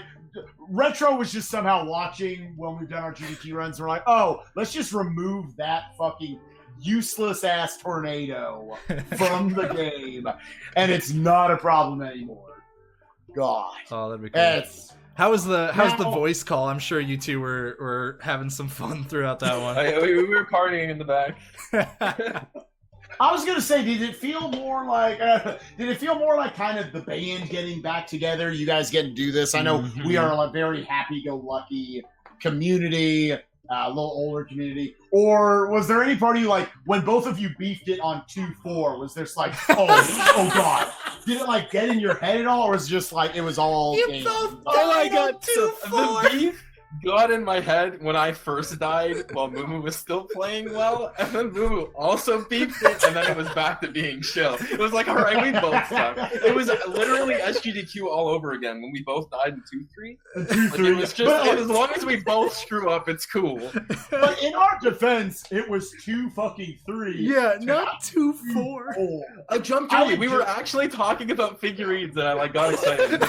Retro was just somehow watching when we've done our GDQ runs. We're like, oh, let's just remove that fucking useless-ass tornado from the game. And it's not a problem anymore. God. Oh, that'd be cool. How was the voice call? I'm sure you two were having some fun throughout that one. We were partying in the back. I was gonna say, did it feel more like kind of the band getting back together? You guys getting to do this? I know we are a very happy-go-lucky community, a little older community. Or was there any part of you, like, when both of you beefed it on 2-4, was there like, oh god, did it like get in your head at all, or was it just like it was all? You both died on 2-4. The beef got in my head when I first died while MooMoo was still playing well, and then MooMoo also beeped it, and then it was back to being chill. It was like, alright, we both suck. It was literally SGDQ all over again when we both died in 2-3. Like, it was just, as long as we both screw up, it's cool. But in our defense, it was 2-3. Yeah, not 2-4. I jumped early. We were actually talking about figurines, and I like got excited.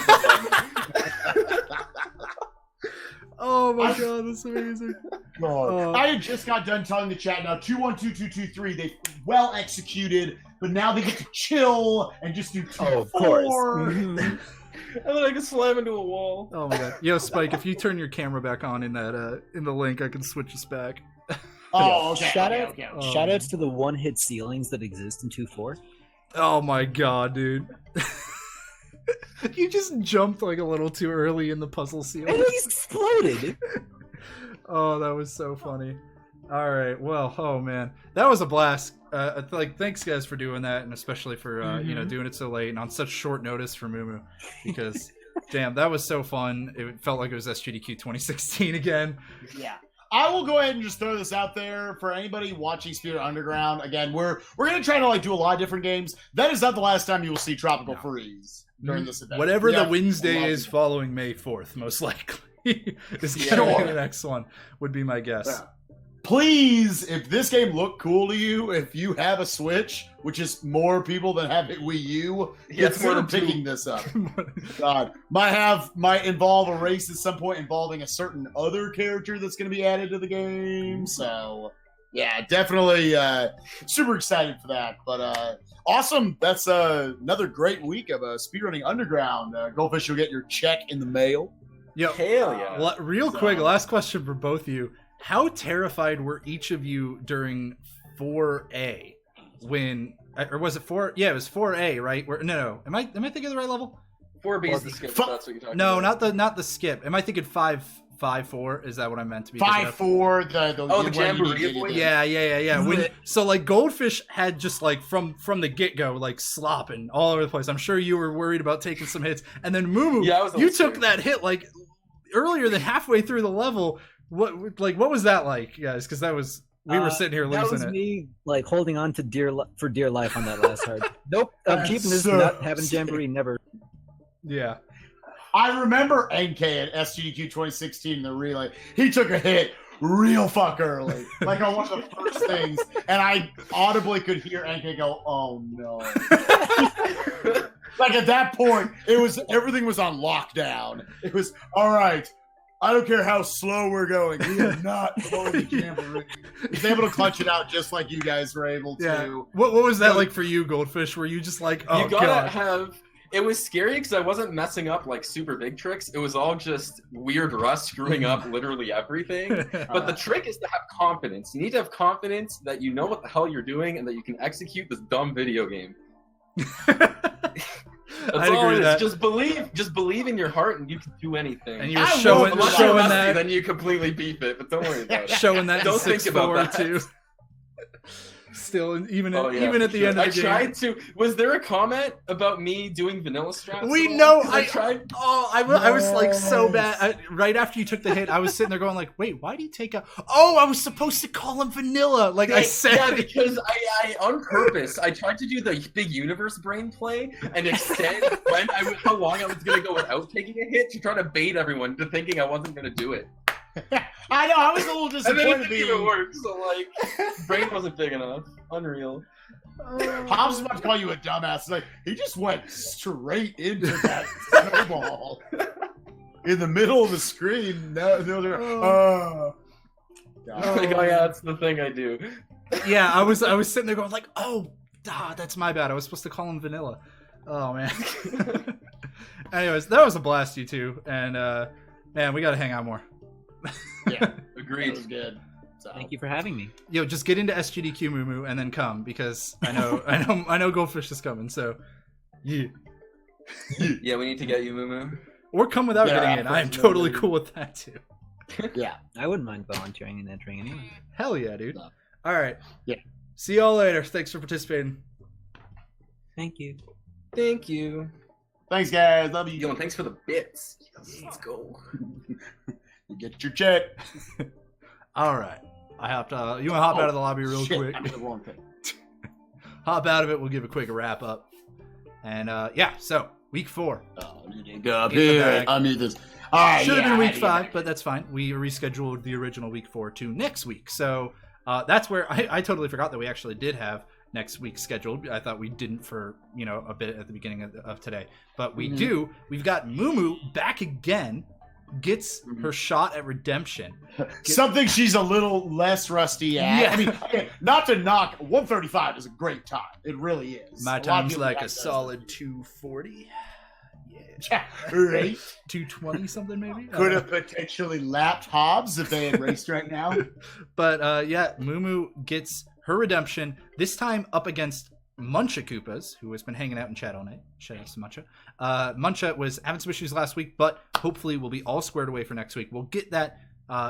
Oh my god, that's amazing. I had just got done telling the chat now 2-1-2-2-2-3. They well executed, but now they get to chill and just do 2-4. of course. And then I can slam into a wall. Oh my god. Yo, Spike, if you turn your camera back on in that in the link, I can switch us back. Oh, okay. Shoutouts to the one-hit ceilings that exist in 2-4. Oh my god, dude. You just jumped like a little too early in the puzzle ceiling. And he exploded. Oh, that was so funny. All right, well, oh man, that was a blast. Thanks guys for doing that, and especially for doing it so late and on such short notice for MooMoo, because damn, that was so fun. It felt like it was SGDQ 2016 again. Yeah. I will go ahead and just throw this out there for anybody watching Speedrunning Underground. Again, we're gonna try to like do a lot of different games. That is not the last time you will see Tropical Freeze during this event. Whatever the Wednesday is following May 4th, most likely is the next one. Would be my guess. Yeah. Please, if this game looked cool to you, if you have a Switch, which is more people than have a Wii U, consider picking this up. God, might involve a race at some point involving a certain other character that's going to be added to the game. So, yeah, definitely super excited for that. But awesome. That's another great week of Speedrunning Underground. Goldfish, you'll get your check in the mail. Yo, hell yeah. Real quick, last question for both of you. How terrified were each of you during 4A when, or was it 4? Yeah, it was 4A, right? No. Am I thinking of the right level? 4B is the skip. That's what you're talking about. No, not the skip. Am I thinking 5-4? Is that what I meant to be? 5-4. The jamboree. Yeah. So like Goldfish had just like from the get go like slopping all over the place. I'm sure you were worried about taking some hits, and then MooMoo, you took that hit like earlier than halfway through the level. What was that like, guys? Because we were sitting here losing it. That was me like holding on to dear life on that last hard. Nope, I'm keeping this. Not having jamboree. Never. Yeah. I remember NK at SGDQ 2016 in the relay. He took a hit real fuck early, like on one of the first things, and I audibly could hear NK go, "Oh no!" Like at that point, everything was on lockdown. It was all right. I don't care how slow we're going. We are not going to jamboree. He's able to clutch it out just like you guys were able to. Yeah. What was that like for you, Goldfish? Were you just like, oh, you gotta have... It was scary because I wasn't messing up like super big tricks. It was all just weird Russ screwing up literally everything. But the trick is to have confidence. You need to have confidence that you know what the hell you're doing and that you can execute this dumb video game. That's all it is. Just believe in your heart, and you can do anything. And you're showing that. Then you completely beat it. But don't worry about it. Showing that. Don't think about that too. Still, even at the end of the game. I tried to. Was there a comment about me doing vanilla straps? We know. I tried. Oh, I was like so bad. Right after you took the hit, I was sitting there going like, "Wait, why do you take a?" Oh, I was supposed to call him vanilla. Like I said. Yeah, because I on purpose I tried to do the big universe brain play and extend how long I was gonna go without taking a hit to try to bait everyone to thinking I wasn't gonna do it. I know, I was a little disappointed. And then it didn't even work, so like, brain wasn't big enough. Unreal. Hobson was about to call you a dumbass. Like, he just went straight into that snowball in the middle of the screen. Like, oh yeah, that's the thing I do. Yeah, I was sitting there going like, oh, that's my bad. I was supposed to call him vanilla. Oh man. Anyways, that was a blast, you two, and man, we gotta hang out more. Yeah, Agreed. that was good. So. Thank you for having me. Yo, just get into SGDQ MooMoo and then come because I know Goldfish is coming. So, yeah. Yeah, we need to get you, MooMoo. Or come without getting in. I am totally cool with that too. Yeah. I wouldn't mind volunteering and entering anyway. Hell yeah, dude. No. All right. Yeah. See y'all later. Thanks for participating. Thank you. Thank you. Thanks, guys. Love you. Yo, and thanks for the bits. Yes, let's go. You get your check. All right. I hopped. You want to hop out of the lobby real Shit, quick? I did the wrong thing. Hop out of it. We'll give a quick wrap up. And yeah, so week 4. Oh, you didn't go up Get the here. bag. I need this. All right, Should have been week I 5, need but that's fine. We rescheduled the original week 4 to next week. So that's where I totally forgot that we actually did have next week scheduled. I thought we didn't for a bit at the beginning of today, but we do. We've got MooMoo back again. Gets her shot at redemption. Something she's a little less rusty at. Yeah. I mean, okay, not to knock, 135 is a great time. It really is. My A lot of time's people like like a that. solid 240. Yeah. Yeah, right. 220 something maybe. Could have potentially lapped Hobbs if they had raced right now. But yeah, MooMoo gets her redemption, this time up against Muncha Koopas, who has been hanging out in chat all night. Shout out to Muncha. Muncha was having some issues last week, but hopefully we'll be all squared away for next week. We'll get that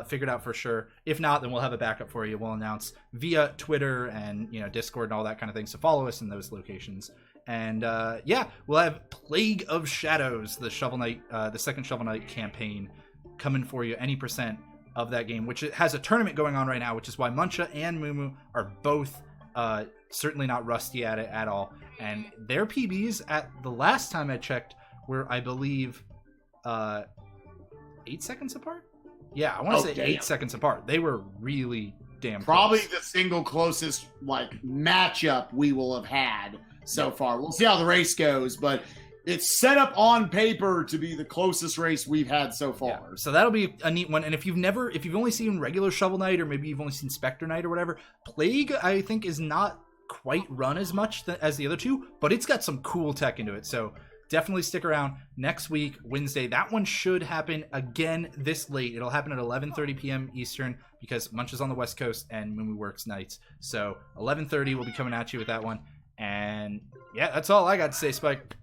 figured out for sure. If not, then we'll have a backup for you. We'll announce via Twitter and Discord and all that kind of thing. So follow us in those locations. And yeah, we'll have Plague of Shadows, the Shovel Knight, the second Shovel Knight campaign, coming for you any percent of that game, which has a tournament going on right now, which is why Muncha and MooMoo are both certainly not rusty at it at all. And their PBs at the last time I checked were, I believe, 8 seconds apart. Yeah, I want to say 8 seconds apart. They were really damn Probably close. the single closest matchup we will have had so far. We'll see how the race goes, but it's set up on paper to be the closest race we've had so far. Yeah, so that'll be a neat one. And if you've only seen regular Shovel Knight, or maybe you've only seen Spectre Knight or whatever, Plague I think is not quite run as much as the other two, but it's got some cool tech into it. So definitely stick around next week, Wednesday. That one should happen again this late. It'll happen at 11:30 p.m. Eastern because Munch is on the West Coast and MooMoo works nights. So 11:30 we'll be coming at you with that one. And yeah, that's all I got to say, Spike.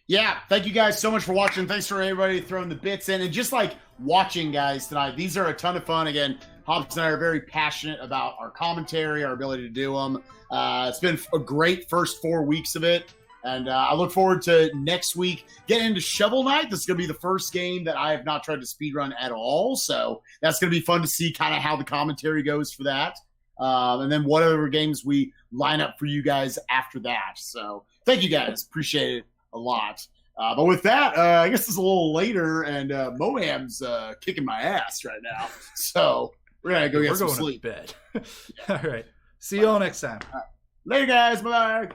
Yeah, thank you guys so much for watching. Thanks for everybody throwing the bits in and just watching guys tonight. These are a ton of fun. Again, Hobson and I are very passionate about our commentary, our ability to do them. It's been a great first 4 weeks of it. And I look forward to next week getting into Shovel Knight. This is going to be the first game that I have not tried to speedrun at all. So that's going to be fun to see kind of how the commentary goes for that. And then whatever games we line up for you guys after that. So thank you guys. Appreciate it a lot. But with that, I guess it's a little later, and Moam's kicking my ass right now. So we're going to go get some sleep. To bed. All right. See you all next time. Later, guys. Bye-bye.